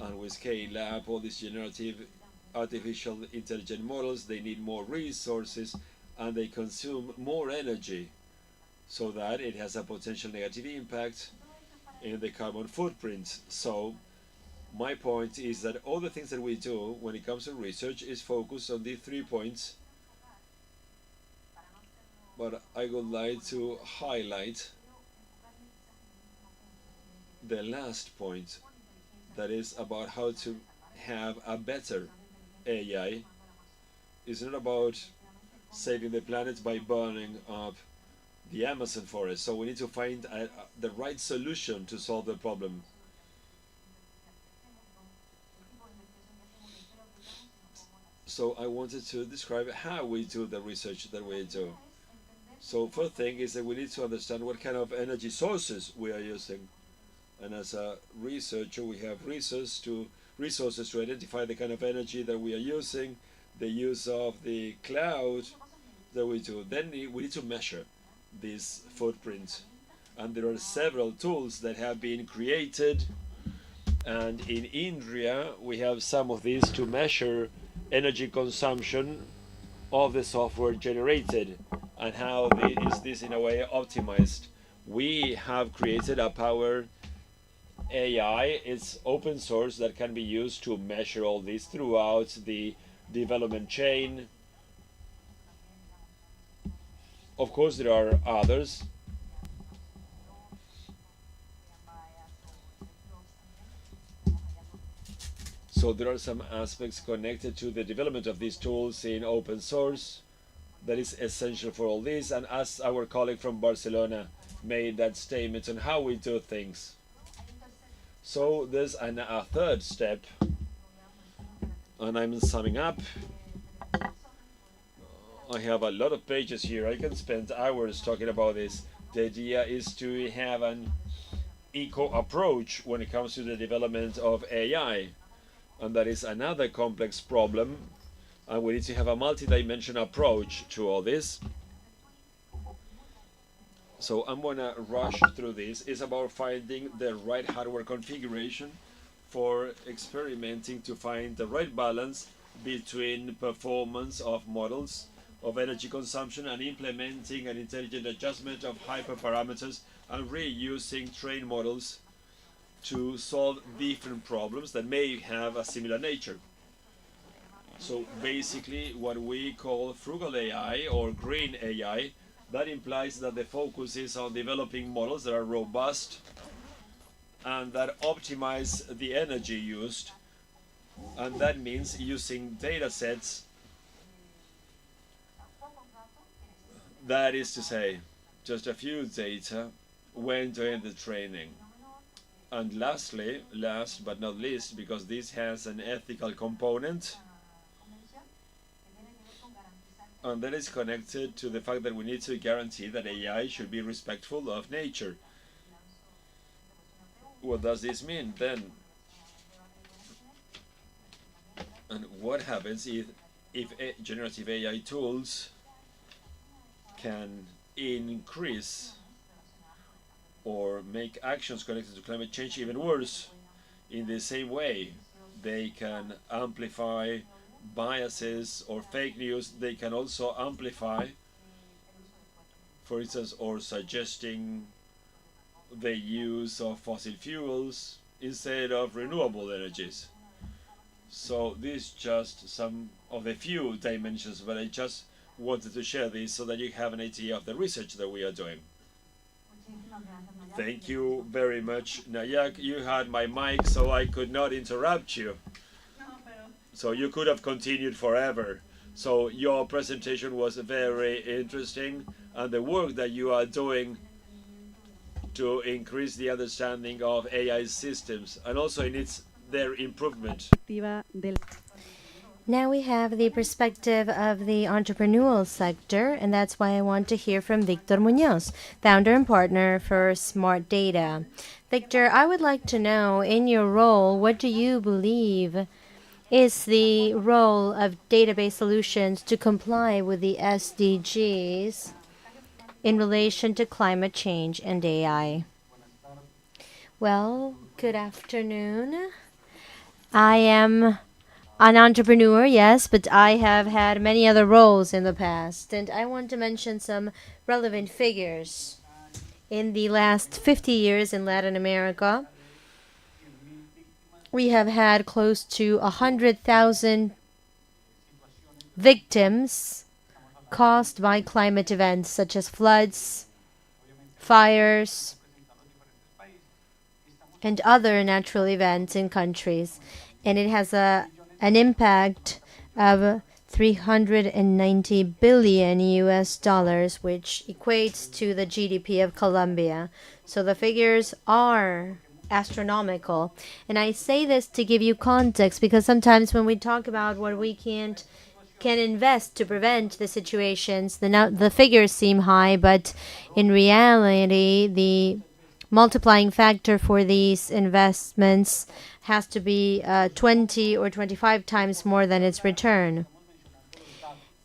and we scale up all these generative artificial intelligent models. They need more resources and they consume more energy, so that it has a potential negative impact in the carbon footprint. So my point is that all the things that we do when it comes to research is focused on these 3 points, but I would like to highlight the last point, that is about how to have a better AI, is not about saving the planet by burning up the Amazon forest. So we need to find the right solution to solve the problem. So I wanted to describe how we do the research that we do. So first thing is that we need to understand what kind of energy sources we are using. And as a researcher, we have resources to identify the kind of energy that we are using, the use of the cloud that we do. Then we need to measure this footprint. And there are several tools that have been created. And in India, we have some of these to measure energy consumption of the software generated and how is this in a way optimized. We have created a Power AI. It's open source that can be used to measure all this throughout the development chain. Of course, there are others. So there are some aspects connected to the development of these tools in open source that is essential for all this. And as our colleague from Barcelona made that statement on how we do things. So there's a third step, and I'm summing up. I have a lot of pages here. I can spend hours talking about this. The idea is to have an eco approach when it comes to the development of AI. And that is another complex problem. And we need to have a multi-dimensional approach to all this. So I'm going to rush through this. It's about finding the right hardware configuration for experimenting to find the right balance between performance of models of energy consumption and implementing an intelligent adjustment of hyperparameters and reusing trained models to solve different problems that may have a similar nature. So basically what we call frugal AI or green AI, that implies that the focus is on developing models that are robust and that optimize the energy used. And that means using data sets, that is to say, just a few data when doing the training. And lastly, last but not least, because this has an ethical component, and that is connected to the fact that we need to guarantee that AI should be respectful of nature. What does this mean then? And what happens if generative AI tools can increase or make actions connected to climate change even worse? In the same way, they can amplify biases or fake news. They can also amplify, for instance, or suggesting the use of fossil fuels instead of renewable energies. So this is just some of the few dimensions, but I just wanted to share this so that you have an idea of the research that we are doing. Thank you very much, Nayak. You had my mic, so I could not interrupt you. So you could have continued forever. So your presentation was very interesting, and the work that you are doing to increase the understanding of AI systems, and also in their improvement. Now we have the perspective of the entrepreneurial sector, and that's why I want to hear from Victor Muñoz, founder and partner for Smart Data. Victor, I would like to know, in your role, what do you believe is the role of database solutions to comply with the SDGs in relation to climate change and AI? Well, good afternoon. I am an entrepreneur, yes, but I have had many other roles in the past, and I want to mention some relevant figures. In the last 50 years in Latin America, we have had close to 100,000 victims caused by climate events such as floods, fires, and other natural events in countries. And it has an impact of 390 billion US dollars, which equates to the GDP of Colombia. So the figures are astronomical. And I say this to give you context because sometimes when we talk about what we can invest to prevent the situations, the figures seem high, but in reality, the multiplying factor for these investments has to be 20 or 25 times more than its return.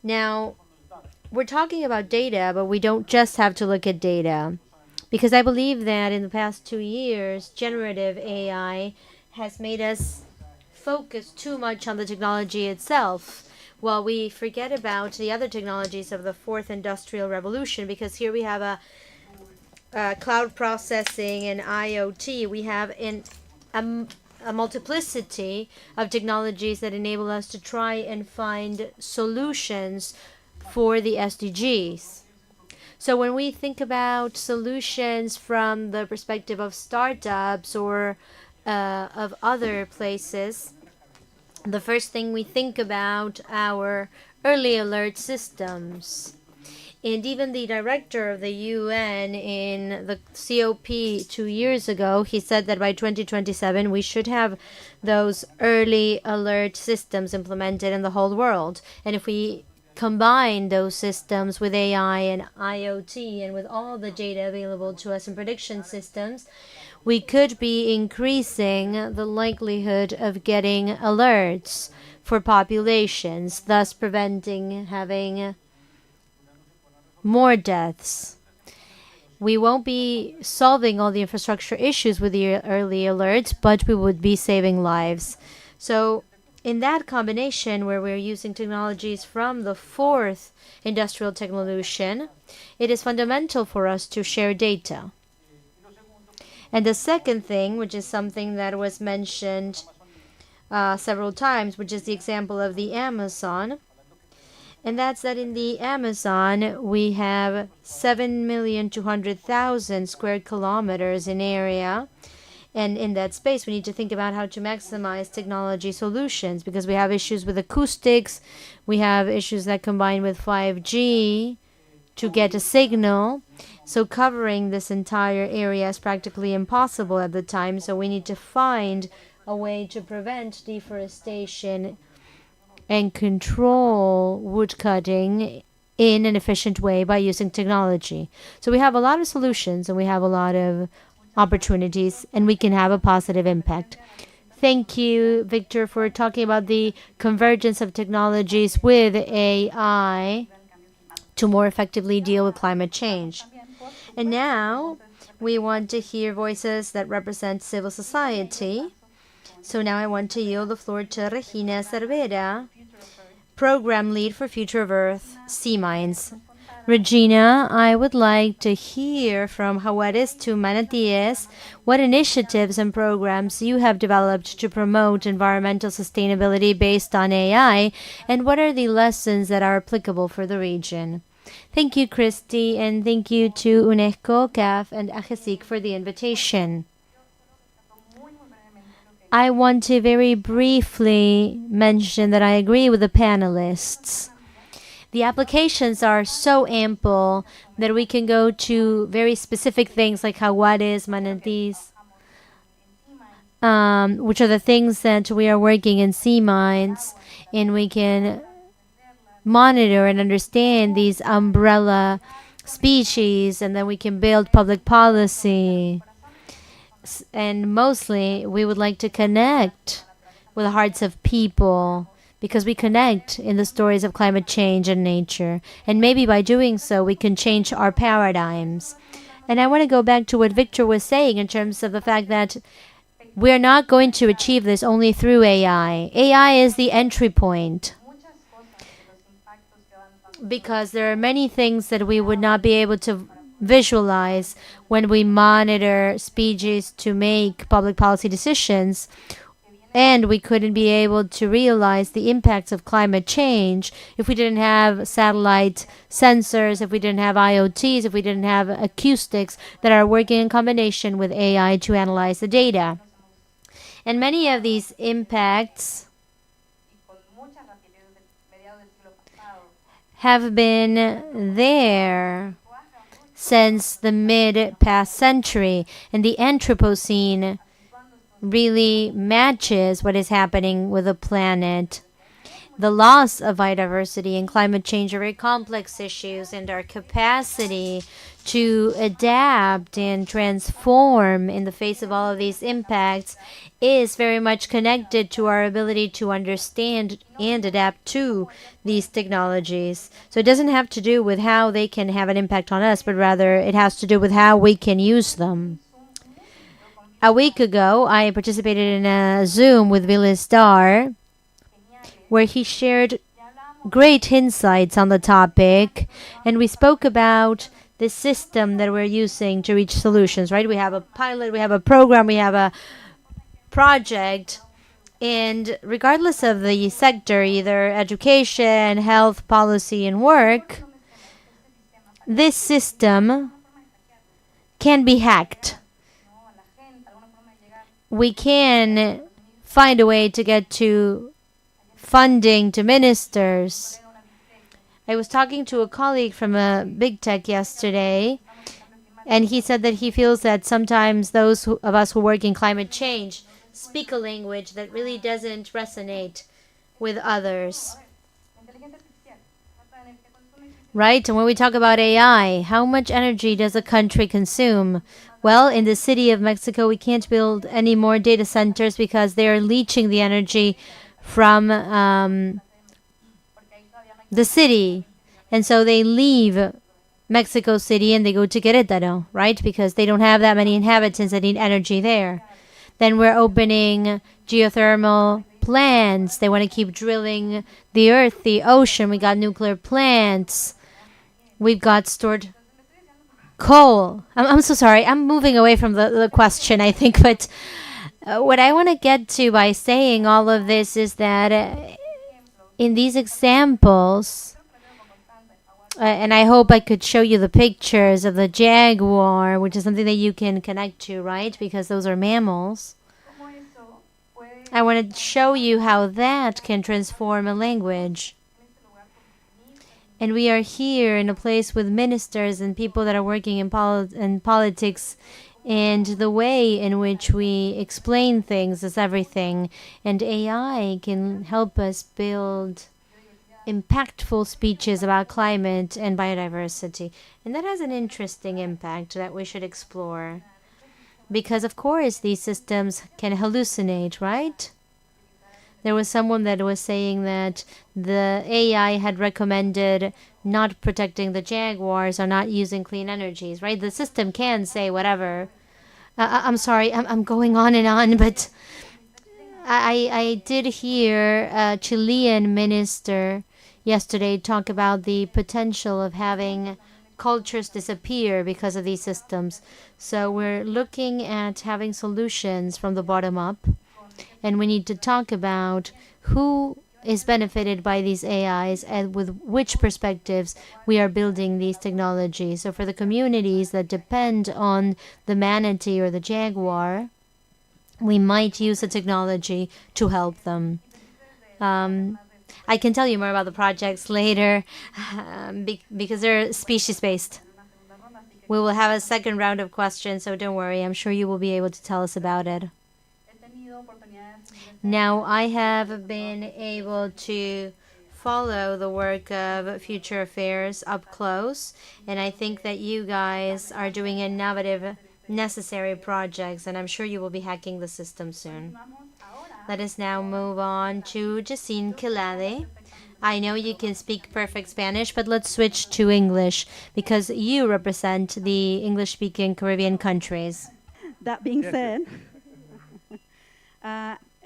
Now, we're talking about data, but we don't just have to look at data. Because I believe that in the past 2 years, generative AI has made us focus too much on the technology itself, while we forget about the other technologies of the fourth industrial revolution. Because here we have a cloud processing and IoT. We have a multiplicity of technologies that enable us to try and find solutions for the SDGs. So when we think about solutions from the perspective of startups or of other places, the first thing we think about our early alert systems. And even the director of the UN in the COP 2 years ago, he said that by 2027 we should have those early alert systems implemented in the whole world. And if we combine those systems with AI and IoT and with all the data available to us in prediction systems, we could be increasing the likelihood of getting alerts for populations, thus preventing having more deaths. We won't be solving all the infrastructure issues with the early alerts, but we would be saving lives. So in that combination where we're using technologies from the fourth industrial revolution, it is fundamental for us to share data. And the second thing, which is something that was mentioned several times, which is the example of the Amazon, and that's that in the Amazon we have 7,200,000 square kilometers in area. And in that space, we need to think about how to maximize technology solutions because we have issues with acoustics. We have issues that combine with 5G to get a signal. So covering this entire area is practically impossible at the time. So we need to find a way to prevent deforestation and control wood cutting in an efficient way by using technology. So we have a lot of solutions and we have a lot of opportunities, and we can have a positive impact. Thank you, Victor, for talking about the convergence of technologies with AI to more effectively deal with climate change. And now we want to hear voices that represent civil society. So now I want to yield the floor to Regina Cervera, Program Lead for Future of Earth Sea Mines. Regina, I would like to hear from Jaguares to Manatees what initiatives and programs you have developed to promote environmental sustainability based on AI, and what are the lessons that are applicable for the region. Thank you, Christy, and thank you to UNESCO, CAF, and Agesic for the invitation. I want to very briefly mention that I agree with the panelists. The applications are so ample that we can go to very specific things like Jaguares, Manatees, which are the things that we are working in sea mines, and we can monitor and understand these umbrella species, and then we can build public policy. And mostly, we would like to connect with the hearts of people, because we connect in the stories of climate change and nature. And maybe by doing so, we can change our paradigms. And I want to go back to what Victor was saying in terms of the fact that we're not going to achieve this only through AI. AI is the entry point, because there are many things that we would not be able to visualize when we monitor species to make public policy decisions, And we couldn't be able to realize the impacts of climate change if we didn't have satellite sensors, if we didn't have IoTs, if we didn't have acoustics that are working in combination with AI to analyze the data. And many of these impacts have been there since the mid-past century, and the Anthropocene really matches what is happening with the planet. The loss of biodiversity and climate change are very complex issues, and our capacity to adapt and transform in the face of all of these impacts is very much connected to our ability to understand and adapt to these technologies. So it doesn't have to do with how they can have an impact on us, but rather it has to do with how we can use them. A week ago, I participated in a Zoom with Willis Starr, where he shared great insights on the topic, and we spoke about the system that we're using to reach solutions, right? We have a pilot, we have a program, we have a project, and regardless of the sector, either education, health, policy, and work, this system can be hacked. We can find a way to get to funding to ministers. I was talking to a colleague from a big tech yesterday, and he said that he feels that sometimes those of us who work in climate change speak a language that really doesn't resonate with others. Right? And when we talk about AI, how much energy does a country consume? Well, in the city of Mexico, we can't build any more data centers because they are leaching the energy from the city. And so they leave Mexico City and they go to Querétaro, right? Because they don't have that many inhabitants that need energy there. Then we're opening geothermal plants. They want to keep drilling the earth, the ocean. We got nuclear plants. We've got stored coal. I'm so sorry. I'm moving away from the question, I think. But what I want to get to by saying all of this is that in these examples, and I hope I could show you the pictures of the jaguar, which is something that you can connect to, right? Because those are mammals. I want to show you how that can transform a language. And we are here in a place with ministers and people that are working in politics, and the way in which we explain things is everything. And AI can help us build impactful speeches about climate and biodiversity. And that has an interesting impact that we should explore. Because, of course, these systems can hallucinate, right? There was someone that was saying that the AI had recommended not protecting the jaguars or not using clean energies, right? The system can say whatever. I'm sorry, I'm going on and on, but I did hear a Chilean minister yesterday talk about the potential of having cultures disappear because of these systems. So we're looking at having solutions from the bottom up. And we need to talk about who is benefited by these AIs and with which perspectives we are building these technologies. So for the communities that depend on the manatee or the jaguar, we might use the technology to help them. I can tell you more about the projects later because they're species-based. We will have a second round of questions, so don't worry. I'm sure you will be able to tell us about it. Now, I have been able to follow the work of Future Affairs up close, and I think that you guys are doing innovative, necessary projects, and I'm sure you will be hacking the system soon. Let us now move on to Jacine Quilade. I know you can speak perfect Spanish, but let's switch to English because you represent the English-speaking Caribbean countries. That being said,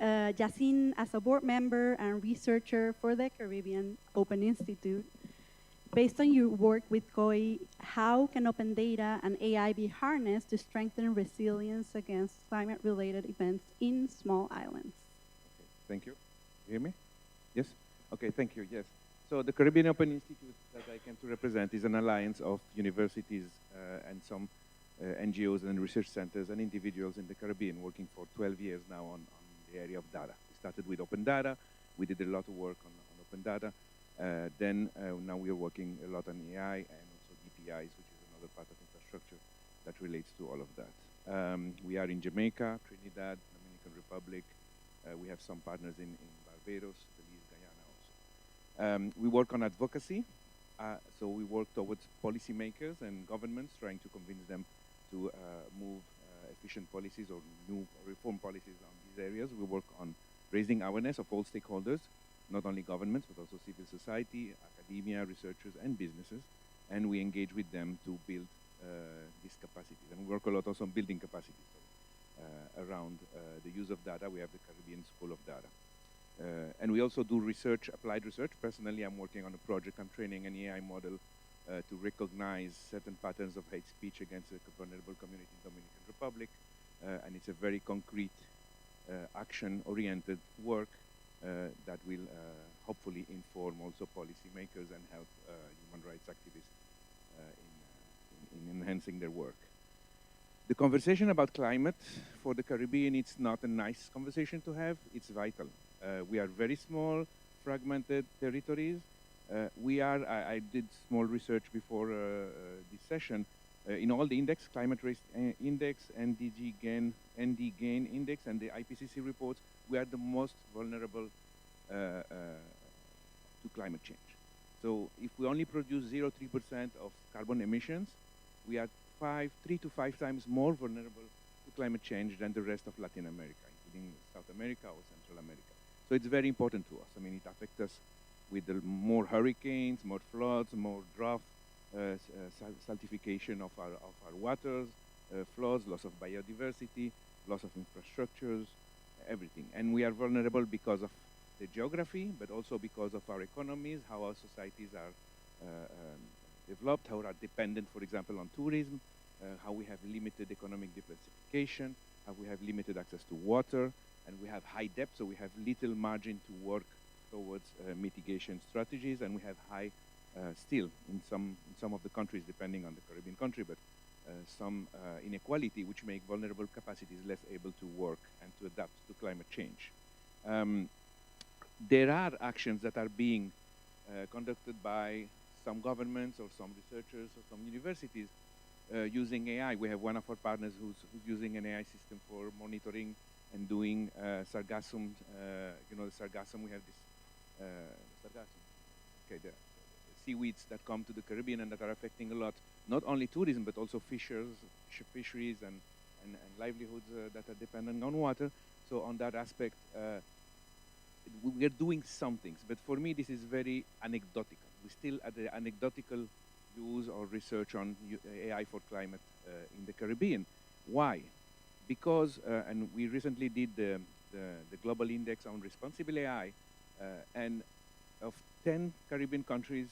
Yacine, as a board member and researcher for the Caribbean Open Institute, based on your work with COI, how can open data and AI be harnessed to strengthen resilience against climate-related events in small islands? Thank you. You hear me? Yes? Okay, thank you, yes. So the Caribbean Open Institute that I came to represent is an alliance of universities and some NGOs and research centers and individuals in the Caribbean working for 12 years now on the area of data. We started with open data. We did a lot of work on open data. Now we are working a lot on AI and also DPIs, which is another part of infrastructure that relates to all of that. We are in Jamaica, Trinidad, Dominican Republic. We have some partners in Barbados, Belize, Guyana also. We work on advocacy. So we work towards policymakers and governments, trying to convince them to move efficient policies or new reform policies on these areas. We work on raising awareness of all stakeholders, not only governments, but also civil society, academia, researchers, and businesses. And we engage with them to build these capacities. And we work a lot also on building capacities. So, around the use of data, we have the Caribbean School of Data. And we also do research, applied research. Personally, I'm working on a project. I'm training an AI model to recognize certain patterns of hate speech against a vulnerable community in Dominican Republic. And it's a very concrete, action-oriented work that will hopefully inform also policymakers and help human rights activists in enhancing their work. The conversation about climate for the Caribbean, it's not a nice conversation to have, it's vital. We are very small, fragmented territories. I did small research before this session. In all the index, climate risk index, ND gain index, and the IPCC reports, we are the most vulnerable to climate change. So if we only produce 0.3% of carbon emissions, we are 3 to 5 times more vulnerable to climate change than the rest of Latin America, including South America or Central America. So it's very important to us. I mean, it affects us with more hurricanes, more floods, more drought, saltification of our waters, floods, loss of biodiversity, loss of infrastructures, everything. And we are vulnerable because of the geography, but also because of our economies, how our societies are developed, how we are dependent, for example, on tourism, how we have limited economic diversification, how we have limited access to water, and we have high debt, so we have little margin to work towards mitigation strategies, and we have high, still in some of the countries, depending on the Caribbean country, but some inequality, which make vulnerable capacities less able to work and to adapt to climate change. There are actions that are being conducted by some governments or some researchers or some universities using AI. We have one of our partners who's using an AI system for monitoring and doing sargassum. You know, the sargassum, we have this sargassum. Okay, the seaweeds that come to the Caribbean and that are affecting a lot, not only tourism, but also fisheries and livelihoods that are dependent on water. So on that aspect, we are doing some things, but for me, this is very anecdotal. We're still at the anecdotal use or research on AI for climate in the Caribbean. Why? Because, and we recently did the Global Index on Responsible AI, and of 10 Caribbean countries,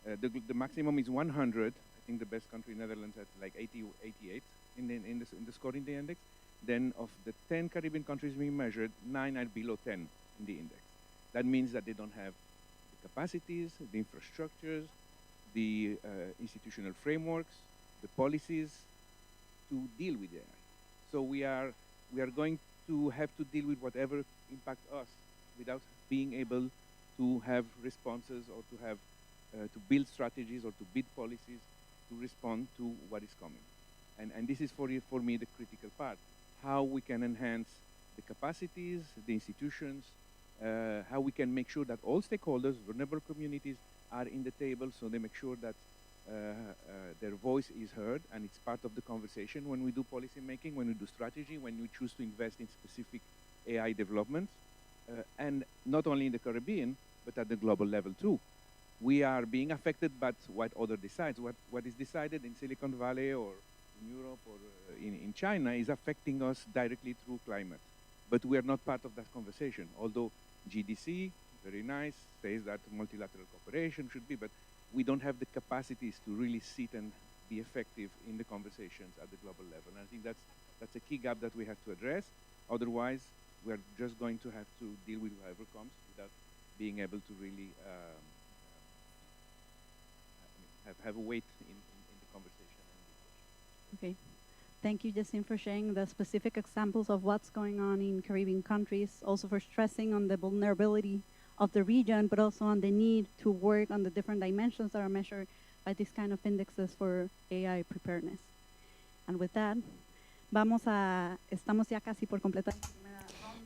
the maximum is 100. I think the best country, Netherlands, has like 88 in the score in the index. Then of the 10 Caribbean countries we measured, 9 are below 10 in the index. That means that they don't have the capacities, the infrastructures, the institutional frameworks, the policies to deal with AI. So we are going to have to deal with whatever impacts us without being able to have responses or to have to build strategies or to build policies to respond to what is coming. And this is for me the critical part. How we can enhance the capacities, the institutions, how we can make sure that all stakeholders, vulnerable communities, are in the table, so they make sure that their voice is heard and it's part of the conversation when we do policy making, when we do strategy, when we choose to invest in specific AI developments, and not only in the Caribbean, but at the global level too. We are being affected by what others decide. What is decided in Silicon Valley or in Europe or in China is affecting us directly through climate. But we are not part of that conversation, although GDC, very nice, says that multilateral cooperation should be, but we don't have the capacities to really sit and be effective in the conversations at the global level. And I think that's a key gap that we have to address. Otherwise, we're just going to have to deal with whoever comes without being able to really have a weight in the conversation. Okay. Thank you, Yassine, for sharing the specific examples of what's going on in Caribbean countries, also for stressing on the vulnerability of the region, but also on the need to work on the different dimensions that are measured by these kind of indexes for AI preparedness. And with that, estamos ya casi por completar.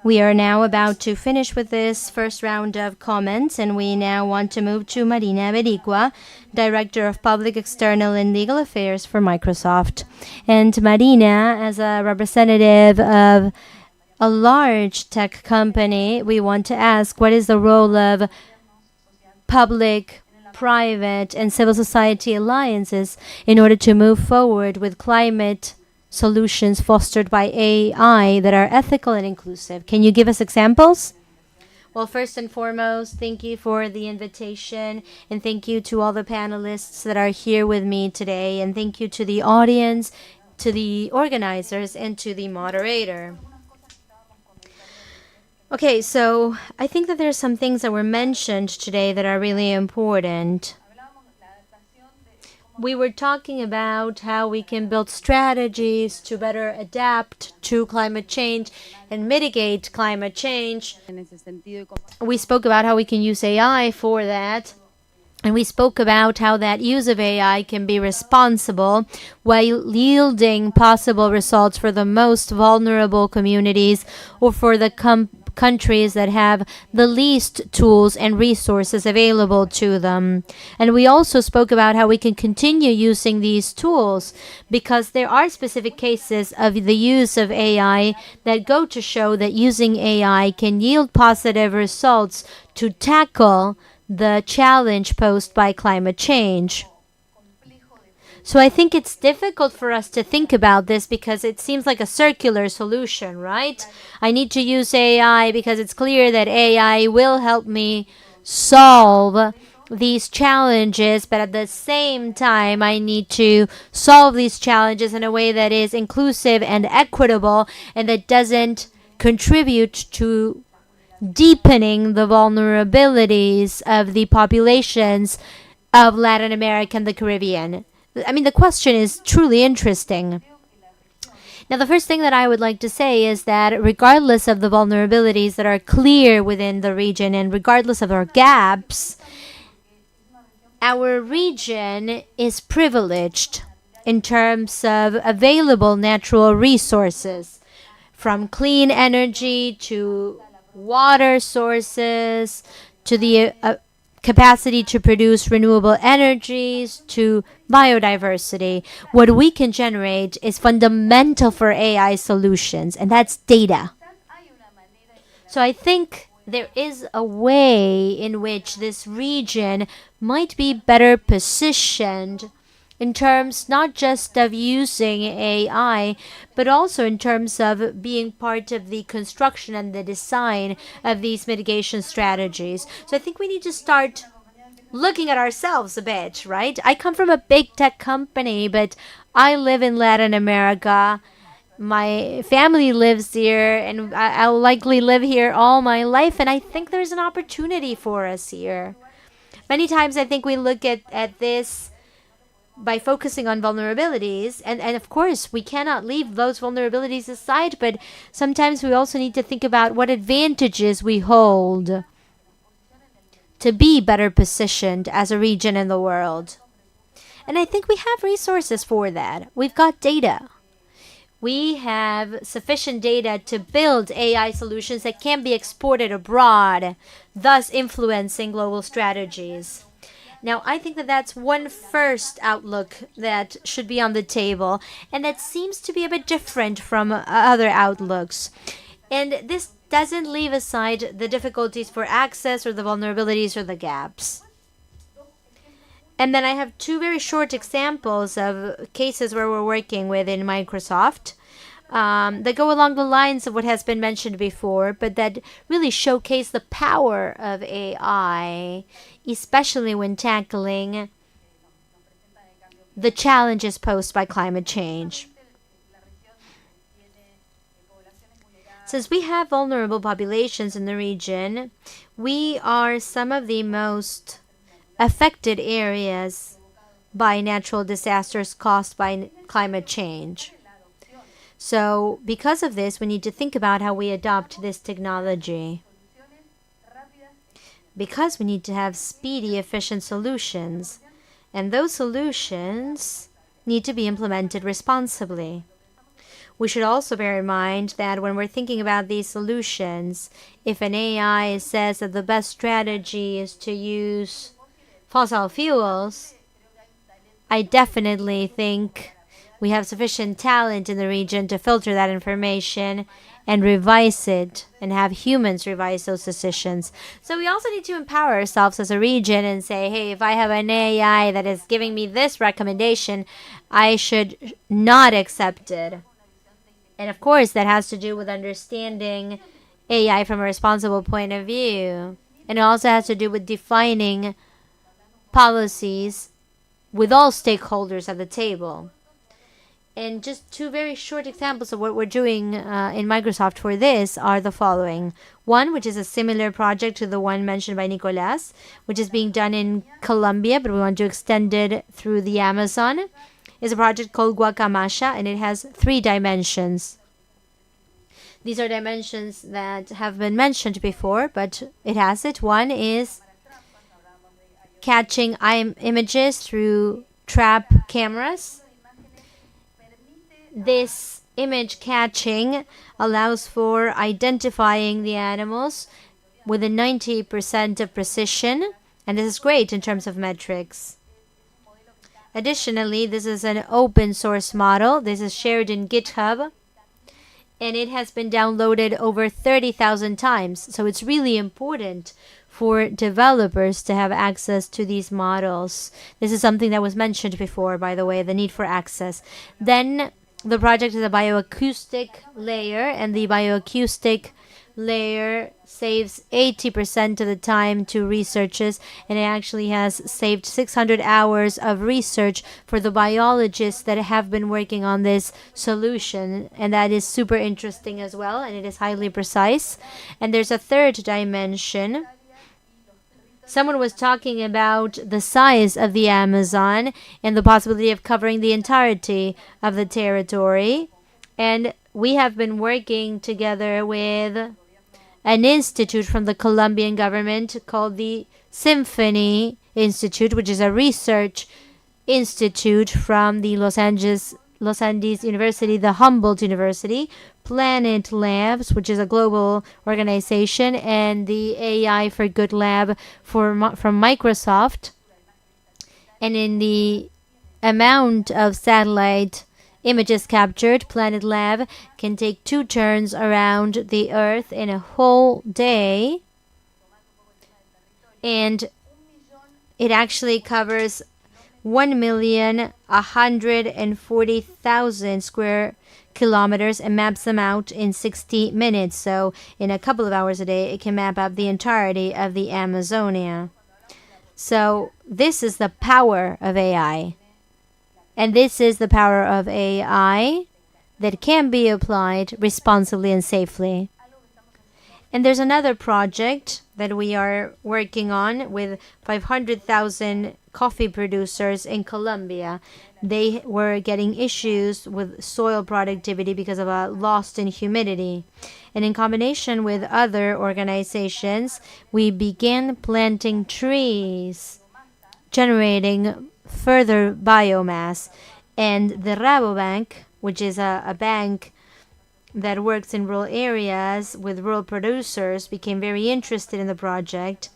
We are now about to finish with this first round of comments, and we now want to move to Marina Berigua, Director of Public, External, and Legal Affairs for Microsoft. And Marina, as a representative of a large tech company, we want to ask, what is the role of public, private, and civil society alliances in order to move forward with climate solutions fostered by AI that are ethical and inclusive? Can you give us examples? Well, first and foremost, thank you for the invitation, and thank you to all the panelists that are here with me today, and thank you to the audience, to the organizers, and to the moderator. Okay, so I think that there are some things that were mentioned today that are really important. We were talking about how we can build strategies to better adapt to climate change and mitigate climate change. We spoke about how we can use AI for that. And we spoke about how that use of AI can be responsible while yielding possible results for the most vulnerable communities or for the countries that have the least tools and resources available to them. And we also spoke about how we can continue using these tools because there are specific cases of the use of AI that go to show that using AI can yield positive results to tackle the challenge posed by climate change. So I think it's difficult for us to think about this because it seems like a circular solution, right? I need to use AI because it's clear that AI will help me solve these challenges, but at the same time, I need to solve these challenges in a way that is inclusive and equitable and that doesn't contribute to deepening the vulnerabilities of the populations of Latin America and the Caribbean. I mean, the question is truly interesting. Now, the first thing that I would like to say is that regardless of the vulnerabilities that are clear within the region and regardless of our gaps, our region is privileged in terms of available natural resources, from clean energy to water sources to the capacity to produce renewable energies to biodiversity. What we can generate is fundamental for AI solutions, and that's data. So I think there is a way in which this region might be better positioned in terms not just of using AI, but also in terms of being part of the construction and the design of these mitigation strategies. So I think we need to start looking at ourselves a bit, right? I come from a big tech company, but I live in Latin America. My family lives here, and I'll likely live here all my life, and I think there's an opportunity for us here. Many times I think we look at this by focusing on vulnerabilities, and of course we cannot leave those vulnerabilities aside, but sometimes we also need to think about what advantages we hold to be better positioned as a region in the world. And I think we have resources for that. We've got data. We have sufficient data to build AI solutions that can be exported abroad, thus influencing global strategies. Now, I think that that's one first outlook that should be on the table, and that seems to be a bit different from other outlooks. And this doesn't leave aside the difficulties for access or the vulnerabilities or the gaps. And then I have two very short examples of cases where we're working within Microsoft that go along the lines of what has been mentioned before, but that really showcase the power of AI, especially when tackling the challenges posed by climate change. Since we have vulnerable populations in the region, we are some of the most affected areas by natural disasters caused by climate change. So because of this, we need to think about how we adopt this technology. Because we need to have speedy, efficient solutions, and those solutions need to be implemented responsibly. We should also bear in mind that when we're thinking about these solutions, if an AI says that the best strategy is to use fossil fuels, I definitely think we have sufficient talent in the region to filter that information and revise it and have humans revise those decisions. So we also need to empower ourselves as a region and say, hey, if I have an AI that is giving me this recommendation, I should not accept it. And of course, that has to do with understanding AI from a responsible point of view. And it also has to do with defining policies with all stakeholders at the table. And just two very short examples of what we're doing in Microsoft for this are the following. One, which is a similar project to the one mentioned by Nicolas, which is being done in Colombia, but we want to extend it through the Amazon, is a project called Guacamasha, and it has 3 dimensions. These are dimensions that have been mentioned before, but it has it. One is catching images through trap cameras. This image catching allows for identifying the animals with a 90% of precision, and this is great in terms of metrics. Additionally, this is an open source model. This is shared in GitHub, and it has been downloaded over 30,000 times. So it's really important for developers to have access to these models. This is something that was mentioned before, by the way, the need for access. Then the project is a bioacoustic layer, and the bioacoustic layer saves 80% of the time to researchers, and it actually has saved 600 hours of research for the biologists that have been working on this solution, and that is super interesting as well, and it is highly precise. And there's a third dimension. Someone was talking about the size of the Amazon and the possibility of covering the entirety of the territory, and we have been working together with an institute from the Colombian government called the Symphony Institute, which is a research institute from the Los Andes University, the Humboldt University, Planet Labs, which is a global organization, and the AI for Good Lab from Microsoft. And in the amount of satellite images captured, Planet Lab can take 2 turns around the Earth in a whole day. And it actually covers 1,140,000 square kilometers and maps them out in 60 minutes. So in a couple of hours a day, it can map out the entirety of the Amazonia. So this is the power of AI. And this is the power of AI that can be applied responsibly and safely. And there's another project that we are working on with 500,000 coffee producers in Colombia. They were getting issues with soil productivity because of a loss in humidity. And in combination with other organizations, we began planting trees, generating further biomass. And the Rabobank, which is a bank that works in rural areas with rural producers, became very interested in the project.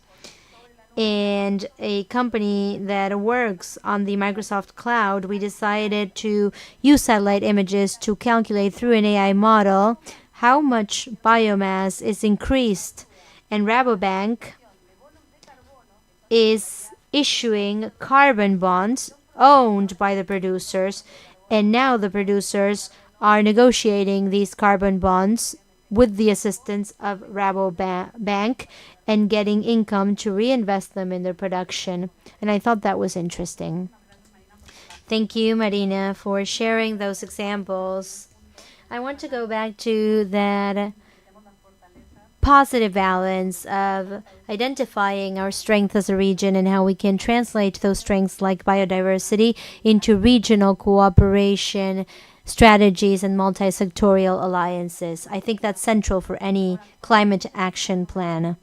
And a company that works on the Microsoft Cloud, we decided to use satellite images to calculate through an AI model how much biomass is increased. And Rabobank is issuing carbon bonds owned by the producers, and now the producers are negotiating these carbon bonds with the assistance of Rabobank and getting income to reinvest them in their production. And I thought that was interesting. Thank you, Marina, for sharing those examples. I want to go back to that positive balance of identifying our strength as a region and how we can translate those strengths like biodiversity into regional cooperation strategies and multi-sectorial alliances. I think that's central for any climate action plan.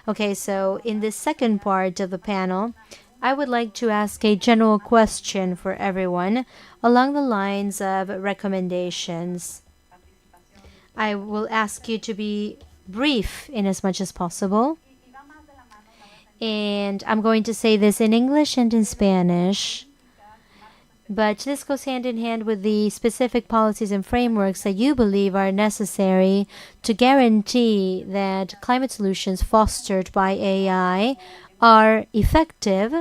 Okay, so in this second part of the panel, I would like to ask a general question for everyone along the lines of recommendations. I will ask you to be brief in as much as possible. And I'm going to say this in English and in Spanish. But this goes hand in hand with the specific policies and frameworks that you believe are necessary to guarantee that climate solutions fostered by AI are effective,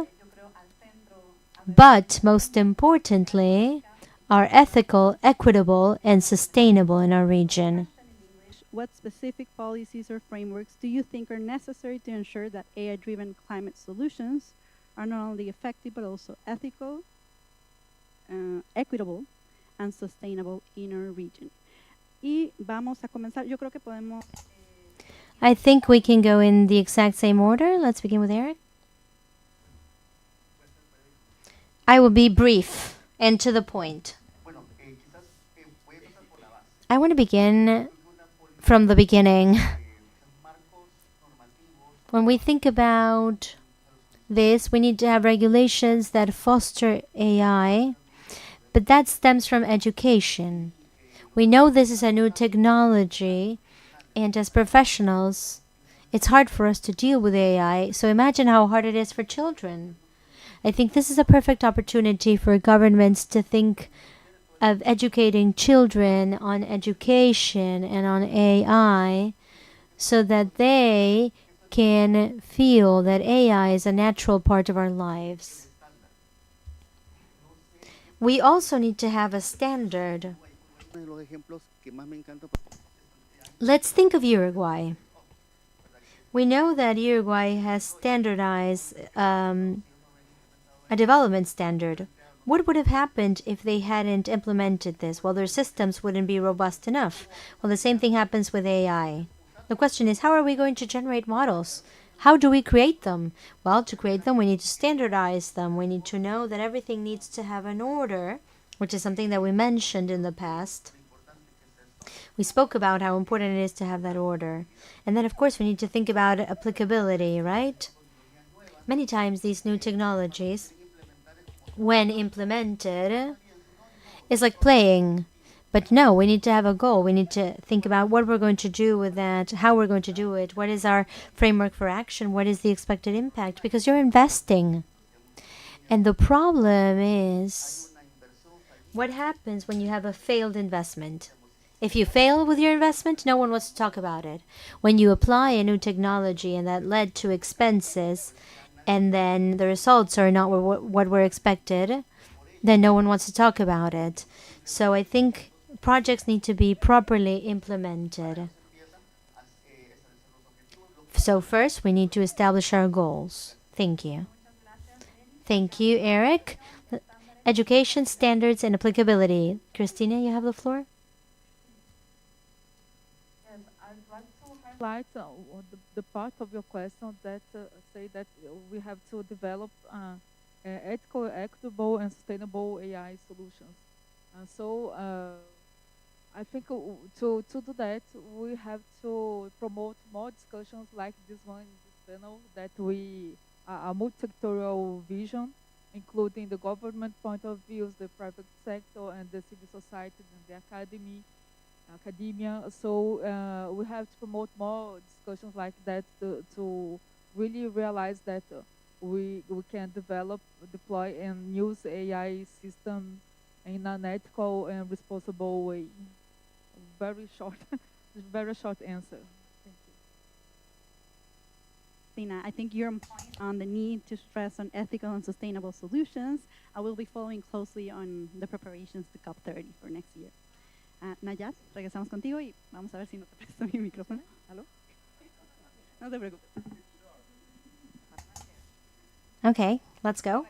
but most importantly, are ethical, equitable, and sustainable in our region. What specific policies or frameworks do you think are necessary to ensure that AI-driven climate solutions are not only effective but also ethical, equitable, and sustainable in our region? Y vamos a comenzar. Yo creo que podemos. I think we can go in the exact same order. Let's begin with Eric. I will be brief and to the point. I want to begin from the beginning. When we think about this, we need to have regulations that foster AI, but that stems from education. We know this is a new technology, and as professionals, it's hard for us to deal with AI, so imagine how hard it is for children. I think this is a perfect opportunity for governments to think of educating children on education and on AI so that they can feel that AI is a natural part of our lives. We also need to have a standard. Let's think of Uruguay. We know that Uruguay has standardized a development standard. What would have happened if they hadn't implemented this? Well, their systems wouldn't be robust enough. Well, the same thing happens with AI. The question is, how are we going to generate models? How do we create them? Well, to create them, we need to standardize them. We need to know that everything needs to have an order, which is something that we mentioned in the past. We spoke about how important it is to have that order. And then, of course, we need to think about applicability, right? Many times these new technologies, when implemented, is like playing. But no, we need to have a goal. We need to think about what we're going to do with that, how we're going to do it, what is our framework for action, what is the expected impact, because you're investing. And the problem is, what happens when you have a failed investment? If you fail with your investment, no one wants to talk about it. When you apply a new technology and that led to expenses, and then the results are not what were expected, then no one wants to talk about it. So I think projects need to be properly implemented. So first, we need to establish our goals. Thank you. Thank you, Eric. Education, standards, and applicability. Christina, you have the floor. Yes, I'd like to highlight the part of your question that say that we have to develop ethical, equitable, and sustainable AI solutions. And so I think to do that, we have to promote more discussions like this one in this panel, that we a multi-sectorial vision, including the government point of views, the private sector, and the civil society and the academia. So we have to promote more discussions like that to really realize that we can develop, deploy, and use AI systems in an ethical and responsible way. Very short, very short answer. Thank you. Tina, I think your point on the need to stress on ethical and sustainable solutions, I will be following closely on the preparations to COP30 for next year. Nayas, regresamos contigo y vamos a ver si no te presto mi micrófono. ¿Aló? No te preocupes. Okay, let's go.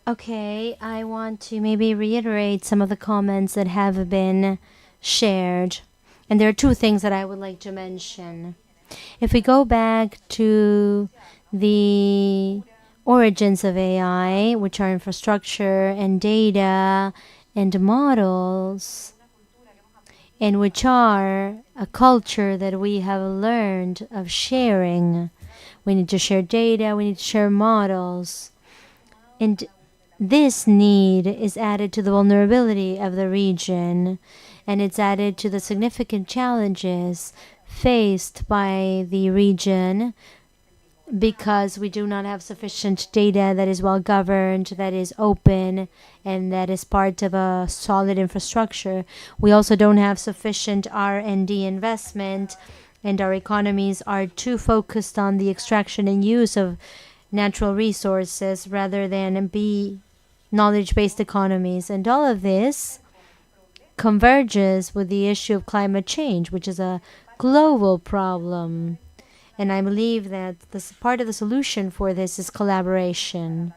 Okay, I want to maybe reiterate some of the comments that have been shared. And there are two things that I would like to mention. If we go back to the origins of AI, which are infrastructure and data and models, and which are a culture that we have learned of sharing. We need to share data, we need to share models. And this need is added to the vulnerability of the region, and it's added to the significant challenges faced by the region because we do not have sufficient data that is well governed, that is open, and that is part of a solid infrastructure. We also don't have sufficient R&D investment, and our economies are too focused on the extraction and use of natural resources rather than be knowledge-based economies. And all of this converges with the issue of climate change, which is a global problem. And I believe that this part of the solution for this is collaboration.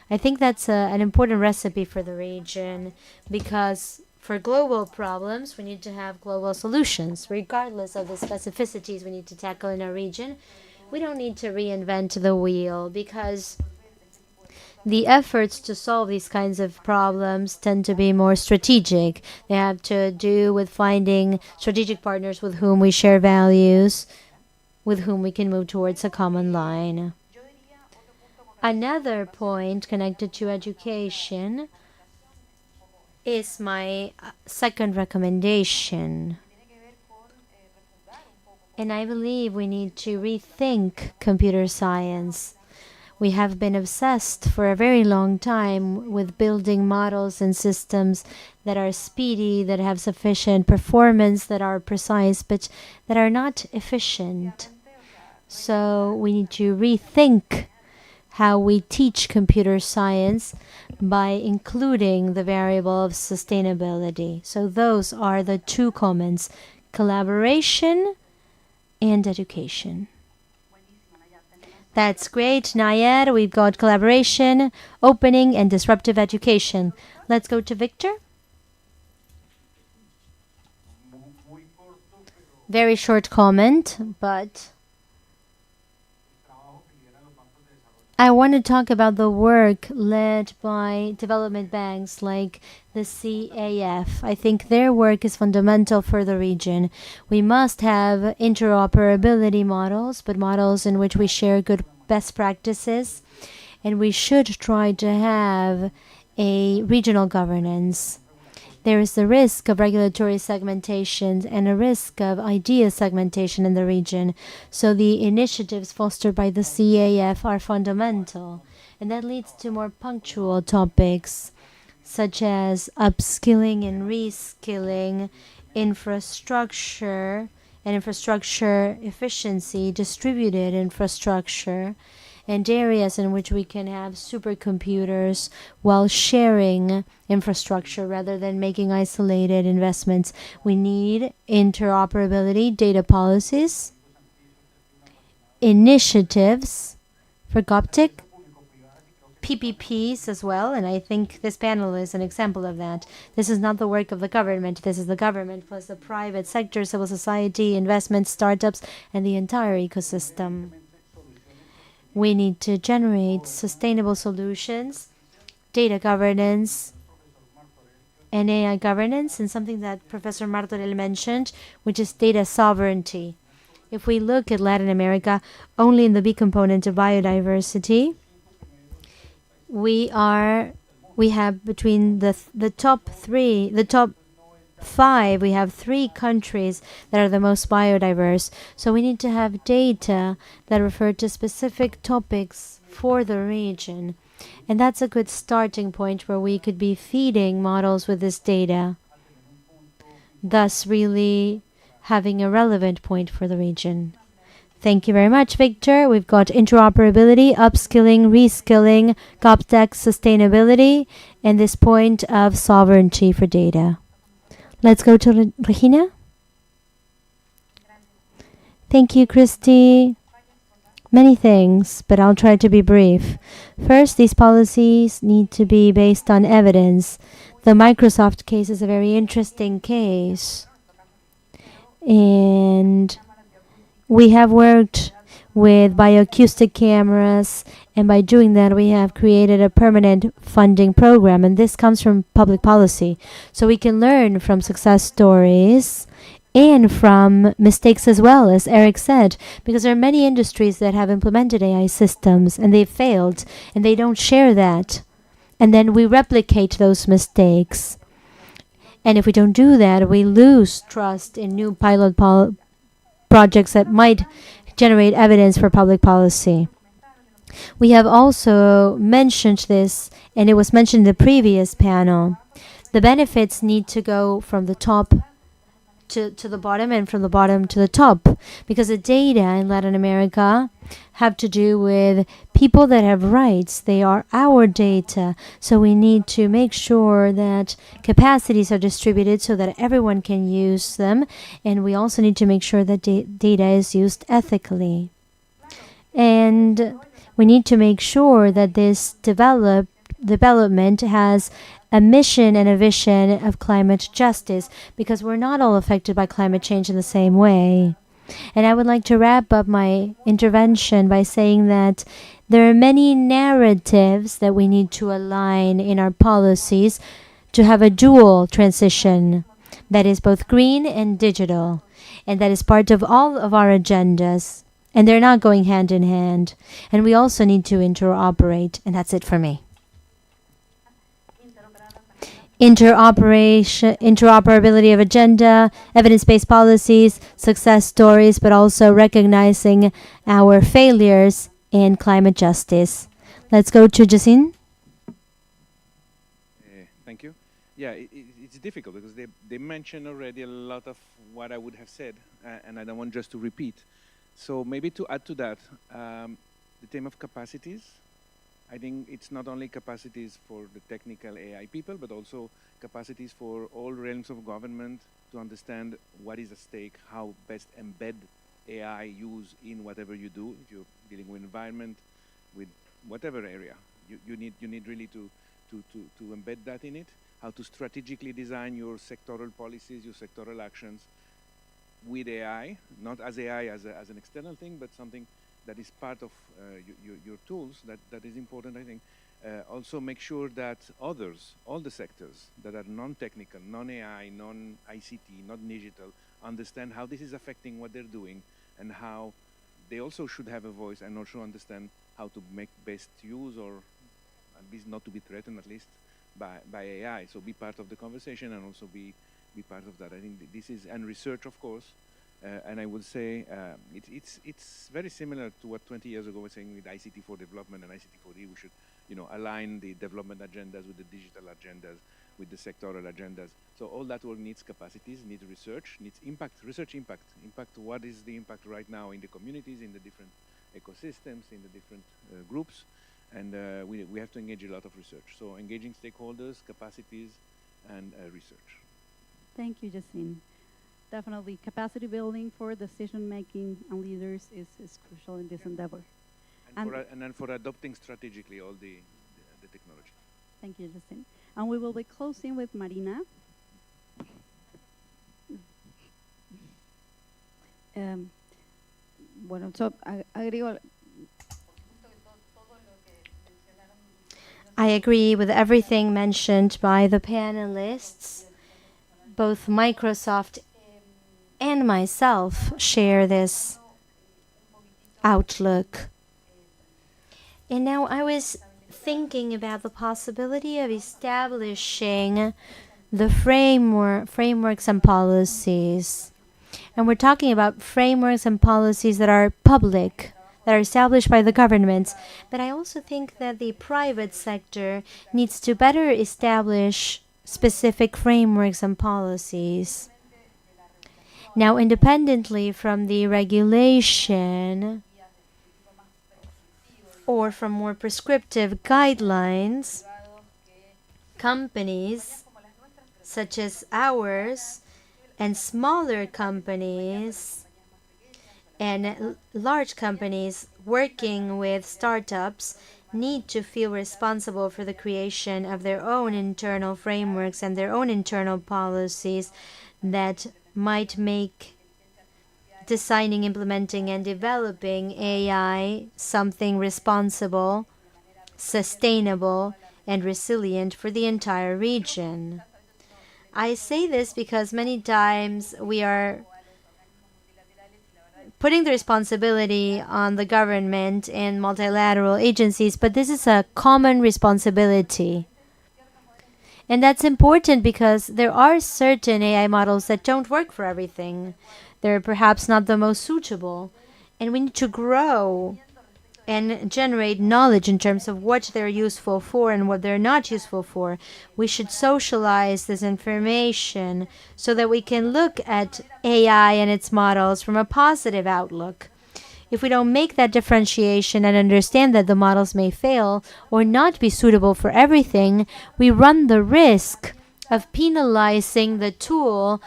I think that's an important recipe for the region, because for global problems, we need to have global solutions, regardless of the specificities we need to tackle in our region. We don't need to reinvent the wheel, because the efforts to solve these kinds of problems tend to be more strategic. They have to do with finding strategic partners with whom we share values, with whom we can move towards a common line. Another point connected to education is my second recommendation. And I believe we need to rethink computer science. We have been obsessed for a very long time with building models and systems that are speedy, that have sufficient performance, that are precise, but that are not efficient. So we need to rethink how we teach computer science by including the variable of sustainability. So those are the two comments: collaboration and education. That's great, Nayer. We've got collaboration, opening, and disruptive education. Let's go to Victor. Very short comment, but I want to talk about the work led by development banks like the CAF. I think their work is fundamental for the region. We must have interoperability models, but models in which we share good best practices, and we should try to have a regional governance. There is the risk of regulatory segmentation and a risk of idea segmentation in the region. So the initiatives fostered by the CAF are fundamental. And that leads to more punctual topics, such as upskilling and reskilling, infrastructure and infrastructure efficiency, distributed infrastructure, and areas in which we can have supercomputers while sharing infrastructure rather than making isolated investments. We need interoperability, data policies, initiatives for GovTech, PPPs as well, and I think this panel is an example of that. This is not the work of the government. This is the government plus the private sector, civil society, investments, startups, and the entire ecosystem. We need to generate sustainable solutions, data governance, and AI governance, and something that Professor Martorell mentioned, which is data sovereignty. If we look at Latin America, only in the B component of biodiversity, we have between the top five, we have 3 countries that are the most biodiverse. So we need to have data that refer to specific topics for the region. And that's a good starting point where we could be feeding models with this data, thus really having a relevant point for the region. Thank you very much, Victor. We've got interoperability, upskilling, reskilling, GovTech, sustainability, and this point of sovereignty for data. Let's go to Regina. Thank you, Christy. many things, but I'll try to be brief. First, these policies need to be based on evidence. The Microsoft case is a very interesting case. And we have worked with bioacoustic cameras, and by doing that, we have created a permanent funding program, and this comes from public policy. So we can learn from success stories and from mistakes as well, as Eric said, because there are many industries that have implemented AI systems and they've failed, and they don't share that. And then we replicate those mistakes. And if we don't do that, we lose trust in new pilot projects that might generate evidence for public policy. We have also mentioned this, and it was mentioned in the previous panel. The benefits need to go from the top to the bottom and from the bottom to the top, because the data in Latin America have to do with people that have rights. They are our data. So we need to make sure that capacities are distributed so that everyone can use them. And we also need to make sure that data is used ethically. And we need to make sure that this development has a mission and a vision of climate justice, because we're not all affected by climate change in the same way. And I would like to wrap up my intervention by saying that there are many narratives that we need to align in our policies to have a dual transition that is both green and digital, and that is part of all of our agendas. And they're not going hand in hand. And we also need to interoperate, and that's it for me. Interoperability of agenda, evidence-based policies, success stories, but also recognizing our failures in climate justice. Let's go to Jacine. Thank you. Yeah, it's difficult because they mentioned already a lot of what I would have said, and I don't want just to repeat. So maybe to add to that, the theme of capacities. I think it's not only capacities for the technical AI people, but also capacities for all realms of government to understand what is at stake, how best embed AI use in whatever you do. If you're dealing with environment, with whatever area, you need really to embed that in it. How to strategically design your sectoral policies, your sectoral actions with AI, not as AI as an external thing, but something that is part of your tools. That is important, I think. Also make sure that others, all the sectors that are non-technical, non-AI, non-ICT, not digital, understand how this is affecting what they're doing and how they also should have a voice and also understand how to make best use, or at least not to be threatened at least by AI. So be part of the conversation and also be part of that. I think this is, and research, of course. And I would say it's very similar to what 20 years ago we were saying with ICT for development and ICT for E. We should, align the development agendas with the digital agendas, with the sectoral agendas. So all that work needs capacities, needs research, needs impact, research impact. Impact, what is the impact right now in the communities, in the different ecosystems, in the different groups. And we have to engage a lot of research. So engaging stakeholders, capacities, and research. Thank you, Jacine. Definitely, capacity building for decision-making and leaders is crucial in this endeavor. And then for adopting strategically all the technology. Thank you, Justin. And we will be closing with Marina. Bueno, so agrego. I agree with everything mentioned by the panelists. Both Microsoft and myself share this outlook. And now I was thinking about the possibility of establishing the frameworks and policies. And we're talking about frameworks and policies that are public, that are established by the governments. But I also think that the private sector needs to better establish specific frameworks and policies. Now, independently from the regulation or from more prescriptive guidelines, companies such as ours and smaller companies And large companies working with startups need to feel responsible for the creation of their own internal frameworks and their own internal policies that might make designing, implementing, and developing AI something responsible, sustainable, and resilient for the entire region. I say this because many times we are putting the responsibility on the government and multilateral agencies, but this is a common responsibility. And that's important because there are certain AI models that don't work for everything. They're perhaps not the most suitable. And we need to grow and generate knowledge in terms of what they're useful for and what they're not useful for. We should socialize this information so that we can look at AI and its models from a positive outlook. If we don't make that differentiation and understand that the models may fail or not be suitable for everything, we run the risk of penalizing the tool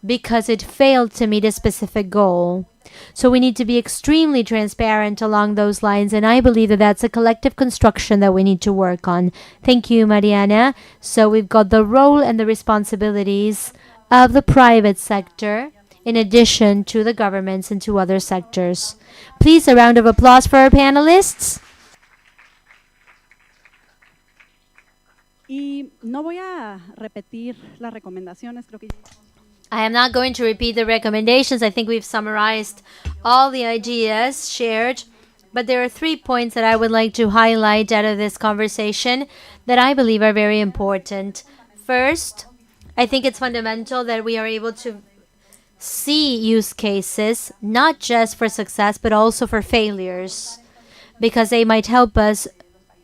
because it failed to meet a specific goal. So we need to be extremely transparent along those lines, and I believe that that's a collective construction that we need to work on. Thank you, Mariana. So we've got the role and the responsibilities of the private sector in addition to the governments and to other sectors. Please, a round of applause for our panelists. Y no voy a repetir las recomendaciones, creo que I am not going to repeat the recommendations. I think we've summarized all the ideas shared, but there are 3 points that I would like to highlight out of this conversation that I believe are very important. First, I think it's fundamental that we are able to see use cases, not just for success, but also for failures, because they might help us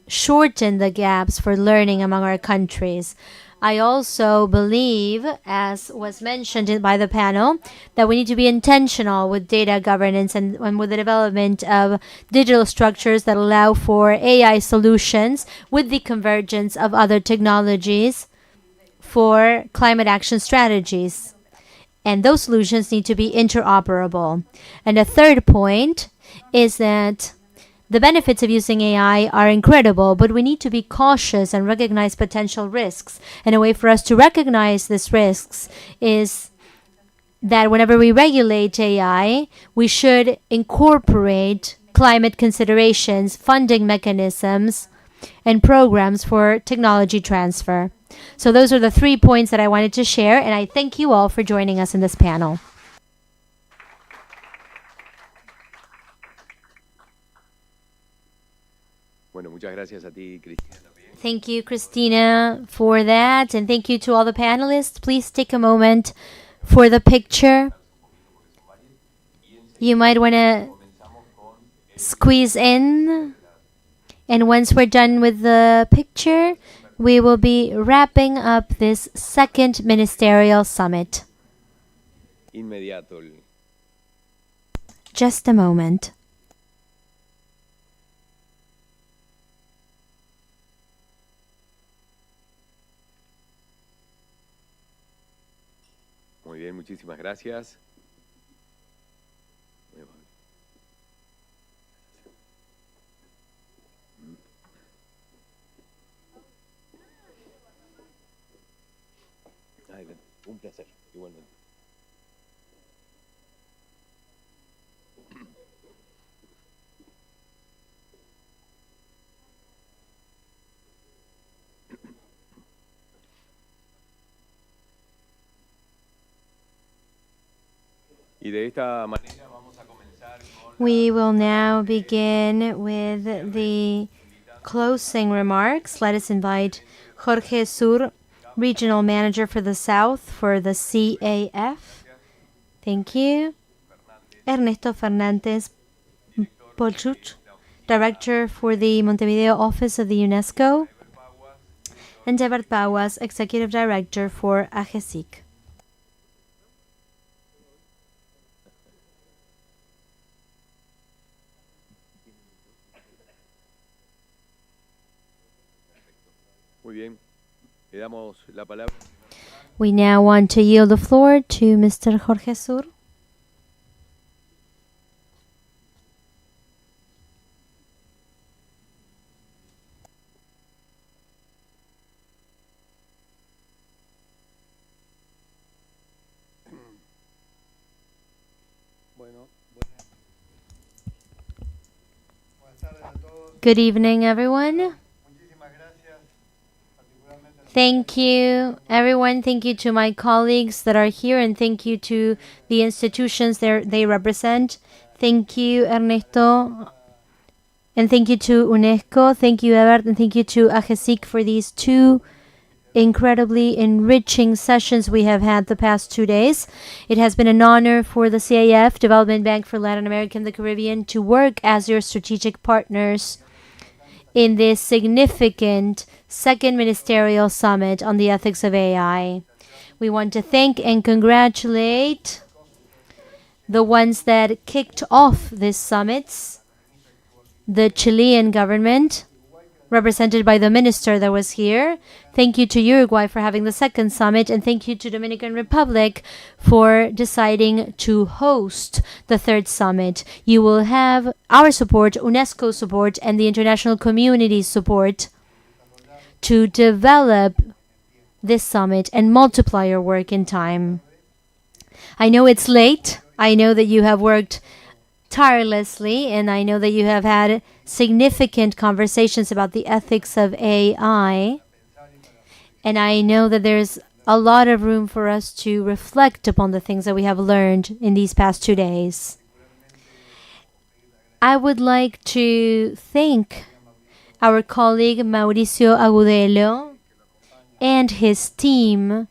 shorten the gaps for learning among our countries. I also believe, as was mentioned by the panel, that we need to be intentional with data governance and with the development of digital structures that allow for AI solutions with the convergence of other technologies for climate action strategies. And those solutions need to be interoperable. And a third point is that the benefits of using AI are incredible, but we need to be cautious and recognize potential risks. And a way for us to recognize these risks is that whenever we regulate AI, we should incorporate climate considerations, funding mechanisms, and programs for technology transfer. So those are the 3 points that I wanted to share, and I thank you all for joining us in this panel. Bueno, muchas gracias a ti, Cristina. Thank you, Christina, for that, and thank you to all the panelists. Please take a moment for the picture. You might want to squeeze in, and once we're done with the picture, we will be wrapping up this second Ministerial Summit. Inmediato. Just a moment. Muy bien, muchísimas gracias. Un placer, igualmente. Y de esta manera vamos a comenzar con We will now begin with the closing remarks. Let us invite Jorge Sur, Regional Manager for the South for the CAF. Thank you. Ernesto Fernández Polchut, Director for the Montevideo Office of the UNESCO. And Ebert Pauas, Executive Director for Agesic. Muy bien. Le damos la palabra. We now want to yield the floor to Mr. Jorge Sur. Good evening, everyone. Thank you, everyone. Thank you to my colleagues that are here, and thank you to the institutions they represent. Thank you, Ernesto, and thank you to UNESCO. Thank you, Ebert, and thank you to Agesic for these two incredibly enriching sessions we have had the past 2 days. It has been an honor for the CAF, Development Bank for Latin America and the Caribbean, to work as your strategic partners in this significant second Ministerial Summit on the ethics of AI. We want to thank and congratulate the ones that kicked off these summits, the Chilean government, represented by the minister that was here. Thank you to Uruguay for having the second summit, and thank you to Dominican Republic for deciding to host the third summit. You will have our support, UNESCO support, and the international community's support to develop this summit and multiply your work in time. I know it's late. I know that you have worked tirelessly, and I know that you have had significant conversations about the ethics of AI. And I know that there's a lot of room for us to reflect upon the things that we have learned in these past 2 days. I would like to thank our colleague Mauricio Agudelo and his team,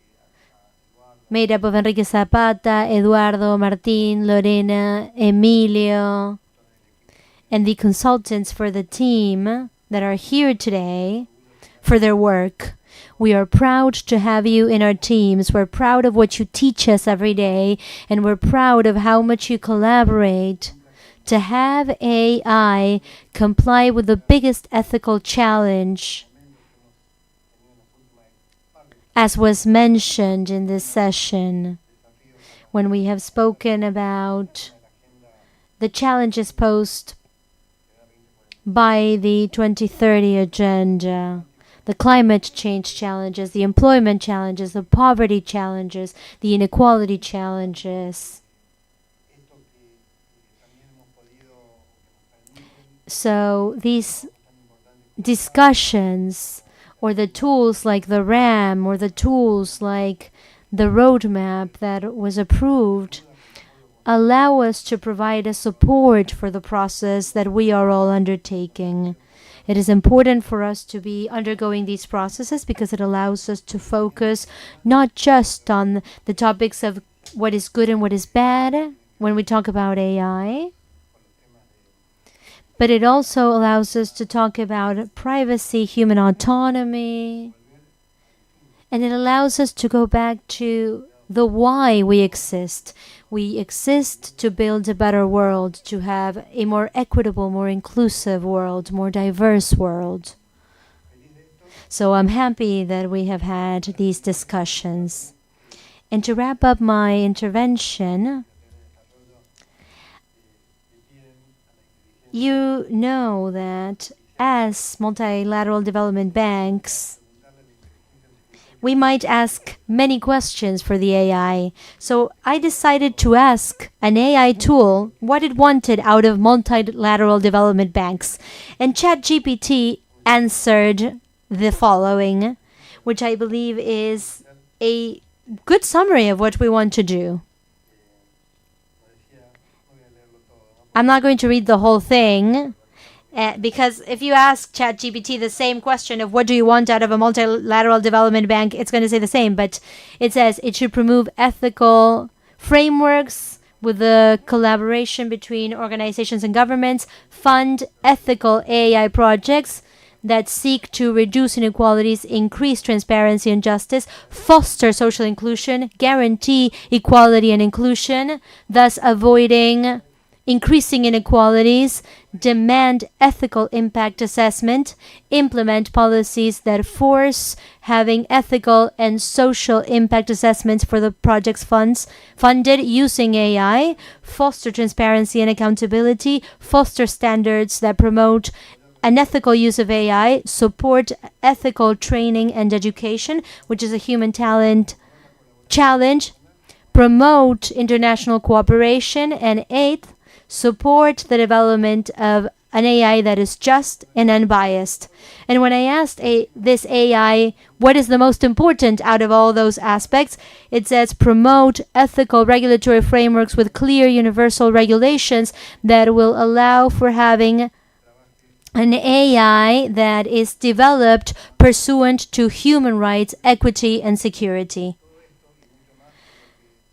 made up of Enrique Zapata, Eduardo, Martín, Lorena, Emilio, and the consultants for the team that are here today for their work. We are proud to have you in our teams. We're proud of what you teach us every day, and we're proud of how much you collaborate to have AI comply with the biggest ethical challenge, as was mentioned in this session, when we have spoken about the challenges posed by the 2030 agenda, the climate change challenges, the employment challenges, the poverty challenges, the inequality challenges. So these discussions, or the tools like the RAM, or the tools like the roadmap that was approved, allow us to provide a support for the process that we are all undertaking. It is important for us to be undergoing these processes because it allows us to focus not just on the topics of what is good and what is bad when we talk about AI, but it also allows us to talk about privacy, human autonomy, and it allows us to go back to the why we exist. We exist to build a better world, to have a more equitable, more inclusive world, more diverse world. So I'm happy that we have had these discussions. And to wrap up my intervention, you know that as multilateral development banks, we might ask many questions for the AI. So I decided to ask an AI tool what it wanted out of multilateral development banks. And ChatGPT answered the following, which I believe is a good summary of what we want to do. I'm not going to read the whole thing, because if you ask ChatGPT the same question of what do you want out of a multilateral development bank, it's going to say the same. But it says it should promote ethical frameworks with the collaboration between organizations and governments, fund ethical AI projects that seek to reduce inequalities, increase transparency and justice, foster social inclusion, guarantee equality and inclusion, thus avoiding increasing inequalities, demand ethical impact assessment, implement policies that force having ethical and social impact assessments for the project's funded using AI, foster transparency and accountability, foster standards that promote an ethical use of AI, support ethical training and education, which is a human talent challenge, promote international cooperation, and 8th, support the development of an AI that is just and unbiased. And when I asked this AI, what is the most important out of all those aspects, it says promote ethical regulatory frameworks with clear universal regulations that will allow for having an AI that is developed pursuant to human rights, equity, and security.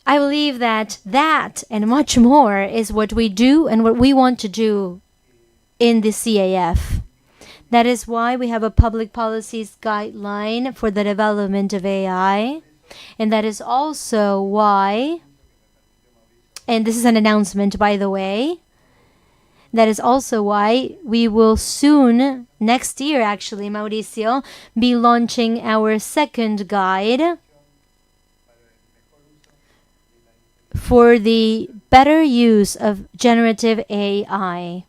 I believe that and much more is what we do and what we want to do in the CAF. That is why we have a public policies guideline for the development of AI. And that is also why, and this is an announcement by the way, that is also why we will soon, next year actually, Mauricio, be launching our second guide for the better use of generative AI.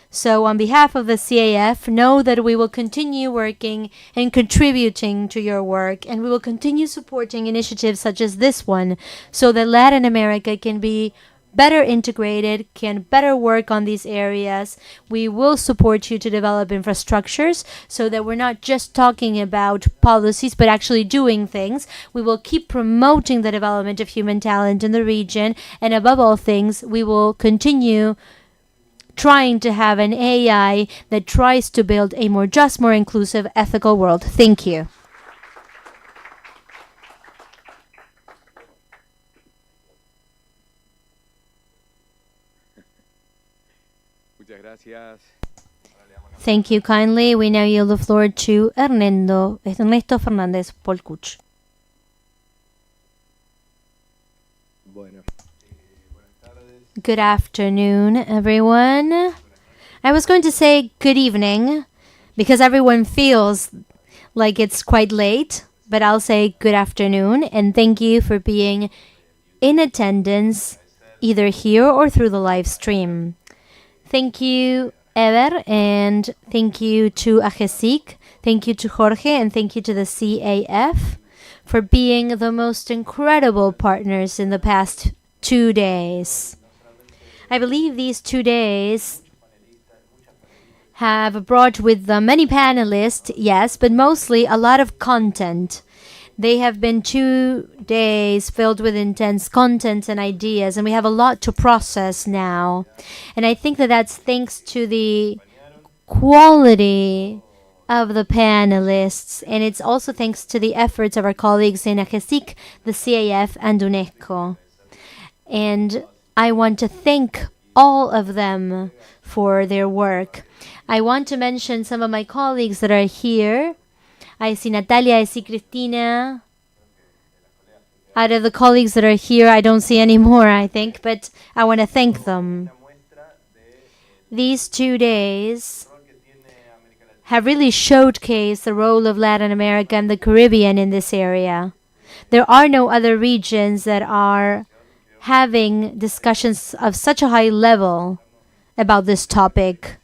So on behalf of the CAF, know that we will continue working and contributing to your work, and we will continue supporting initiatives such as this one so that Latin America can be better integrated, can better work on these areas. We will support you to develop infrastructures so that we're not just talking about policies, but actually doing things. We will keep promoting the development of human talent in the region. And above all things, we will continue trying to have an AI that tries to build a more just, more inclusive, ethical world. Thank you. Thank you kindly. We now yield the floor to Ernesto Fernández Polcuch. Good afternoon, everyone. I was going to say good evening because everyone feels like it's quite late, but I'll say good afternoon and thank you for being in attendance either here or through the live stream. Thank you, Ever, and thank you to Agesic, thank you to Jorge, and thank you to the CAF for being the most incredible partners in the past 2 days. I believe these 2 days have brought with them many panelists, yes, but mostly a lot of content. They have been 2 days filled with intense content and ideas, and we have a lot to process now. And I think that that's thanks to the quality of the panelists, and it's also thanks to the efforts of our colleagues in Agesic, the CAF, and UNESCO. And I want to thank all of them for their work. I want to mention some of my colleagues that are here. I see Natalia, I see Cristina. Out of the colleagues that are here, I don't see any more, I think, but I want to thank them. These 2 days have really showcased the role of Latin America and the Caribbean in this area. There are no other regions that are having discussions of such a high level about this topic.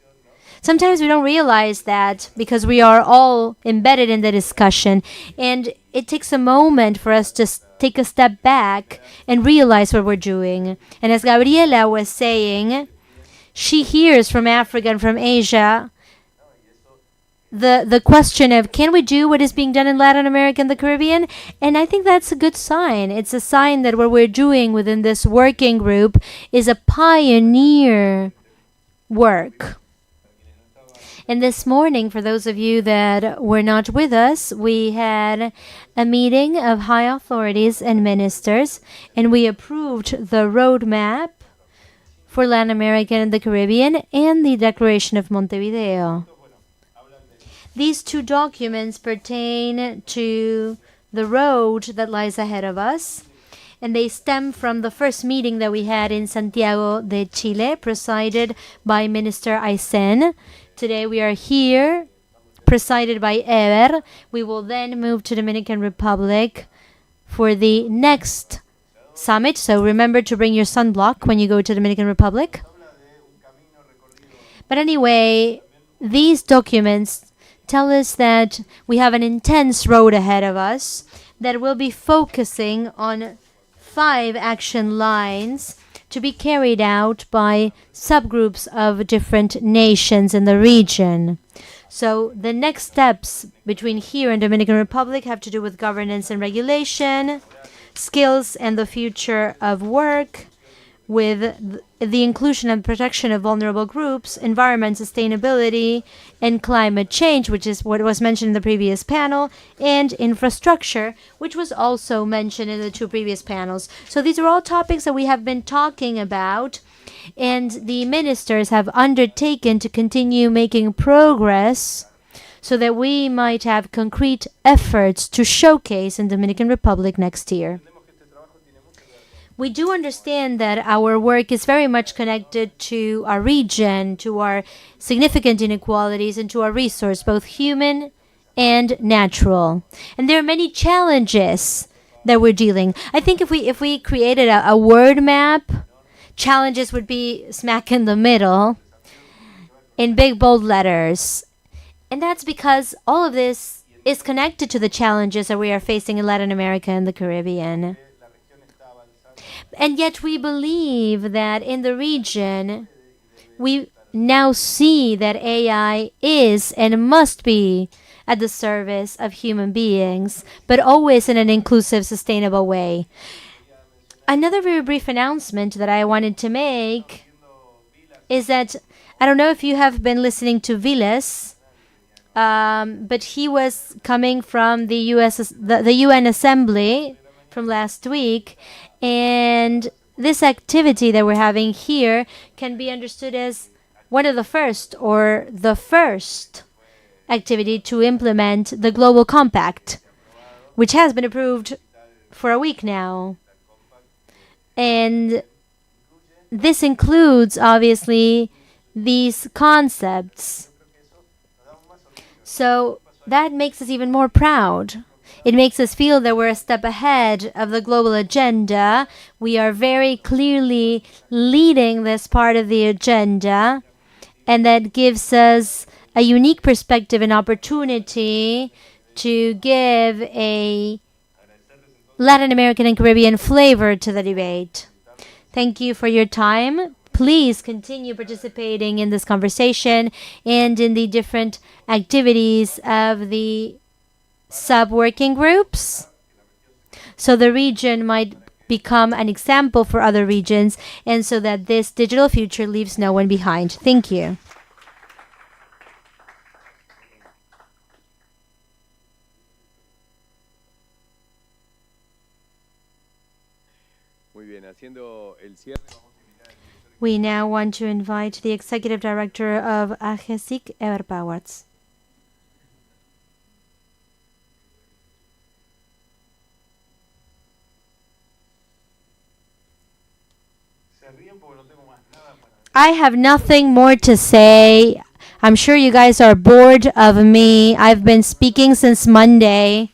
Sometimes we don't realize that because we are all embedded in the discussion, and it takes a moment for us to take a step back and realize what we're doing. And as Gabriela was saying, she hears from Africa and from Asia the question of, can we do what is being done in Latin America and the Caribbean? And I think that's a good sign. It's a sign that what we're doing within this working group is a pioneer work. And this morning, for those of you that were not with us, we had a meeting of high authorities and ministers, and we approved the roadmap for Latin America and the Caribbean and the Declaration of Montevideo. These 2 documents pertain to the road that lies ahead of us, and they stem from the first meeting that we had in Santiago de Chile, presided by Minister Aysén. Today we are here, presided by Ever. We will then move to Dominican Republic for the next summit. So remember to bring your sunblock when you go to Dominican Republic. But anyway, these documents tell us that we have an intense road ahead of us that will be focusing on 5 action lines to be carried out by subgroups of different nations in the region. So the next steps between here and Dominican Republic have to do with governance and regulation, skills and the future of work, with the inclusion and protection of vulnerable groups, environment sustainability, and climate change, which is what was mentioned in the previous panel, and infrastructure, which was also mentioned in the 2 previous panels. So these are all topics that we have been talking about, and the ministers have undertaken to continue making progress so that we might have concrete efforts to showcase in Dominican Republic next year. We do understand that our work is very much connected to our region, to our significant inequalities, and to our resource, both human and natural. And there are many challenges that we're dealing. I think if we created a word map, challenges would be smack in the middle in big bold letters. And that's because all of this is connected to the challenges that we are facing in Latin America and the Caribbean. And yet we believe that in the region, we now see that AI is and must be at the service of human beings, but always in an inclusive, sustainable way. Another very brief announcement that I wanted to make is that, I don't know if you have been listening to Viles, but he was coming from the UN Assembly from last week, and this activity that we're having here can be understood as one of the first or the first activity to implement the Global Compact, which has been approved for a week now. And this includes, obviously, these concepts. So that makes us even more proud. It makes us feel that we're a step ahead of the global agenda. We are very clearly leading this part of the agenda, and that gives us a unique perspective and opportunity to give a Latin American and Caribbean flavor to the debate. Thank you for your time. Please continue participating in this conversation and in the different activities of the sub-working groups, so the region might become an example for other regions, and so that this digital future leaves no one behind. Thank you. We now want to invite the Executive Director of Agesic, Ever Powers. I have nothing more to say. I'm sure you guys are bored of me. I've been speaking since Monday.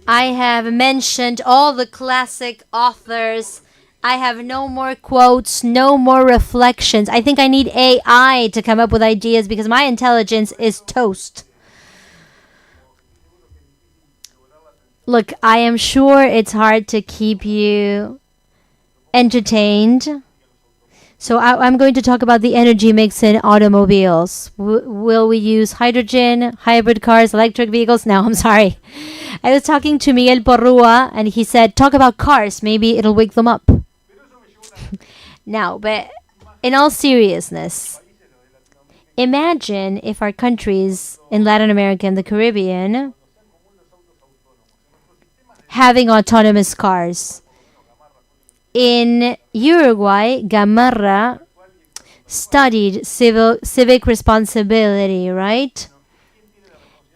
I have mentioned all the classic authors. I have no more quotes, no more reflections. I think I need AI to come up with ideas because my intelligence is toast. Look, I am sure it's hard to keep you entertained. So I'm going to talk about the energy mix in automobiles. Will we use hydrogen, hybrid cars, electric vehicles? No, I'm sorry. I was talking to Miguel Porrua, and he said, talk about cars. Maybe it'll wake them up. Now, but in all seriousness, imagine if our countries in Latin America and the Caribbean having autonomous cars. In Uruguay, Gamarra studied civic responsibility, right?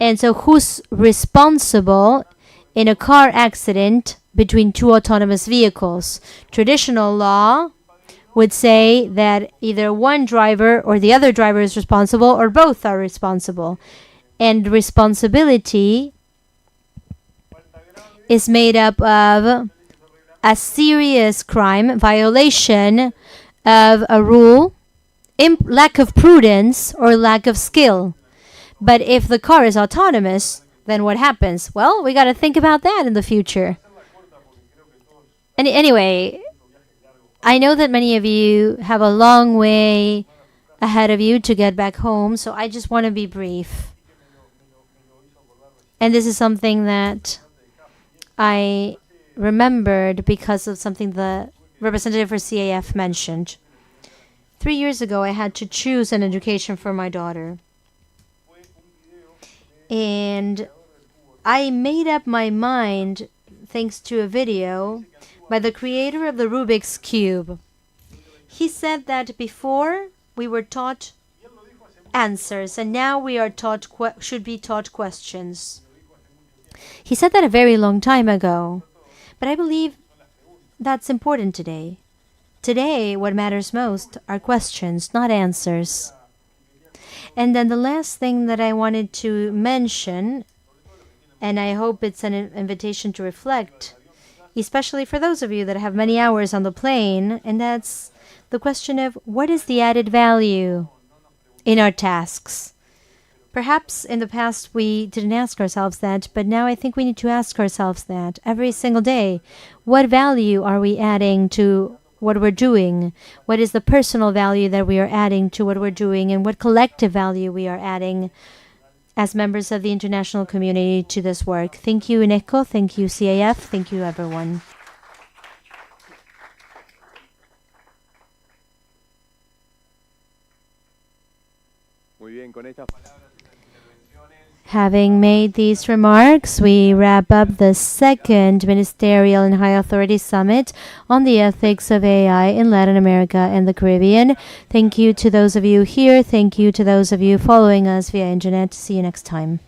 And so who's responsible in a car accident between two autonomous vehicles? Traditional law would say that either one driver or the other driver is responsible, or both are responsible. And responsibility is made up of a serious crime, violation of a rule lack of prudence or lack of skill. But if the car is autonomous, then what happens? Well, we got to think about that in the future. Anyway, I know that many of you have a long way ahead of you to get back home, so I just want to be brief. And this is something that I remembered because of something the representative for CAF mentioned. 3 years ago, I had to choose an education for my daughter. And I made up my mind thanks to a video by the creator of the Rubik's Cube. He said that before we were taught answers, and now we are taught should be taught questions. He said that a very long time ago, but I believe that's important today. Today, what matters most are questions, not answers. And then the last thing that I wanted to mention, and I hope it's an invitation to reflect, especially for those of you that have many hours on the plane, and that's the question of what is the added value in our tasks? Perhaps in the past we didn't ask ourselves that, but now I think we need to ask ourselves that every single day. What value are we adding to what we're doing? What is the personal value that we are adding to what we're doing, and what collective value we are adding as members of the international community to this work? Thank you, UNESCO. Thank you, CAF. Thank you, everyone. Muy bien, con esta... Having made these remarks, we wrap up the second Ministerial and High Authority Summit on the ethics of AI in Latin America and the Caribbean. Thank you to those of you here. Thank you to those of you following us via internet. See you next time.